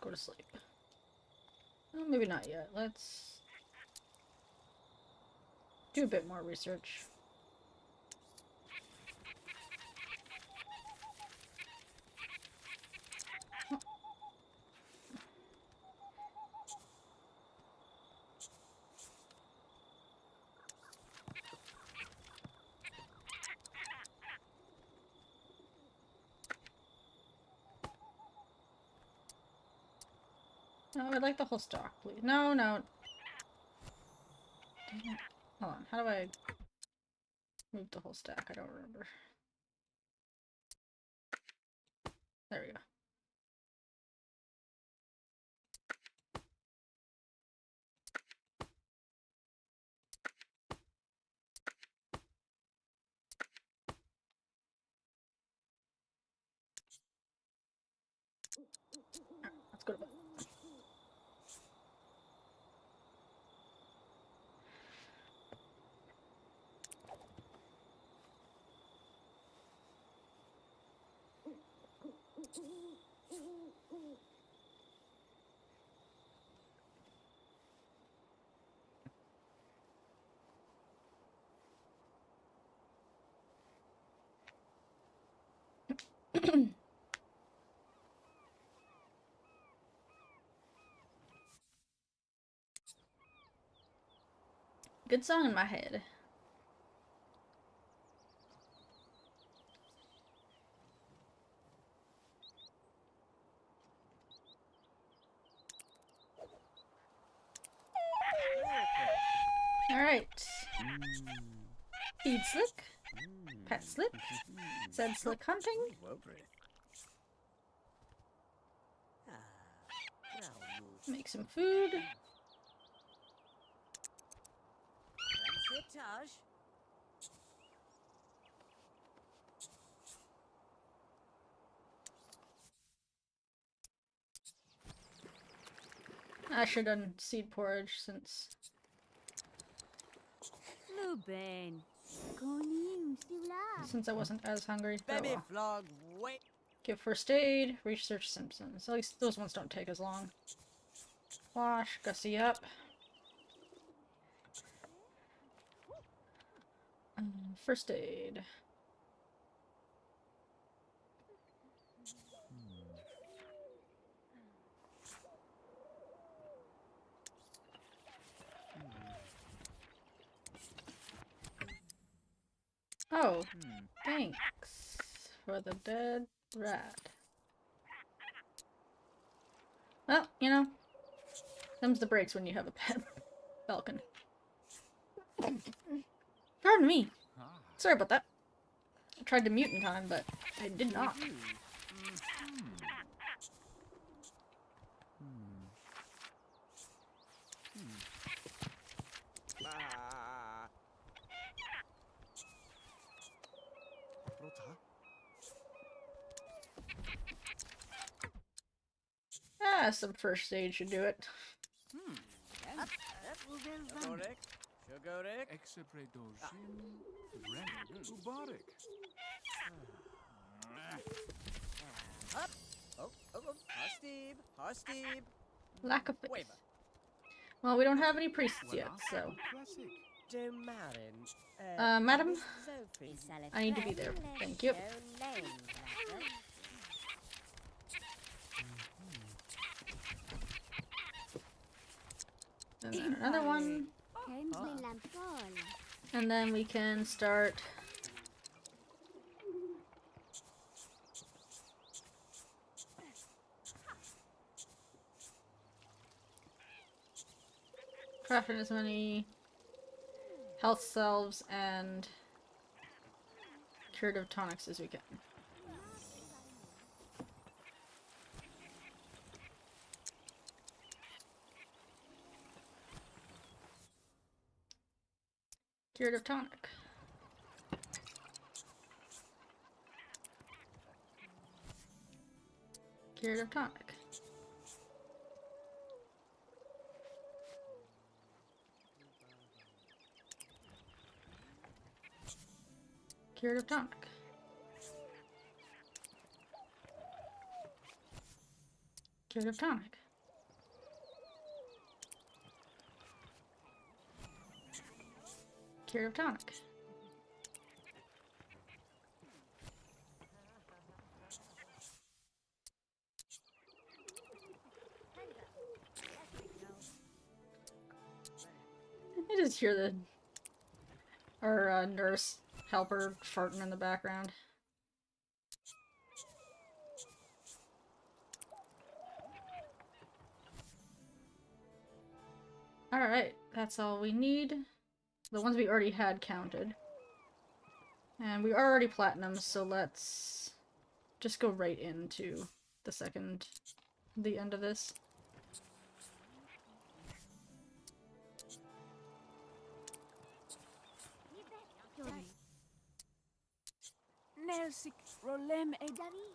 go to sleep. Well, maybe not yet. Let's do a bit more research. No, I'd like the whole stock, please. No, no. Dang it. Hold on. How do I move the whole stack? I don't remember. There we go. Alright, let's go to bed. Good song in my head. Alright. Feed Slick. Pet Slick. Said Slick Hunting. Make some food. I should have done seed porridge since Muben. Konim, Sula. Since I wasn't as hungry. Oh Baby well. flog, wait. Get first aid, research symptoms. At least those ones don't take as long. Wash, gussy up. First aid. Oh, thanks for the dead rat. Well, you know, them's the breaks when you have a pet. Falcon. Pardon me. Sorry about that. I tried to mute in time, but I did not. Ah. Rota? Ah, some first aid should do it. Sugarik, sugarik. Exepredoshin. Ren. Ubarik. Up. Oh, Hostib, Hostib. Lack of faith. Waver. Well, we don't have any priests yet, so. Classic. Domarin. Madam? Miss Sophie. I need to be there. Thank you. And then another one. Ken Lampol. And then we can start. Crafting as many health salves and curative tonics as we can. Curative tonic. Curative tonic. Curative tonic. Curative tonic. Curative tonic. I just hear the our nurse helper farting in the background. Alright, that's all we need. The ones we already had counted. And we are already platinum, so let's just go right into the end of this. Nelsik Rolem Edari.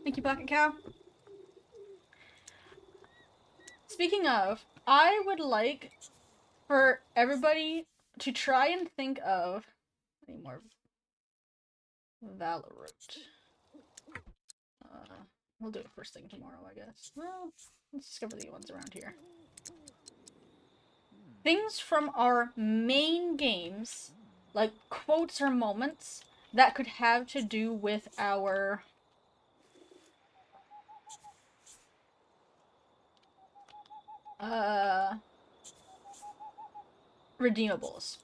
Thank you, Bucket Cow. Speaking of, I would like for everybody to try and think of any more Valorant. We'll do it first thing tomorrow, I guess. Well, let's discover the ones around here. Things from our main games, like quotes or moments, that could have to do with our redeemables.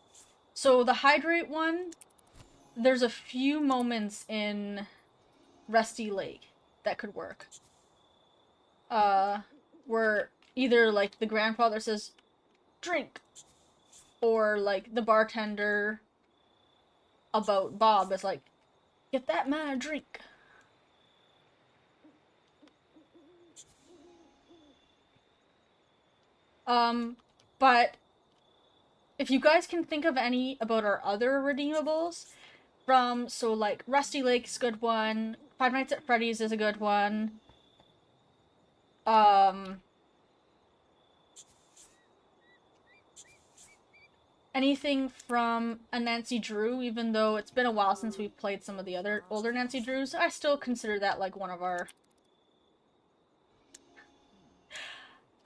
So the hydrate one there's a few moments in Rusty Lake that could work. Where either, like, the grandfather says, drink, or, like, the bartender about Bob is like, get that man a drink. But if you guys can think of any about our other redeemables, so, like, Rusty Lake's a good one, Five Nights at Freddy's is a good one, anything from a Nancy Drew, even though it's been a while since we played some of the other older Nancy Drews, I still consider that, like, one of our...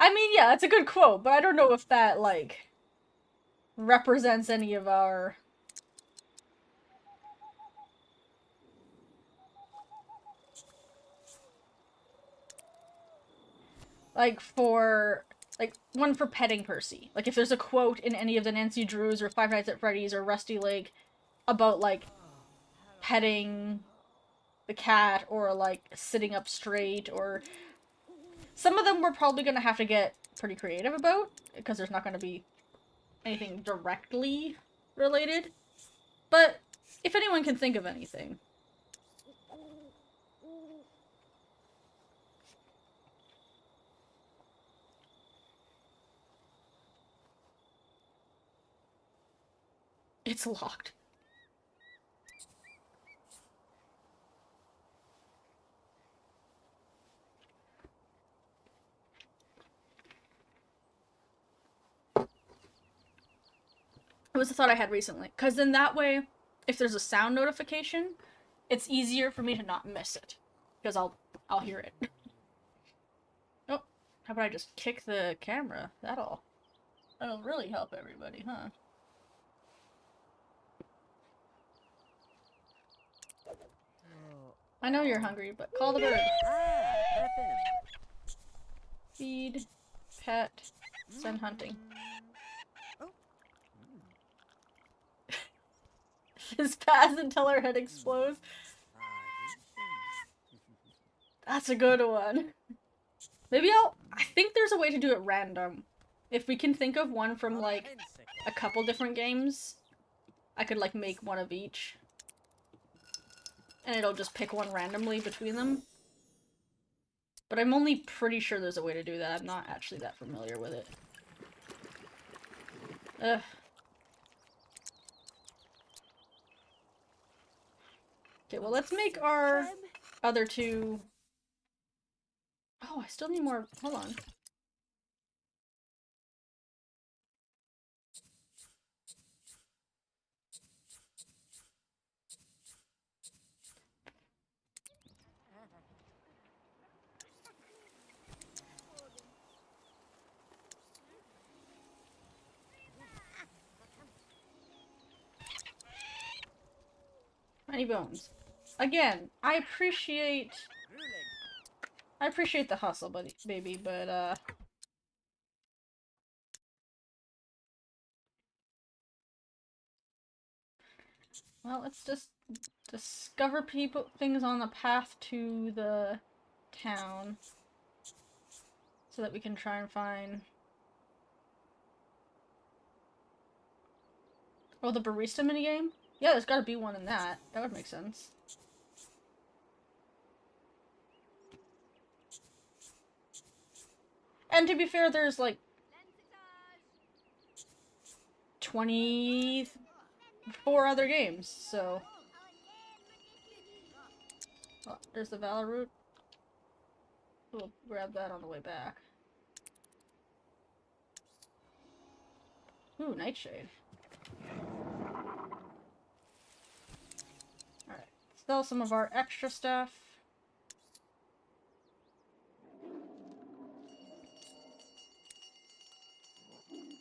I mean, yeah, it's a good quote, but I don't know if that, like, represents any of our... Like, one for petting Percy. Like, if there's a quote in any of the Nancy Drews or Five Nights at Freddy's or Rusty Lake about, like, petting the cat or, like, sitting up straight, or... Some of them we're probably gonna have to get pretty creative about, because there's not gonna be anything directly related. But if anyone can think of anything. It's locked. It was a thought I had recently. Because then that way, if there's a sound notification, it's easier for me to not miss it. Because I'll hear it. Oh, how about I just kick the camera? That'll really help everybody, huh? I know you're hungry, but call the bird. Ah, Plantum. Feed, pet, send hunting. Just pass until her head explodes. That's a good one. Maybe I think there's a way to do it random. If we can think of one from, like, a couple different games, I could, like, make one of each. And it'll just pick one randomly between them. But I'm only pretty sure there's a way to do that. I'm not actually that familiar with it. Ugh. Okay, well, let's make our other two... Oh, I still need more... Hold on. Tiny bones. Again, I appreciate the hustle, baby, but well, let's just discover things on the path to the town so that we can try and find... Oh, the barista minigame? Yeah, there's gotta be one in that. That would make sense. And to be fair, there's like 24 other games, so... Oh, there's the Valor route. We'll grab that on the way back. Ooh, Nightshade. Alright, sell some of our extra stuff.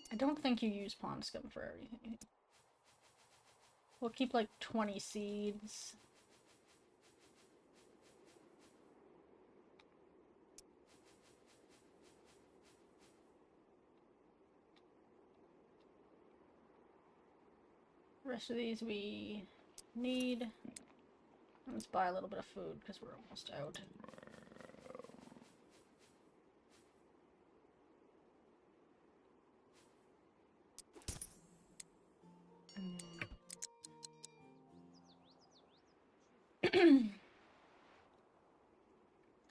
I don't think you use pond scum for everything. We'll keep like 20 seeds. The rest of these we need. Let's buy a little bit of food because we're almost out.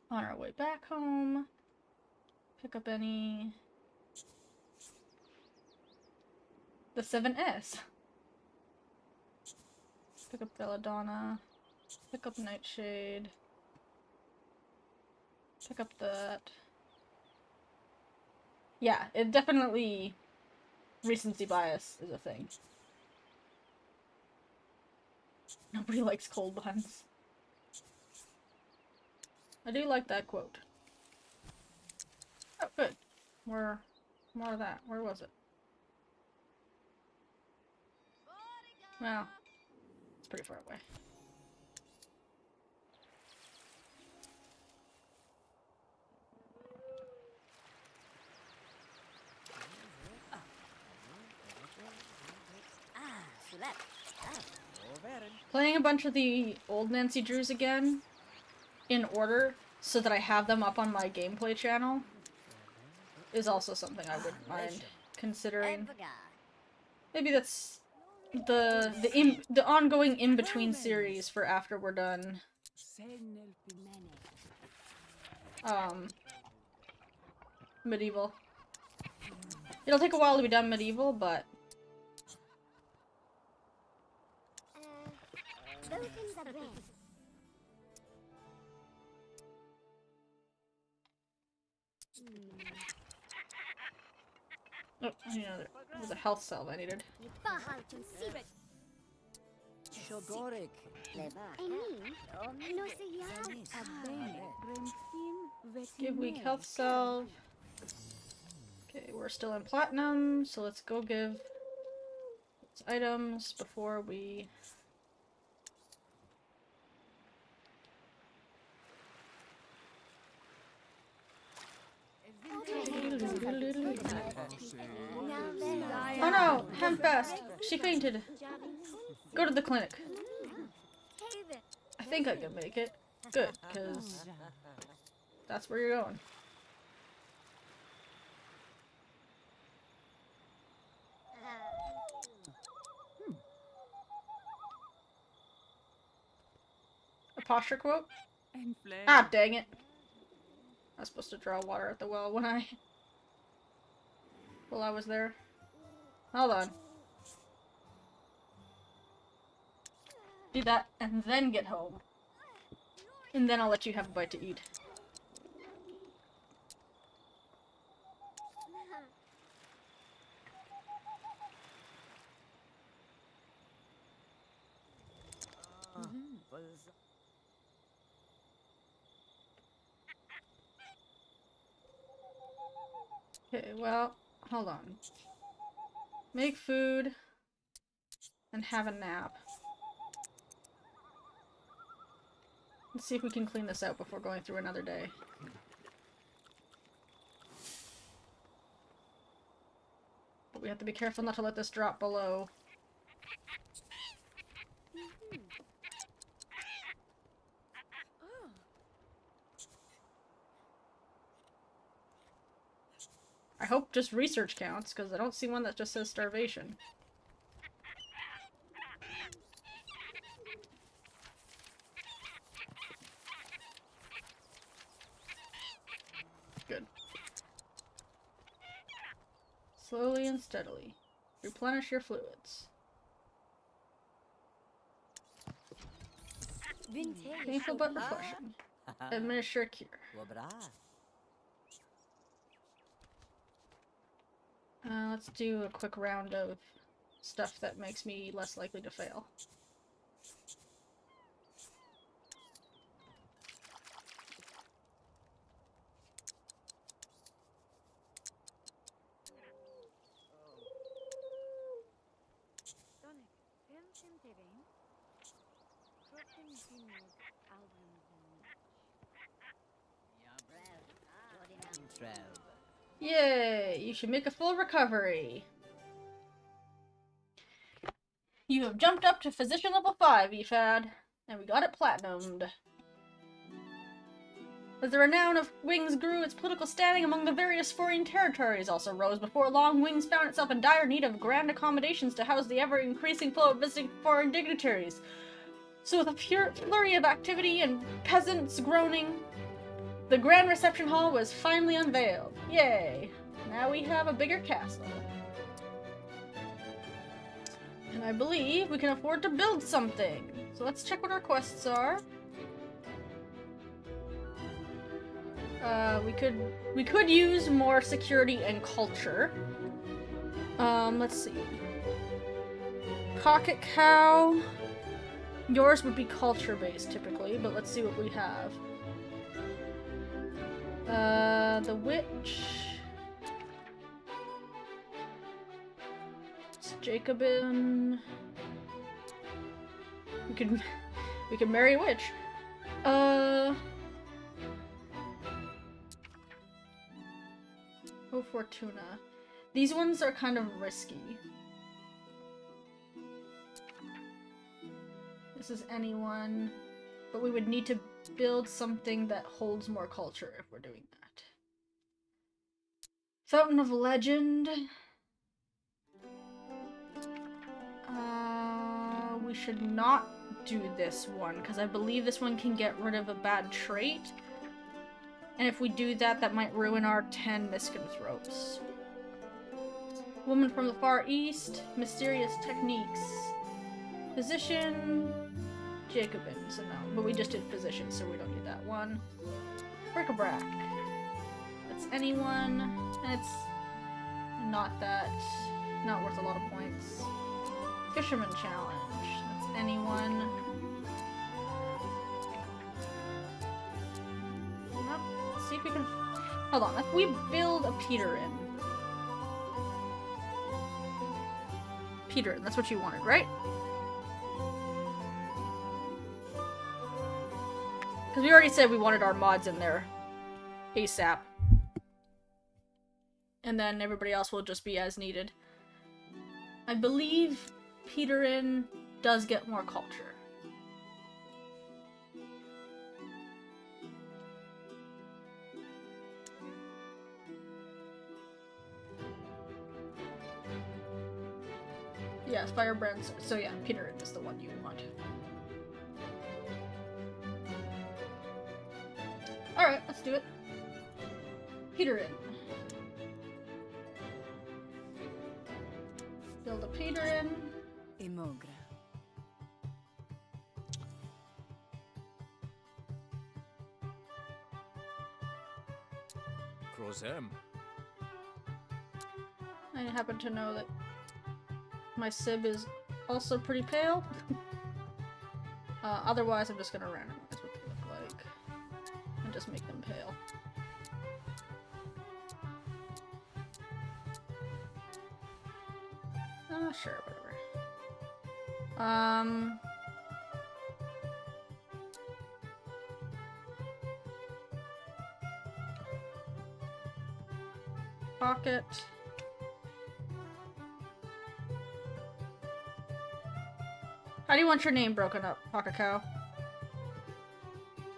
On our way back home, pick up any. The 7S. Pick up Belladonna. Pick up Nightshade. Pick up that. Yeah, it definitely. Recency bias is a thing. Nobody likes cold buns. I do like that quote. Oh, good. More of that. Where was it? Well, it's pretty far away. Playing a bunch of the old Nancy Drews again in order so that I have them up on my gameplay channel is also something I wouldn't mind considering. Maybe that's the ongoing in-between series for after we're done Medieval. It'll take a while to be done Medieval, but oh, there was a health salve I needed. Shogoric. Give weak health salve. Okay, we're still in platinum, so let's go give items before we... Oh no! Handfast! She fainted! Go to the clinic. I think I can make it. Good, because that's where you're going. A posture quote? Ah, dang it. I was supposed to draw water at the well when while I was there. Hold on. Do that, and then get home. And then I'll let you have a bite to eat. Okay, well, hold on. Make food and have a nap. Let's see if we can clean this out before going through another day. But we have to be careful not to let this drop below. I hope just research counts, because I don't see one that just says starvation. Good. Slowly and steadily. Replenish your fluids. Painful but refreshing. Administer a cure. Let's do a quick round of stuff that makes me less likely to fail. Yay! You should make a full recovery. You have jumped up to physician level 5, Ephad. And we got it platinumed. As the renown of Wings grew, its political standing among the various foreign territories also rose. Before long, Wings found itself in dire need of grand accommodations to house the ever-increasing flow of visiting foreign dignitaries. So with a flurry of activity and peasants groaning, the grand reception hall was finally unveiled. Yay! Now we have a bigger castle. And I believe we can afford to build something. So let's check what our quests are. We could use more security and culture. Let's see. Pocket cow. Yours would be culture based typically, but let's see what we have. The witch. It's Jacobin. We could marry a witch. Oh, Fortuna. These ones are kind of risky. This is anyone, but we would need to build something that holds more culture if we're doing that. Fountain of Legend. We should not do this one, because I believe this one can get rid of a bad trait. And if we do that, that might ruin our 10 miscanthropes. Woman from the Far East. Mysterious techniques. Physician. Jacobin. So no, but we just did physician, so we don't need that one. Bric-a-brac. That's anyone. And it's not worth a lot of points. Fisherman challenge. That's anyone. See if we can. Hold on, if we build a Peterin. Peterin, that's what you wanted, right? Because we already said we wanted our mods in there ASAP. And then everybody else will just be as needed. I believe Peterin does get more culture. Yeah, Firebrand. So yeah, Peterin is the one you want. Alright, let's do it. Peterin. Build a Peterin. Emogra. Crozem. I happen to know that my Sib is also pretty pale. Otherwise, I'm just gonna randomize what they look like and just make them pale. Sure, whatever. Pocket. How do you want your name broken up, Pocket Cow?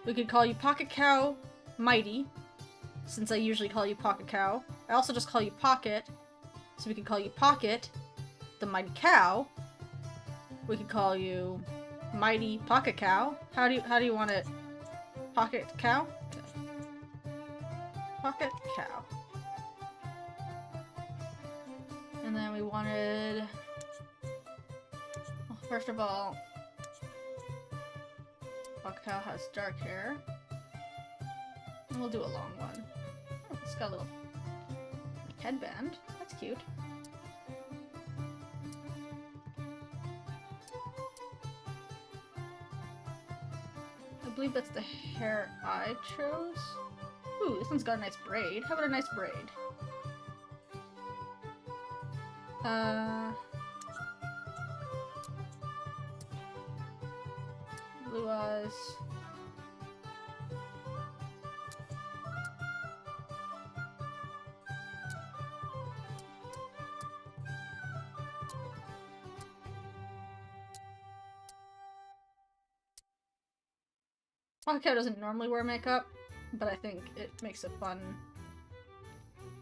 We could call you Pocket Cow Mighty, since I usually call you Pocket Cow. I also just call you Pocket, so we could call you Pocket, the Mighty Cow. We could call you Mighty Pocket Cow. How do you want it? Pocket Cow? Pocket Cow. And then we wanted... Well, first of all, Pocket Cow has dark hair. And we'll do a long one. Oh, it's got a little headband. That's cute. I believe that's the hair I chose. Ooh, this one's got a nice braid. How about a nice braid? Blue eyes. Pocket doesn't normally wear makeup, but I think it makes a fun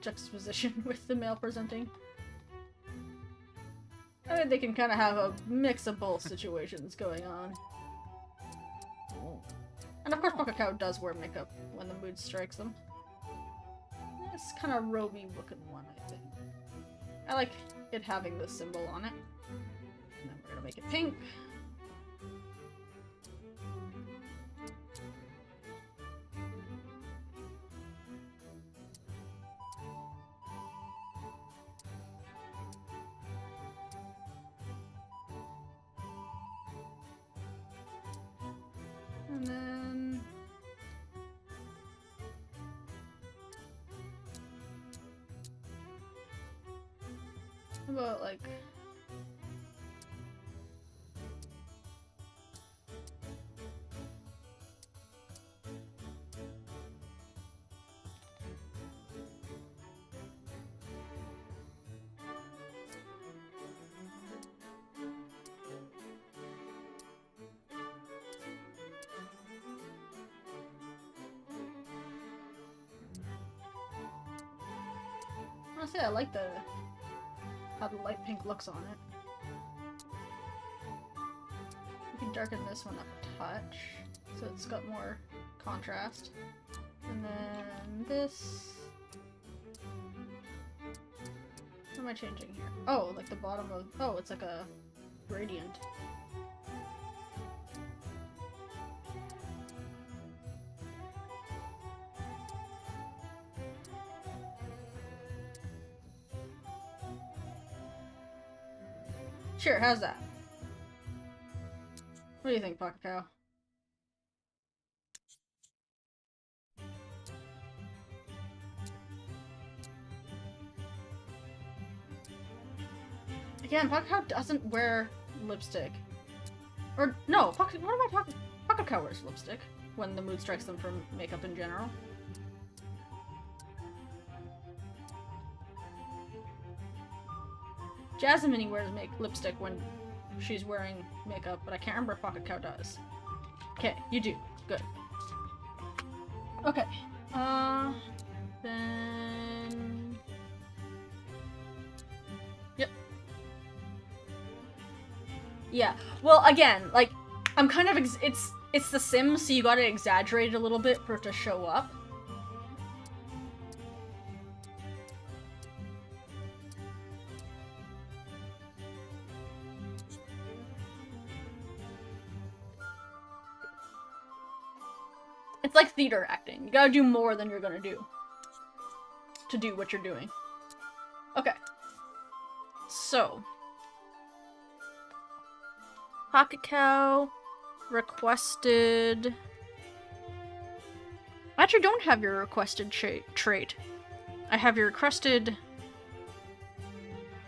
juxtaposition with the male presenting. I mean, they can kind of have a mix of both situations going on. And of course, Pocket Cow does wear makeup when the mood strikes them. It's kind of roby looking one, I think. I like it having the symbol on it. And then we're gonna make it pink. And then... how about, like... honestly, I like how the light pink looks on it. You can darken this one up a touch, so it's got more contrast. And then this... what am I changing here? Oh, like the bottom of... oh, it's like a gradient. Sure, how's that? What do you think, Pocket Cow? Again, Pocket Cow doesn't wear lipstick. Or, no, what am I talking? Pocket Cow wears lipstick when the mood strikes them from makeup in general. Jasmine wears lipstick when she's wearing makeup, but I can't remember if Pocket Cow does. Okay, you do. Good. Okay. Then... yep. Yeah. Well, again, like, I'm kind of it's The Sims, so you gotta exaggerate it a little bit for it to show up. It's like theater acting. You gotta do more than you're gonna do to do what you're doing. Okay. So. Pocket Cow requested... I actually don't have your requested trait. I have your requested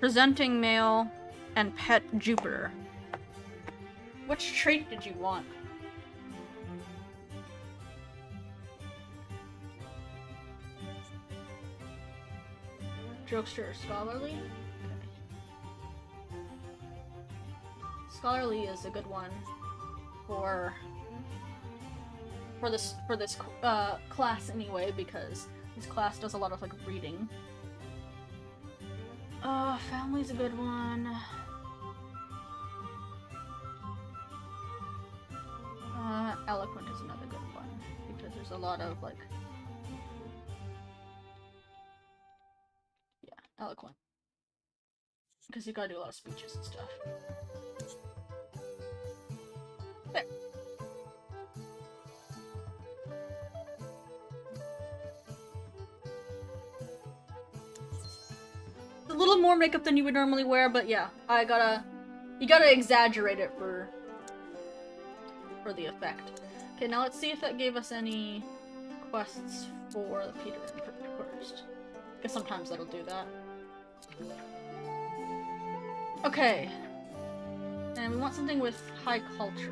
presenting male and pet Jupiter. Which trait did you want? Jokester or scholarly? Okay. Scholarly is a good one for this class anyway, because this class does a lot of like reading. Family's a good one. Eloquent is another good one because there's a lot of like eloquent. Because you gotta do a lot of speeches and stuff. There. A little more makeup than you would normally wear, but yeah, you gotta exaggerate it for the effect. Okay, now let's see if that gave us any quests for the Peter first. Because sometimes that'll do that. Okay. And we want something with high culture.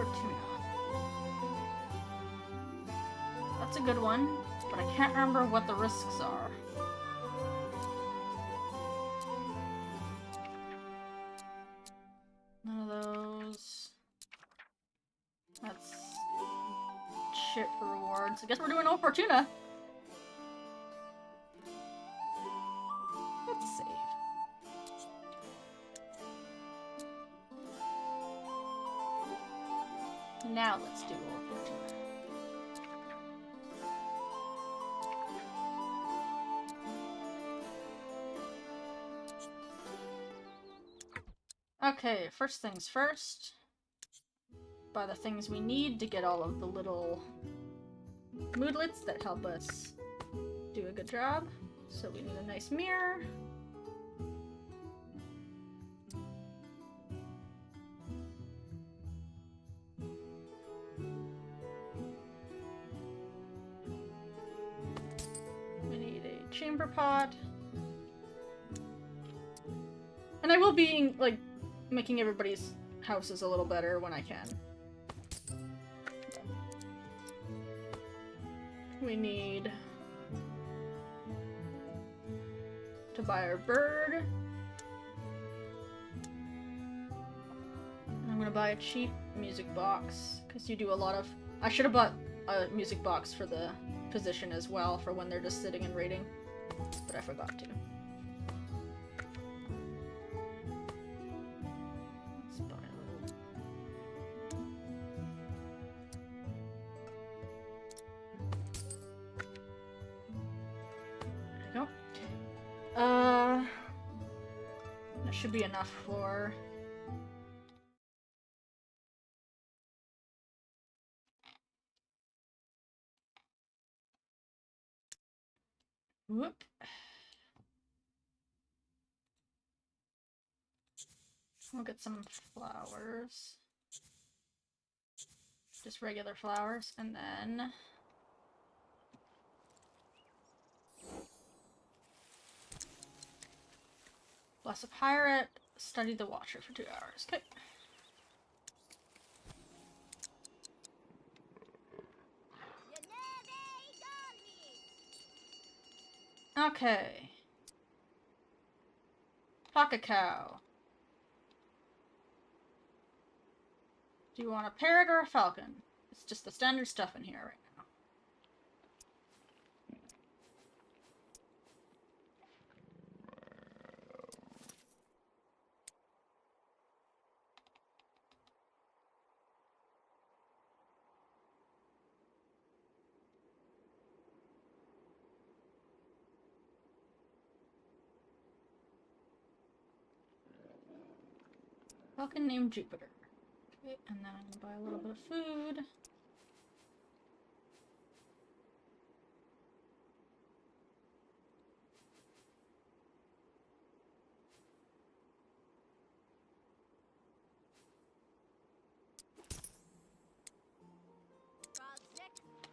Fortuna. That's a good one, but I can't remember what the risks are. None of those. That's shit for rewards. I guess we're doing no Fortuna. Let's save. Now let's do Old Fortuna. Okay, first things first. Buy the things we need to get all of the little moodlets that help us do a good job. So we need a nice mirror. We need a chamber pot. And I will be, like, making everybody's houses a little better when I can. We need to buy our bird. I'm gonna buy a cheap music box, because you do a lot of... I should have bought a music box for the position as well, for when they're just sitting and raiding, but I forgot to. Let's buy a little... There we go. That should be enough for... Whoop. We'll get some flowers. Just regular flowers, and then... Bless a pirate, study the Watcher for 2 hours. Okay. Okay. Pocket cow. Do you want a parrot or a falcon? It's just the standard stuff in here right now. Falcon named Jupiter. Okay, and then I'm gonna buy a little bit of food.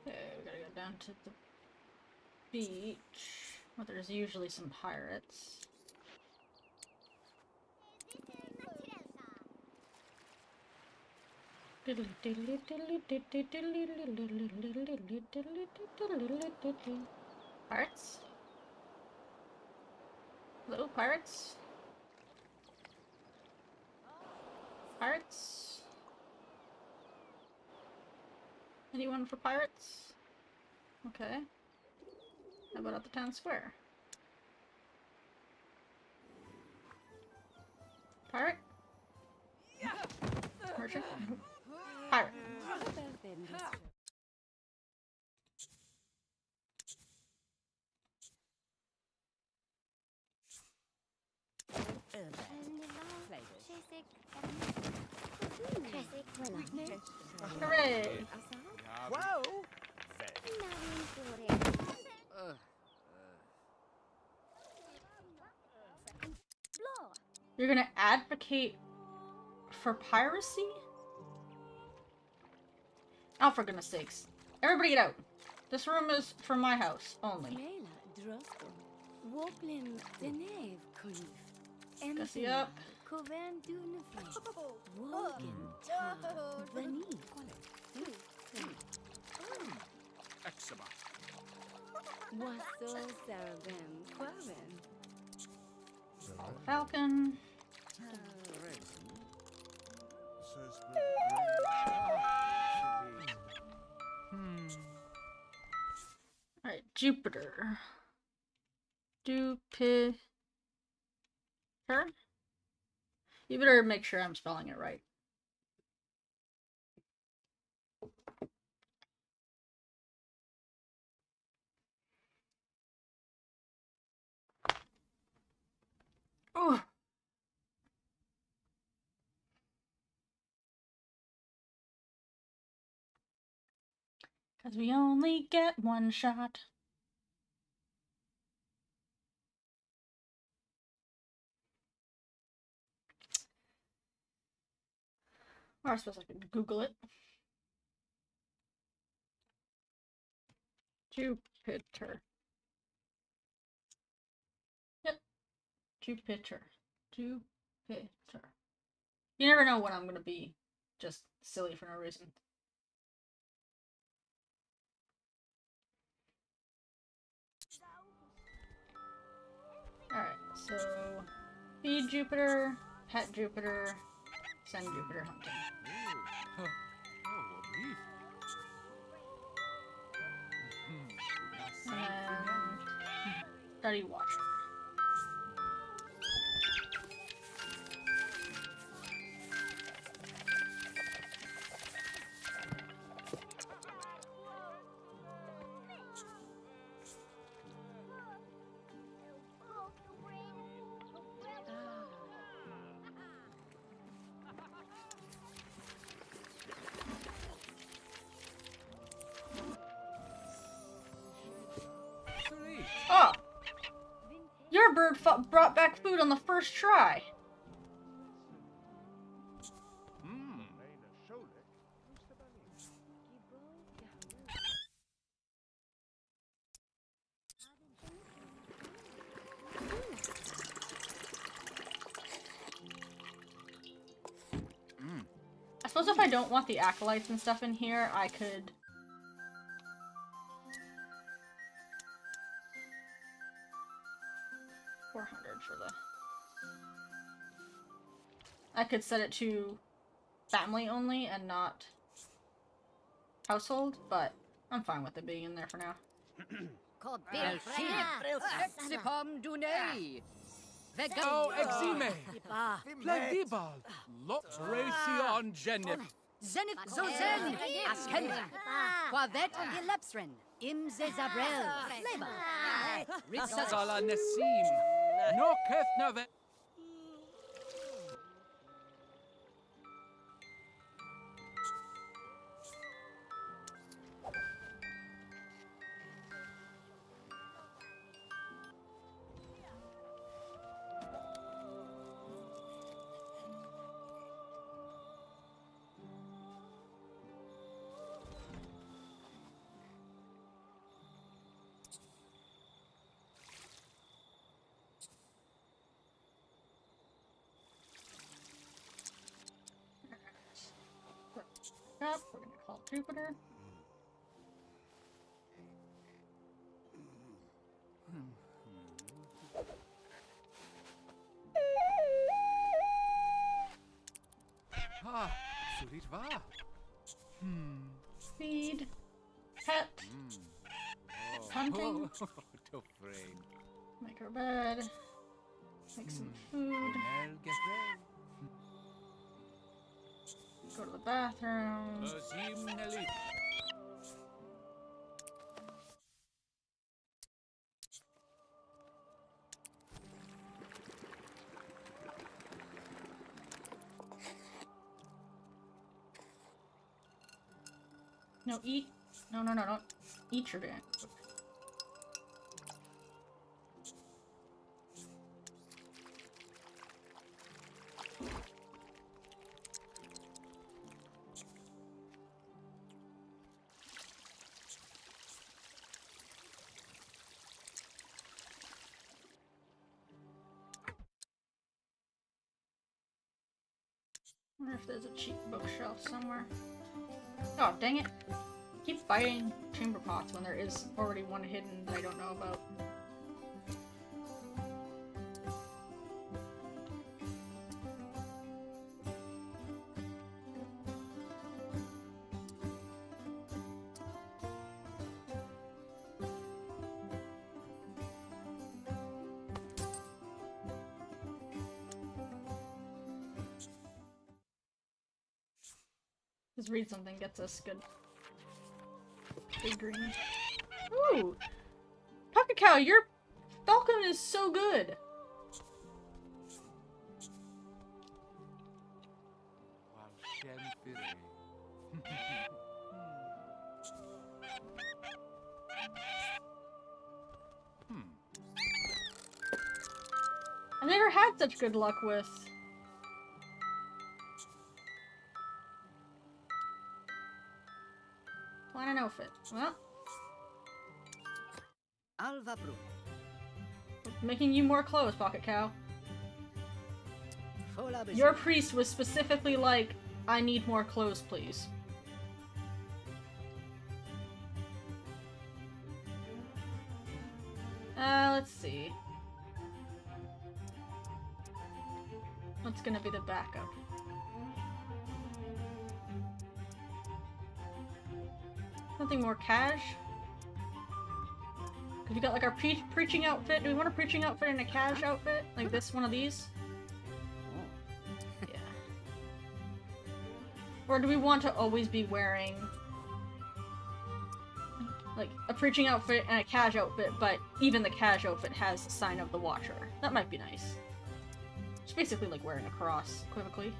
Okay, we gotta go down to the beach, where there's usually some pirates. Pirates? Hello, pirates? Pirates? Anyone for pirates? Okay. How about at the town square? Pirate? Merchant? Pirate. Hooray! Whoa! You're gonna advocate for piracy? Oh, for goodness sakes. Everybody get out. This room is for my house only. Gussy up. Coven Dunefly. Wogan. Veni. Eczema. Wasso Saraben. Quaven. Falcon. Alright, Jupiter. Jupiter? You better make sure I'm spelling it right. Oh. Because we only get one shot. Or I suppose I could Google it. Jupiter. Yep. Jupiter. Jupiter. You never know when I'm gonna be just silly for no reason. Alright, so feed Jupiter, pet Jupiter, send Jupiter hunting. And study Watcher. Oh! Your bird brought back food on the first try. I suppose if I don't want the acolytes and stuff in here, I could... $400 for the... I could set it to family only and not household, but I'm fine with it being in there for now. Sipom Dunei. Oh, exime! Pledibal! Lot Racion Genif! Zenith Zozen. Askenda. Quavet Elepsren. Imze Zabrel. Fleva. Sala Nessim! No Kethnave! Up, we're gonna call Jupiter. Ah, Sulit va! Feed. Pet. Hunting. To frame. Make her bed. Make some food. Go to the bathroom. Azim Nelly. No, eat. No, don't eat your damn. wonder if there's a cheap bookshelf somewhere. Oh, dang it. I keep buying chamber pots when there is already one hidden that I don't know about. Just read something gets us good. Big green. Ooh! Pocket Cow, your falcon is so good! I've never had such good luck with... Plan an outfit. Well, Alva Bru. making you more clothes, Pocket Cow. Fola Your priest was specifically like, I need more clothes, please. Let's see. What's gonna be the backup? Something more cash? Cause we got like our preaching outfit. Do we want a preaching outfit and a cash outfit? Like this, one of these? Yeah. Or do we want to always be wearing like a preaching outfit and a cash outfit, but even the cash outfit has a sign of the Watcher? That might be nice. It's basically like wearing a cross, equivocally.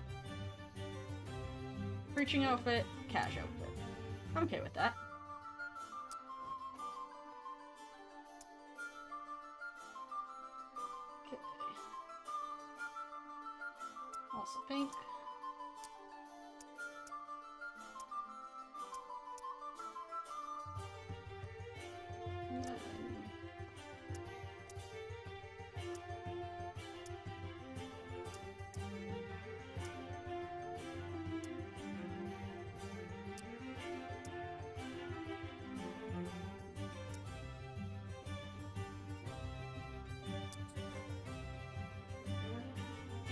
Preaching outfit, cash outfit. I'm okay with that. Okay. Also pink.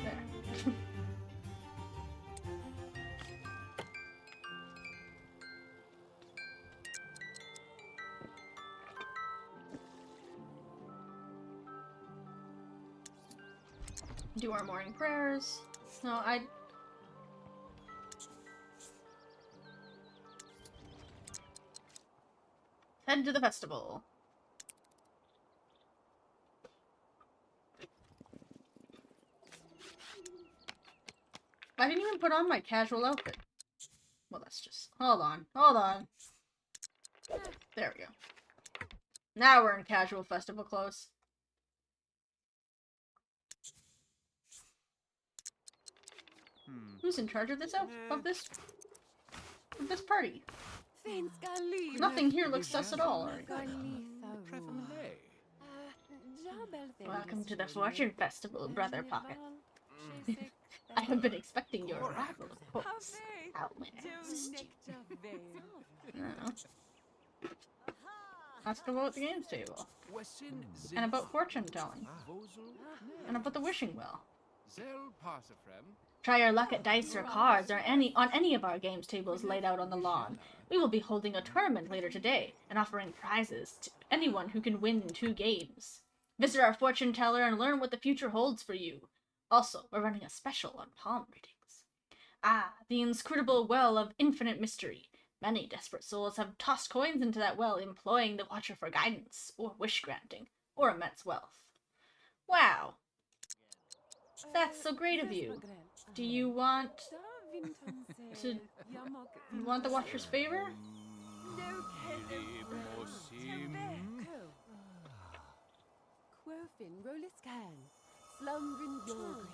There. Do our morning prayers. No, head to the festival. I didn't even put on my casual outfit. Well, that's just... Hold on. Hold on. There we go. Now we're in casual festival clothes. Who's in charge of this party? Nothing here looks sus at all. Welcome to the Fortune Festival, Brother Pocket. I have been expecting your arrival, of course. How may I assist you? I don't know. Ask about the games table. And about fortune telling. And about the wishing well. Try your luck at dice or cards or on any of our games tables laid out on the lawn. We will be holding a tournament later today and offering prizes to anyone who can win 2 games. Visit our fortune teller and learn what the future holds for you. Also, we're running a special on palm readings. Ah, the inscrutable well of infinite mystery. Many desperate souls have tossed coins into that well, employing the Watcher for guidance, or wish-granting, or immense wealth. Wow! That's so great of you. Do you want to... You want the Watcher's favor? Quofin Roliscan, Slumrin Yorgri,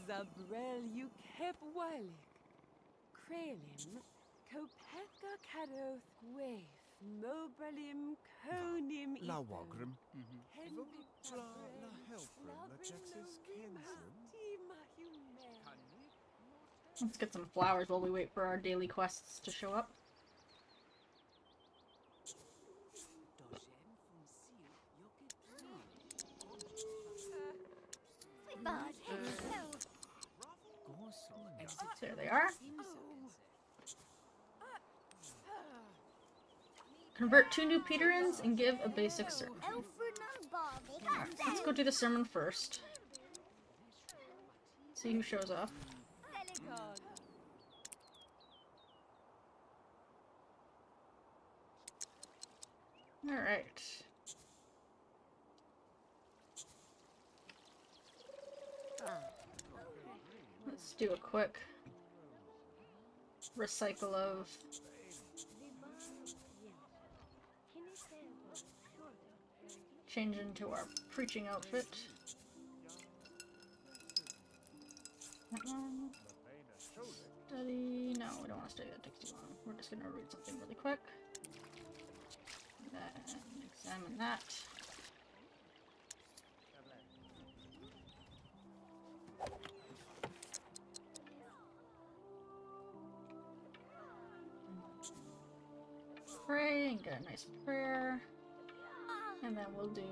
Zabrel you kep Wilik, Kralim, Kopeka Kadoth Waif, Mobralim Konim La Wagram. La Helprim, La Texas Kinsman. Let's get some flowers while we wait for our daily quests to show up. There they are. Convert 2 new Peterins and give a basic sermon. Alright, let's go do the sermon first. See who shows up. Alright. Let's do a quick recycle of change into our preaching outfit. That one. Study. No, we don't want to study, that takes too long. We're just gonna read something really quick. Then examine that. Pray and get a nice prayer. And then we'll do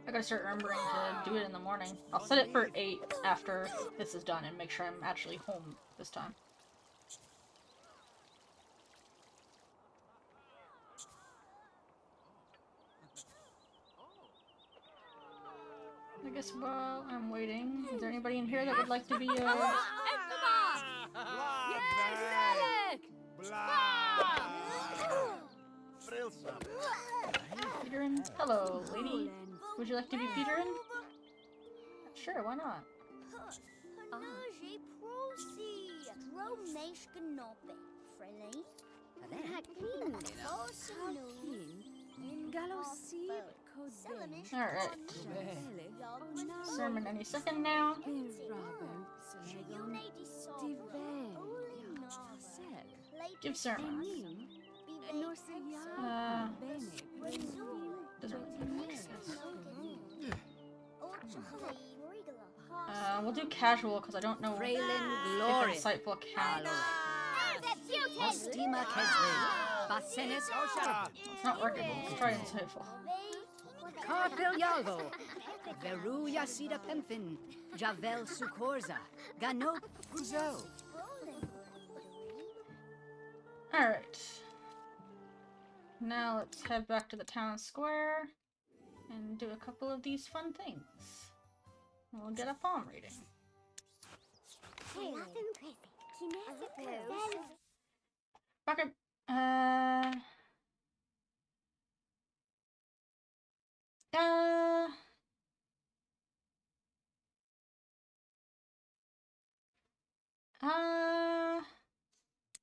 I gotta start remembering to do it in the morning. I'll set it for 8 after this is done and make sure I'm actually home this time. I guess while I'm waiting, is there anybody in here that would like to be Peterin? Hello, lady. Would you like to be Peterin? Sure, why not? Alright. Sermon any second now. Give sermon. Doesn't really make much sense. We'll do casual because I don't know if insightful can. It's not working. Let's try insightful. Carfil Yalvo, Veruya Sida Pemfin, Javel Sukorza, Gano Puzo. Alright. Now let's head back to the town square and do a couple of these fun things. We'll get a palm reading. Rocket,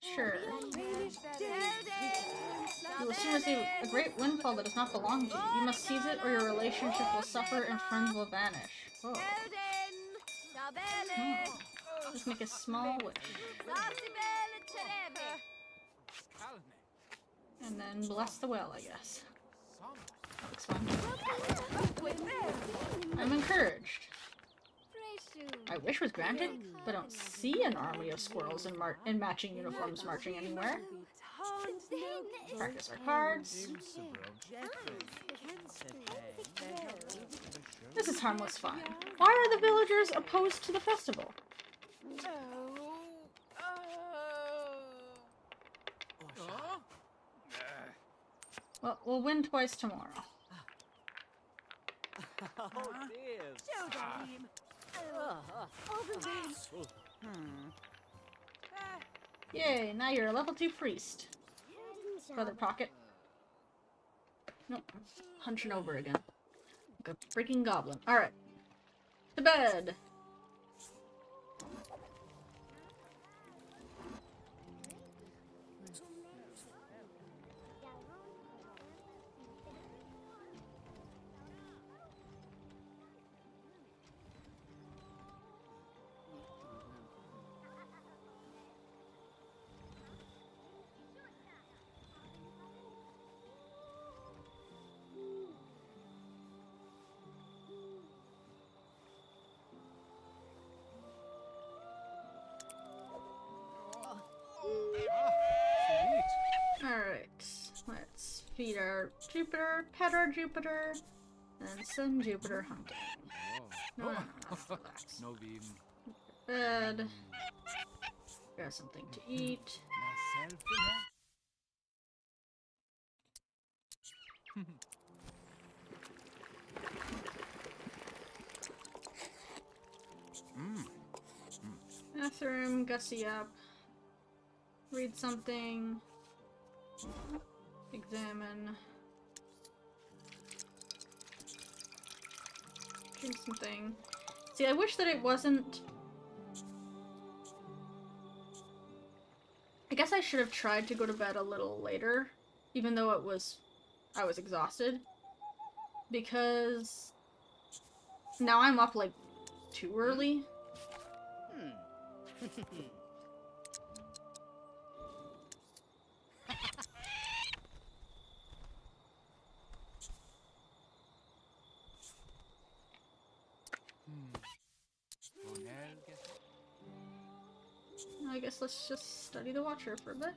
sure. You will soon receive a great windfall that does not belong to you. You must seize it or your relationship will suffer and friends will vanish. Whoa. Just make a small wish. And then bless the well, I guess. That looks fun. I'm encouraged. My wish was granted, but I don't see an army of squirrels in matching uniforms marching anywhere. Practice our cards. This is harmless fun. Why are the villagers opposed to the festival? Well, we'll win twice tomorrow. Yay, now you're a level 2 priest. Brother Pocket. Nope. Hunching over again. Like a freaking goblin. Alright. To bed! Feed our Jupiter, pet our Jupiter, and send Jupiter hunting. No, no, no, no, relax. No beam. Bed. Grab something to eat. Myself Bathroom, gussy up. Read something. Examine. Drink something. See, I wish that it wasn't... I guess I should have tried to go to bed a little later, even though I was exhausted. Because now I'm up, like, too early. I guess let's just study the Watcher for a bit.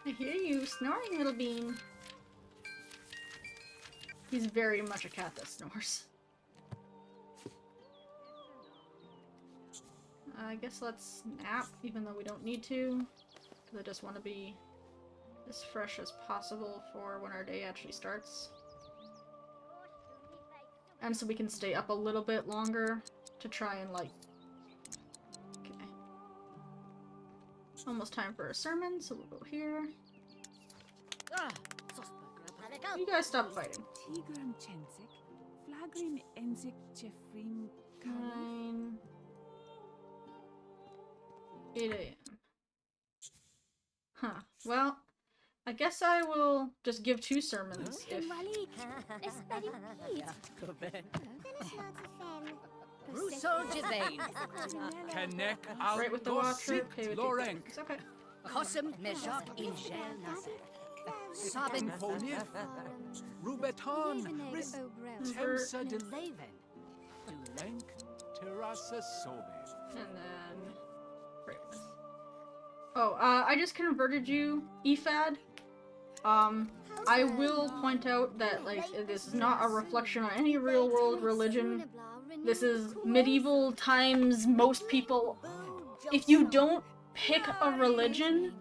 I hear you snoring, little bean. He's very much a cat that snores. I guess let's nap, even though we don't need to. Because I just want to be as fresh as possible for when our day actually starts. And so we can stay up a little bit longer to try and, like... Okay. Almost time for a sermon, so we'll go here. You guys stop fighting. Tigran Chensik, Flagrin Enzik Jeffrin 9... 8 a.m. Huh. Well, I guess I will just give 2 sermons if... Right with the Watcher, pay with Lorenk. It's okay. Kosem Mejok Injel Nasek. Sabin Ponif. Rubeton. Riz. Temsa de Laven. Dulenk. Terrasa Sobe. And then... Greatness. Oh, I just converted you, Ephad. I will point out that, like, this is not a reflection on any real-world religion. This is medieval times. Most people... If you don't pick a religion,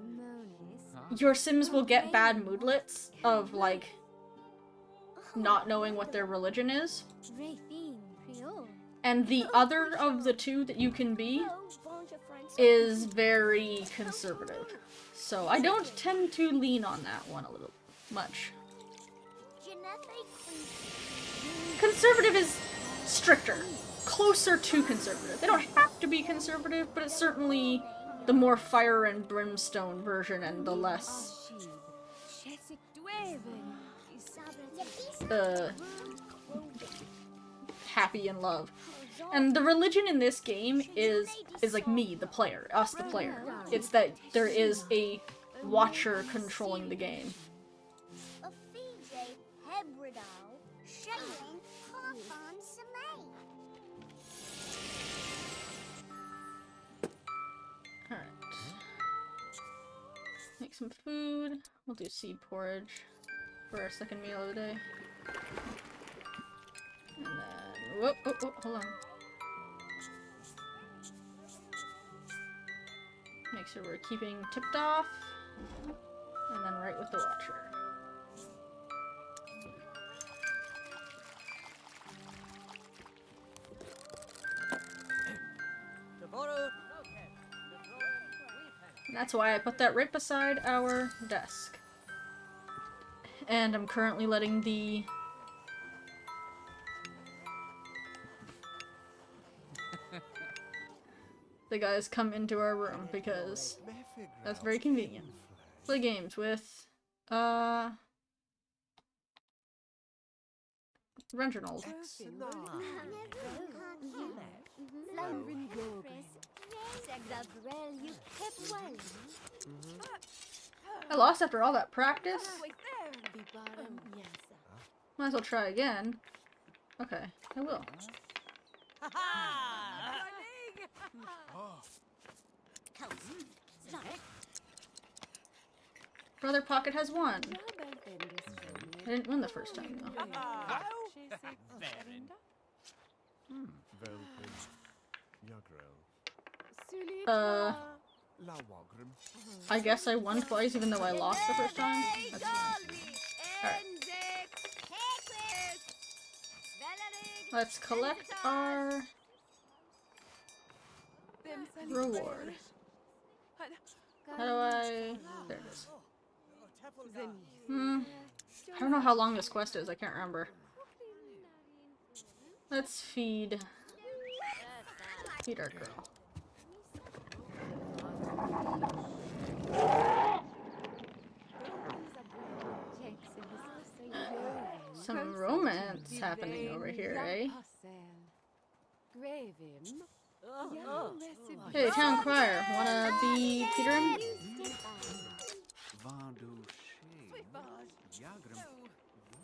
your Sims will get bad moodlets of, like, not knowing what their religion is. And the other of the 2 that you can be is very conservative. So I don't tend to lean on that one a little much. Conservative is stricter. Closer to conservative. They don't have to be conservative, but it's certainly the more fire and brimstone version and the less... happy in love. And the religion in this game is like me, the player, us the player. It's that there is a Watcher controlling the game. Alright. Make some food. We'll do seed porridge for our second meal of the day. And then... Whoa, oh, oh, hold on. Make sure we're keeping tipped off. And then right with the Watcher. And that's why I put that right beside our desk. And I'm currently letting the... the guys come into our room because that's very convenient. Play games with, Reginald. I lost after all that practice? Might as well try again. Okay, I will. Brother Pocket has won. I didn't win the first time, though. I guess I won twice even though I lost the first time. That's fine. Alright. Let's collect our reward. How do I... There it is. I don't know how long this quest is, I can't remember. Let's feed our girl. Some romance happening over here, eh? Hey, town crier, wanna be Peterin?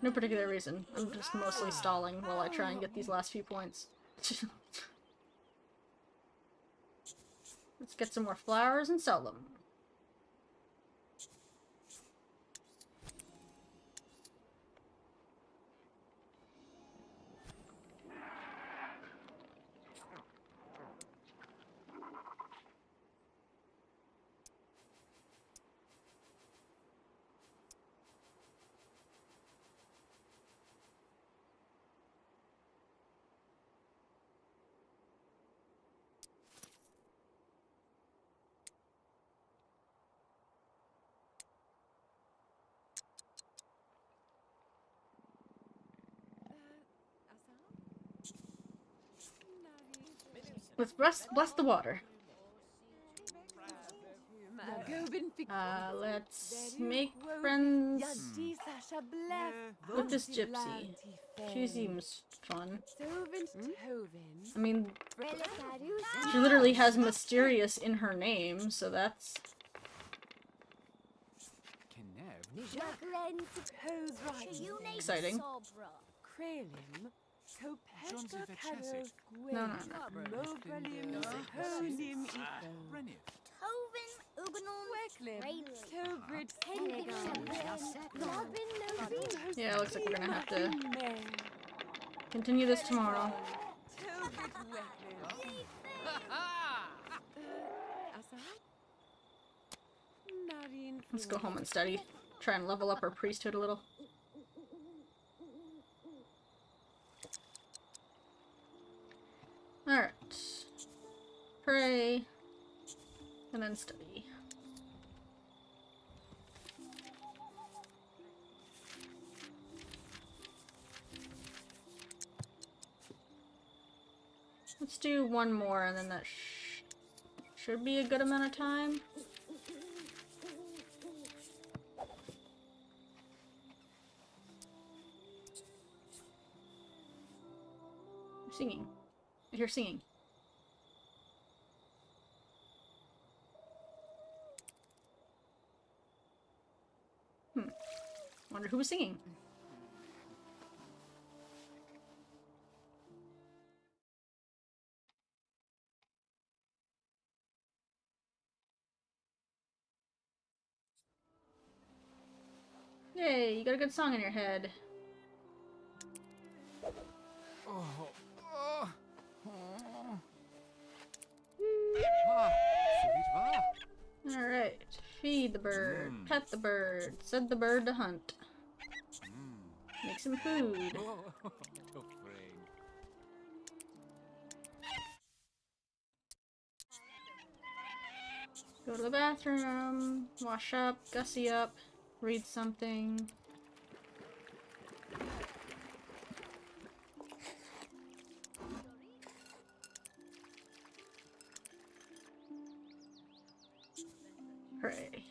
No particular reason. I'm just mostly stalling while I try and get these last few points. Let's get some more flowers and sell them. Let's bless the water. Let's make friends with this gypsy. She seems fun. I mean, she literally has mysterious in her name, so that's exciting. No. Yeah, it looks like we're gonna have to continue this tomorrow. Let's go home and study. Try and level up our priesthood a little. Alright. Pray. And then study. Let's do one more and then that should be a good amount of time. I'm singing. I hear singing. Wonder who was singing. Yay, you got a good song in your head. Alright, feed the bird, pet the bird, set the bird to hunt. Make some food. Go to the bathroom, wash up, gussy up, read something. Pray.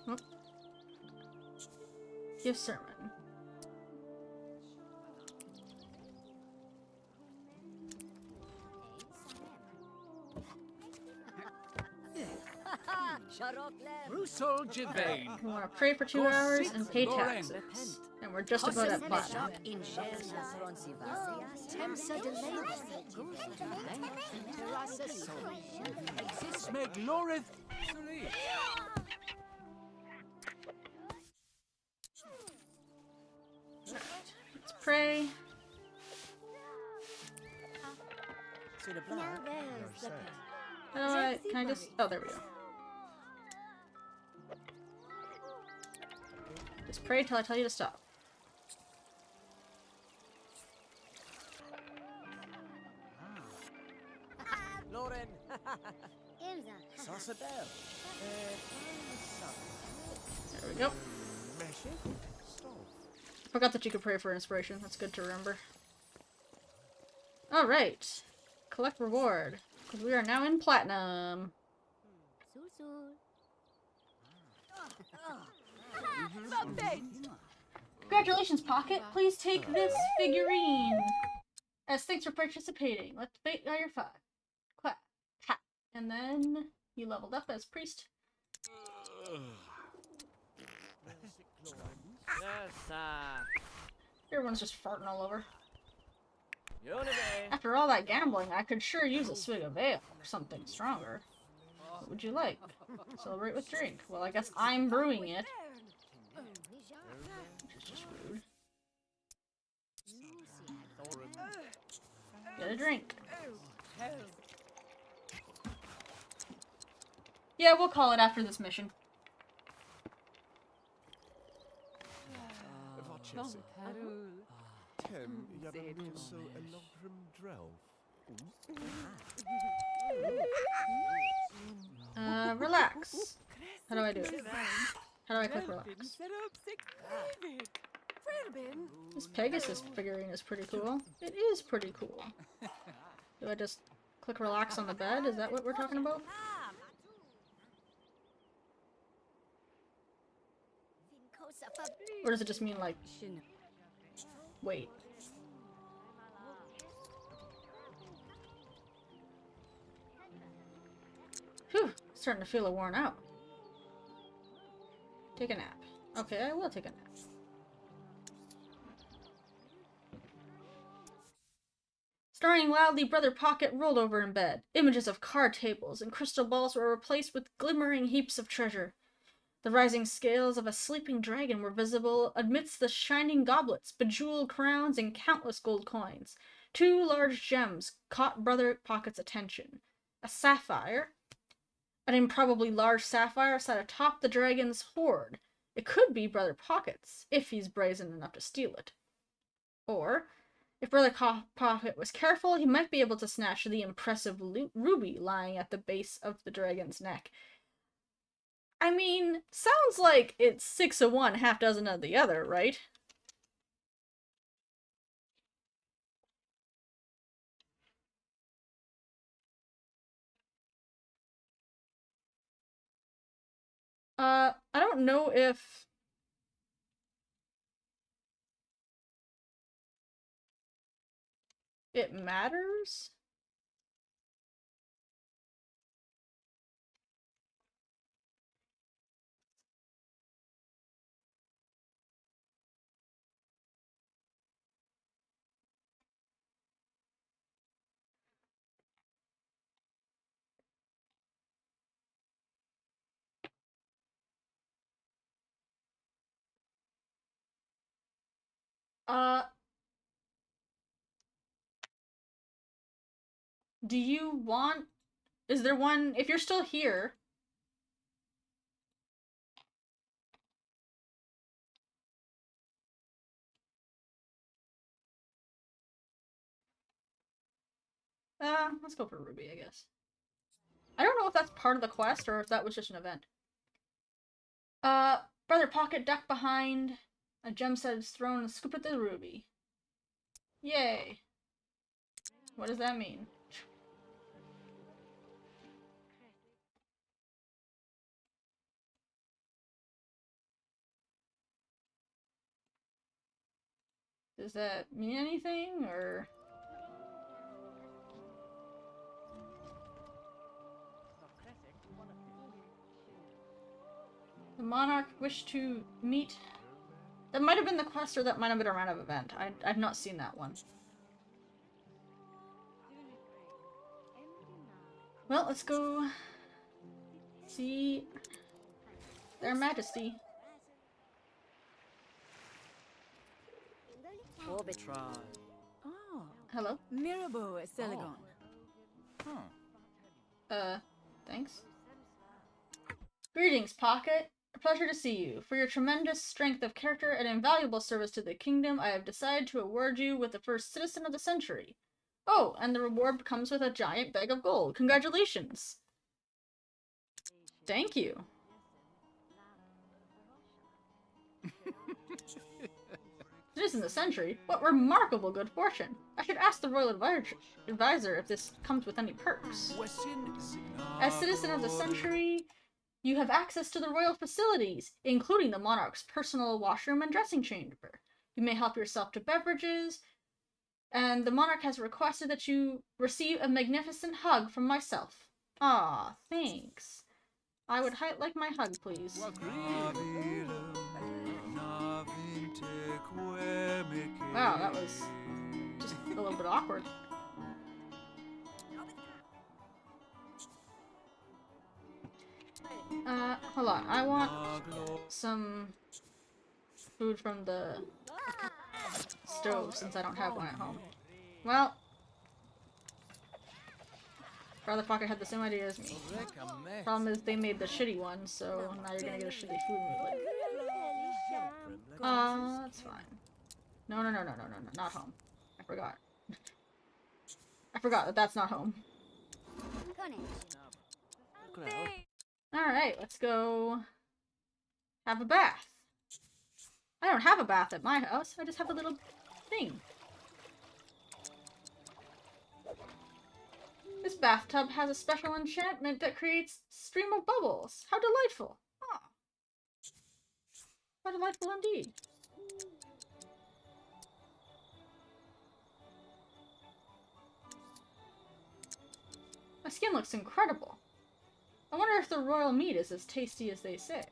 Oh. Give sermon. Brusol Javain. We want to pray for 2 hours and pay taxes. And we're just about at platinum. Smeg Lorith. Let's pray. Alright, can I just... Oh, there we go. Just pray till I tell you to stop. Lauren. Imza. There we go. Forgot that you could pray for inspiration. That's good to remember. Alright. Collect reward. Because we are now in platinum. Congratulations, Pocket. Please take this figurine. As thanks for participating. Let's bait on your fun. Clap. Tap. And then you leveled up as priest. Everyone's just farting all over. After all that gambling, I could sure use a swig of ale or something stronger. What would you like? Celebrate with drink. Well, I guess I'm brewing it. Which is just rude. Get a drink. Yeah, we'll call it after this mission. Relax. How do I do it? How do I click relax? This Pegasus figurine is pretty cool. It is pretty cool. Do I just click relax on the bed? Is that what we're talking about? Or does it just mean like... Wait. Whew, starting to feel worn out. Take a nap. Okay, I will take a nap. Snoring loudly, Brother Pocket rolled over in bed. Images of card tables and crystal balls were replaced with glimmering heaps of treasure. The rising scales of a sleeping dragon were visible amidst the shining goblets, bejeweled crowns, and countless gold coins. 2 large gems caught Brother Pocket's attention. A sapphire. An improbably large sapphire sat atop the dragon's hoard. It could be Brother Pocket's, if he's brazen enough to steal it. Or, if Brother Pocket was careful, he might be able to snatch the impressive ruby lying at the base of the dragon's neck. I mean, sounds like it's 6 of one, half dozen of the other, right? I don't know if... it matters? Do you want... is there one... if you're still here... let's go for Ruby, I guess. I don't know if that's part of the quest or if that was just an event. Brother Pocket ducked behind a gem set his throne and scooped at the ruby. Yay. What does that mean? Does that mean anything, or... monarch wish to meet? That might have been the quest, or that might have been a random event. I've not seen that one. Well, let's go see Their Majesty. Orbit. Try. Oh, Hello? Mirabeau Selagon. Thanks. Greetings, Pocket. A pleasure to see you. For your tremendous strength of character and invaluable service to the kingdom, I have decided to award you with the first Citizen of the Century. Oh, and the reward comes with a giant bag of gold. Congratulations! Thank you. Citizen of the Century? What remarkable good fortune! I should ask the royal advisor if this comes with any perks. As Citizen of the Century, you have access to the royal facilities, including the monarch's personal washroom and dressing chamber. You may help yourself to beverages, and the monarch has requested that you receive a magnificent hug from myself. Ah, thanks. I would like my hug, please. Wow, that was just a little bit awkward. Hold on. I want some food from the stove since I don't have one at home. Well, Brother Pocket had the same idea as me. Problem is they made the shitty one, so now you're gonna get a shitty food mood. That's fine. No, not home. I forgot. I forgot that that's not home. Alright, let's go have a bath. I don't have a bath at my house, I just have a little thing. This bathtub has a special enchantment that creates a stream of bubbles. How delightful! Oh. How delightful indeed. My skin looks incredible. I wonder if the royal meat is as tasty as they say.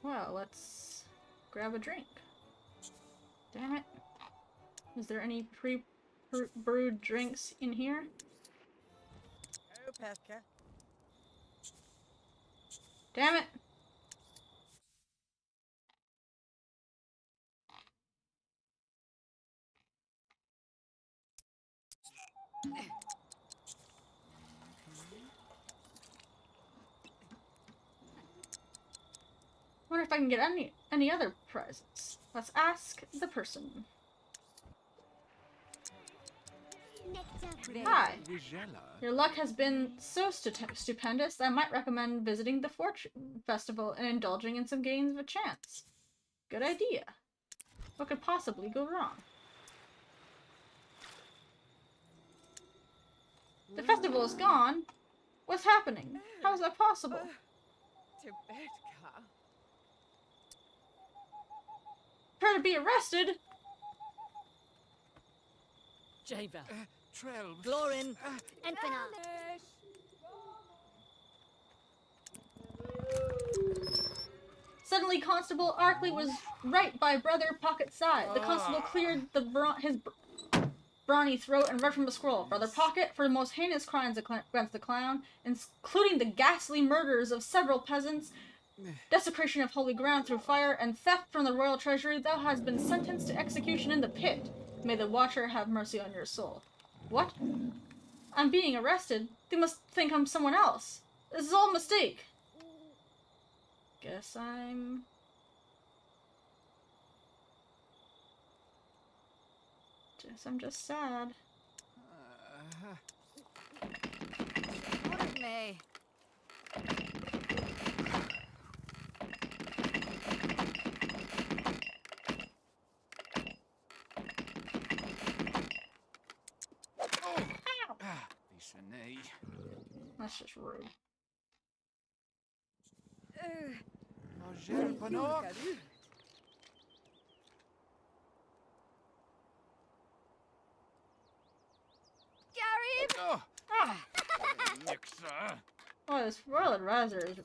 Well, let's grab a drink. Damn it. Is there any pre-brewed drinks in here? Damn it! Wonder if I can get any other prizes. Let's ask the person. Hi. Your luck has been so stupendous that I might recommend visiting the Fortune Festival and indulging in some games of chance. Good idea. What could possibly go wrong? The festival is gone? What's happening? How is that possible? Prepare to be arrested? Java. Trell. Glorin. Enfina. Suddenly, Constable Arkley was right by Brother Pocket's side. The constable cleared his brawny throat and read from a scroll. Brother Pocket, for the most heinous crimes against the clown, including the ghastly murders of several peasants, desecration of holy ground through fire, and theft from the royal treasury, thou hast been sentenced to execution in the pit. May the Watcher have mercy on your soul. What? I'm being arrested? They must think I'm someone else. This is all a mistake. Guess I'm just sad. What of me? That's just rude. Oh, this royal advisor is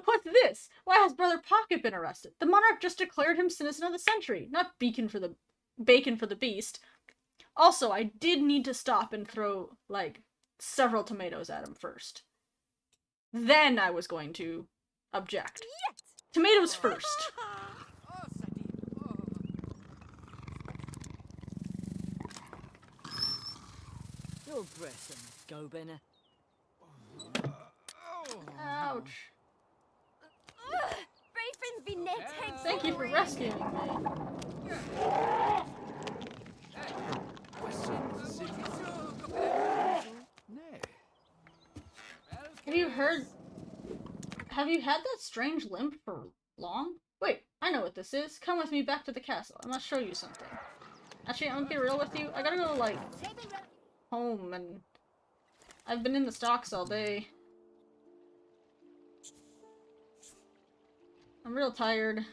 What's this? Why has Brother Pocket been arrested? The monarch just declared him citizen of the century, not bacon for the beast. Also, I did need to stop and throw, like, several tomatoes at him first. Then I was going to object. Tomatoes first. Your breath and go, Benner. Ouch. Brayfin's been netting. Thank you for rescuing me. Have you had that strange limp for long? Wait, I know what this is. Come with me back to the castle. I must show you something. Actually, I'm gonna be real with you. I gotta go, like, home, and I've been in the stocks all day. I'm real tired.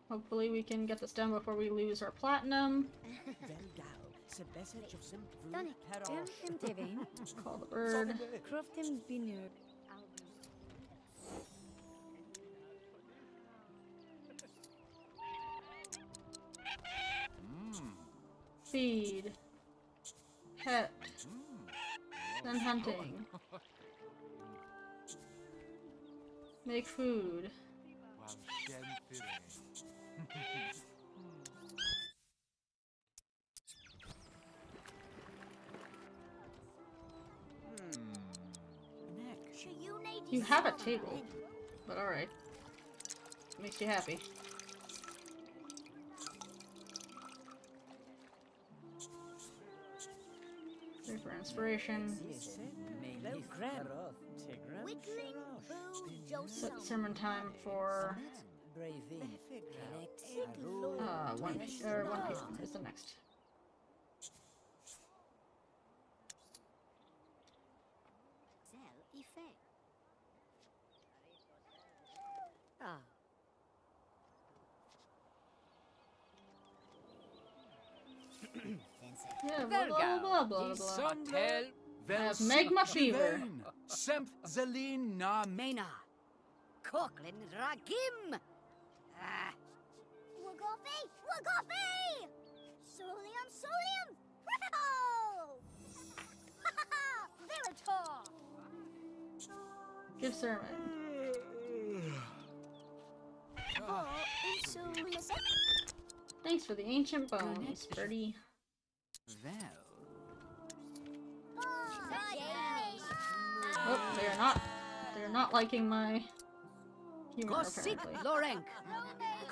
Hopefully we can get this done before we lose our platinum. Call the bird. Feed. Pet. Send hunting. Make food. You have a table, but alright. Makes you happy. Pray for inspiration. Set sermon time for 1 p.m. is the next. Yeah, blah blah blah blah blah. I have magma fever. Semp Zelin na Mena. Cochlin Ragim. Wagofi! Solium! Wow! Veritor! Give sermon. Thanks for the ancient bones, Birdie. Oh, they're not liking my humor, Gossip apparently. Lorenk.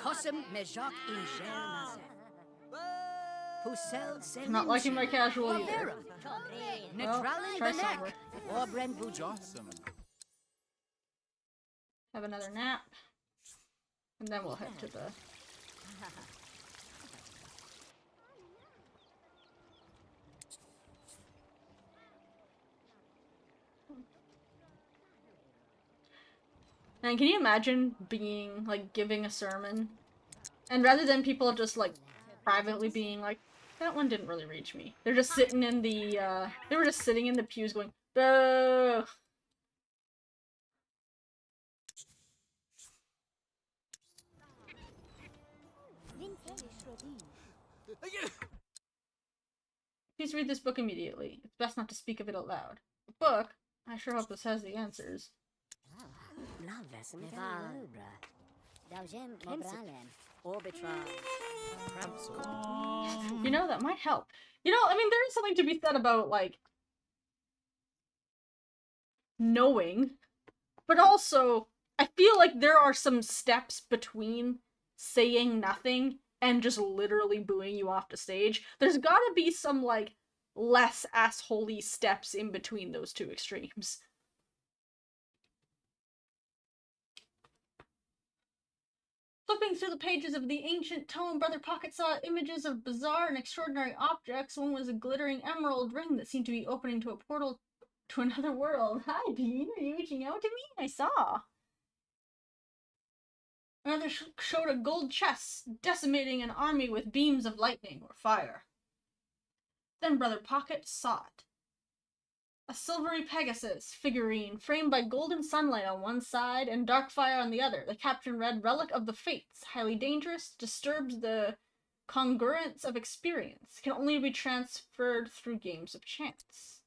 Cosum Mejok Ingelnaze. Pusel Selin. Not liking my casual either. Well, Netralin try Benek. somber. Obren Bujo. Have another nap. And then we'll head to the... And can you imagine being, like, giving a sermon? And rather than people just, like, privately being like, that one didn't really reach me. They're just sitting in the, they were just sitting in the pews going, boo! Please read this book immediately. It's best not to speak of it aloud. The book? I sure hope this has the answers. You know, that might help. You know, I mean, there is something to be said about, like, knowing, but also, I feel like there are some steps between saying nothing and just literally booing you off the stage. There's gotta be some, like, less assholey steps in between those two extremes. Flipping through the pages of the ancient tome, Brother Pocket saw images of bizarre and extraordinary objects. One was a glittering emerald ring that seemed to be opening to a portal to another world. Hi, Bean. Are you reaching out to me? I saw. Another showed a gold chest decimating an army with beams of lightning or fire. Then Brother Pocket saw it. A silvery Pegasus figurine framed by golden sunlight on one side and dark fire on the other. The caption read, "Relic of the Fates, highly dangerous, disturbs the congruence of experience, can only be transferred through games of chance."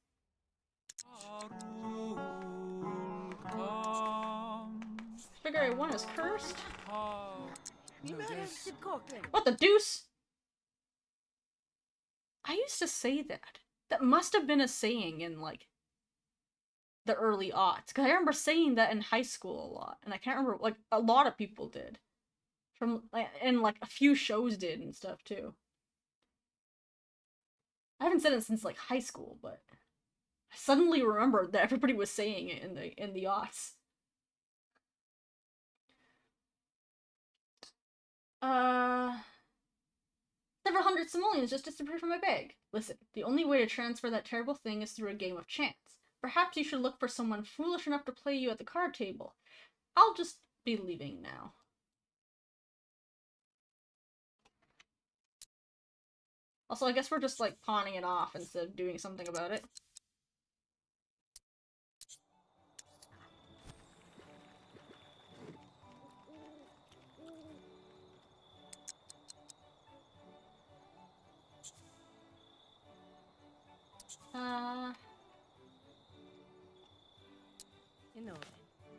Figure 1 is cursed. What the deuce? I used to say that. That must have been a saying in, like, the early aughts. Because I remember saying that in high school a lot. And I can't remember, like, a lot of people did. And, like, a few shows did and stuff, too. I haven't said it since, like, high school, but I suddenly remembered that everybody was saying it in the aughts. Several hundred simoleons just disappeared from my bag. Listen, the only way to transfer that terrible thing is through a game of chance. Perhaps you should look for someone foolish enough to play you at the card table. I'll just be leaving now. Also, I guess we're just, like, pawning it off instead of doing something about it.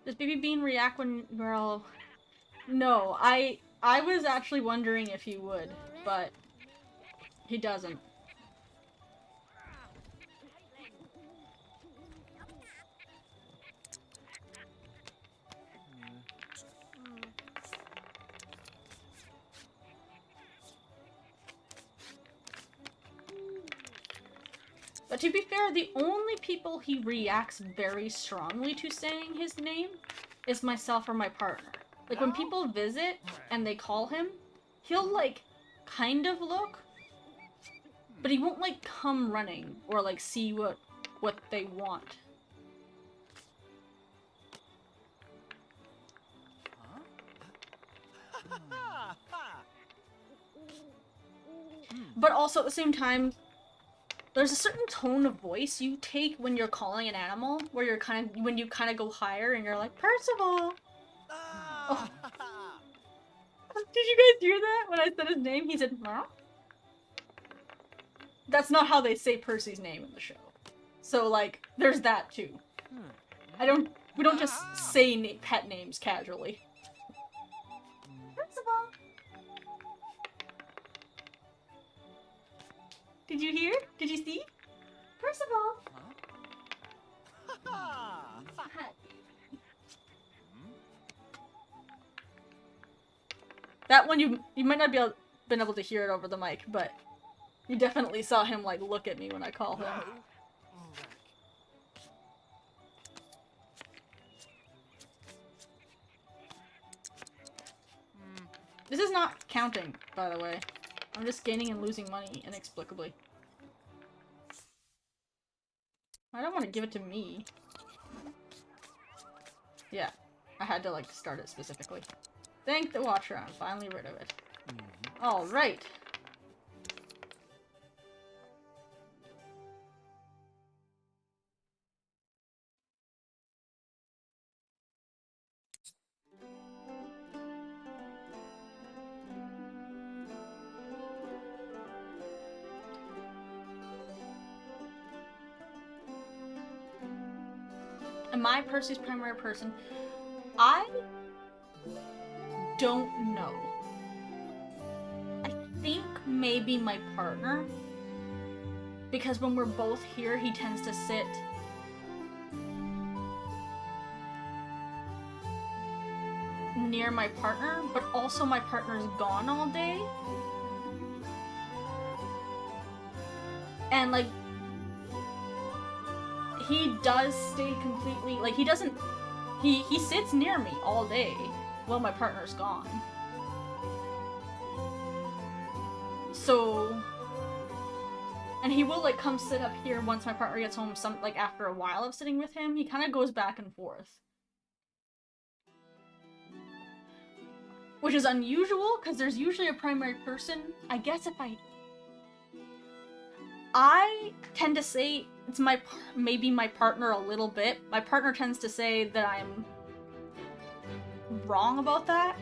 Does Baby Bean react when girl? No, I was actually wondering if he would, but he doesn't. But to be fair, the only people he reacts very strongly to saying his name is myself or my partner. Like, when people visit and they call him, he'll, like, kind of look, but he won't, like, come running or, like, see what they want. But also, at the same time, there's a certain tone of voice you take when you're calling an animal, where you're when you kind of go higher and you're like, Percival! Oh. Did you guys hear that? When I said his name, he said, Meow? That's not how they say Percy's name in the show. So, like, there's that too. We don't just say pet names casually. Percival! Did you hear? Did you see? Percival! That one you might not been able to hear it over the mic, but you definitely saw him, like, look at me when I call him. This is not counting, by the way. I'm just gaining and losing money inexplicably. I don't want to give it to me. Yeah, I had to, like, start it specifically. Thank the Watcher, I'm finally rid of it. Alright. Am I Percy's primary person? I don't know. I think maybe my partner. Because when we're both here, he tends to sit near my partner, but also my partner's gone all day. And, like, he does stay completely, like, he doesn't, he sits near me all day while my partner's gone. So, and he will, like, come sit up here once my partner gets home, like, after a while of sitting with him. He kind of goes back and forth. which is unusual because there's usually a primary person. I guess if I tend to say it's maybe my partner a little bit. My partner tends to say that I'm wrong about that,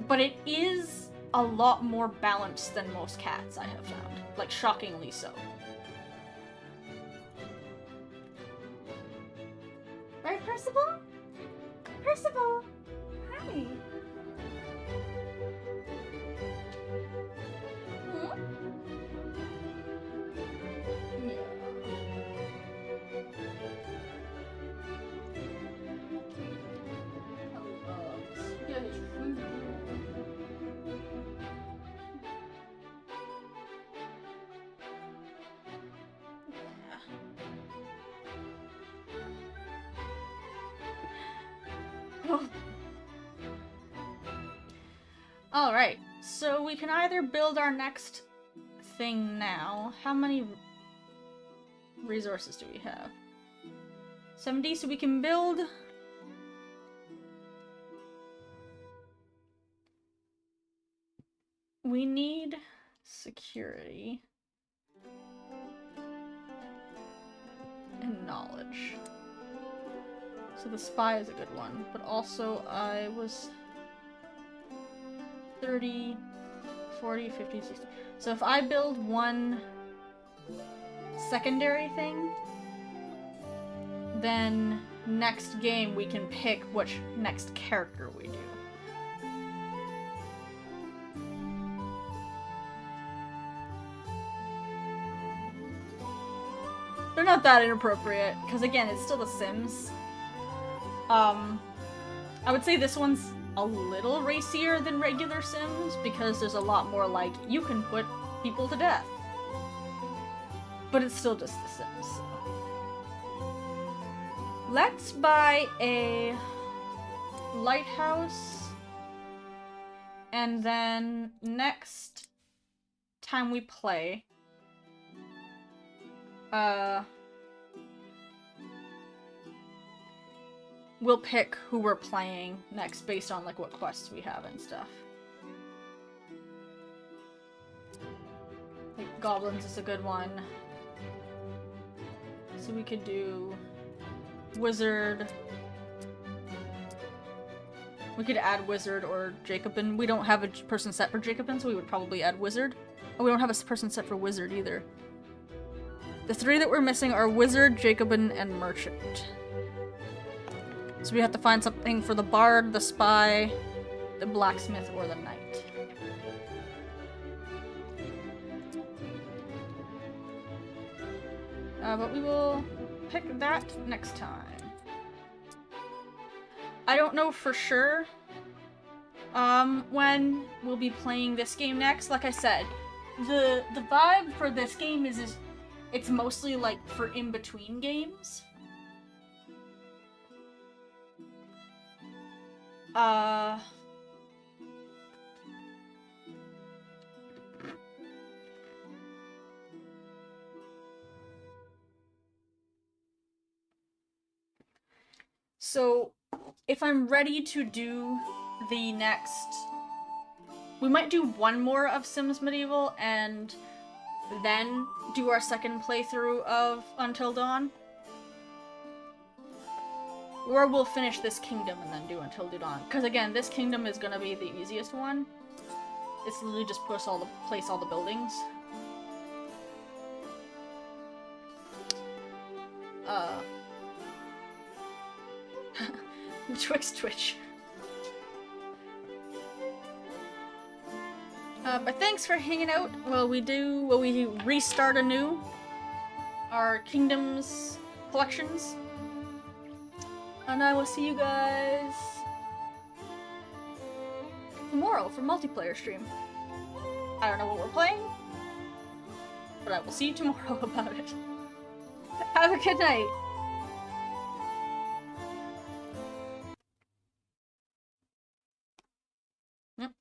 but it is a lot more balanced than most cats I have found. Like, shockingly so. Right, Percival? Percival! Hi! Hmm? Yeah. Alright, so we can either build our next thing now. How many resources do we have? 70, so we can build... We need security and knowledge. So the spy is a good one, but also I was 30, 40, 50, 60. So if I build one secondary thing, then next game we can pick which next character we do. They're not that inappropriate, because again, it's still The Sims. I would say this one's a little racier than regular Sims, because there's a lot more like, you can put people to death. But it's still just The Sims. So. Let's buy a lighthouse, and then next time we play, we'll pick who we're playing next based on like what quests we have and stuff. Like goblins is a good one. So we could do wizard. We could add wizard or Jacobin. We don't have a person set for Jacobin, so we would probably add wizard. Oh, we don't have a person set for wizard either. The three that we're missing are wizard, Jacobin, and merchant. So we have to find something for the bard, the spy, the blacksmith, or the knight. But we will pick that next time. I don't know for sure when we'll be playing this game next. Like I said, the vibe for this game is it's mostly like for in-between games. So, if I'm ready to do the next... We might do one more of Sims Medieval and then do our second playthrough of Until Dawn. Or we'll finish this kingdom and then do Until Dawn. Because again, this kingdom is gonna be the easiest one. It's literally just place all the buildings. Twitch. But thanks for hanging out while we restart anew our kingdoms collections. And I will see you guys tomorrow for multiplayer stream. I don't know what we're playing, but I will see you tomorrow about it. Have a good night. Yep.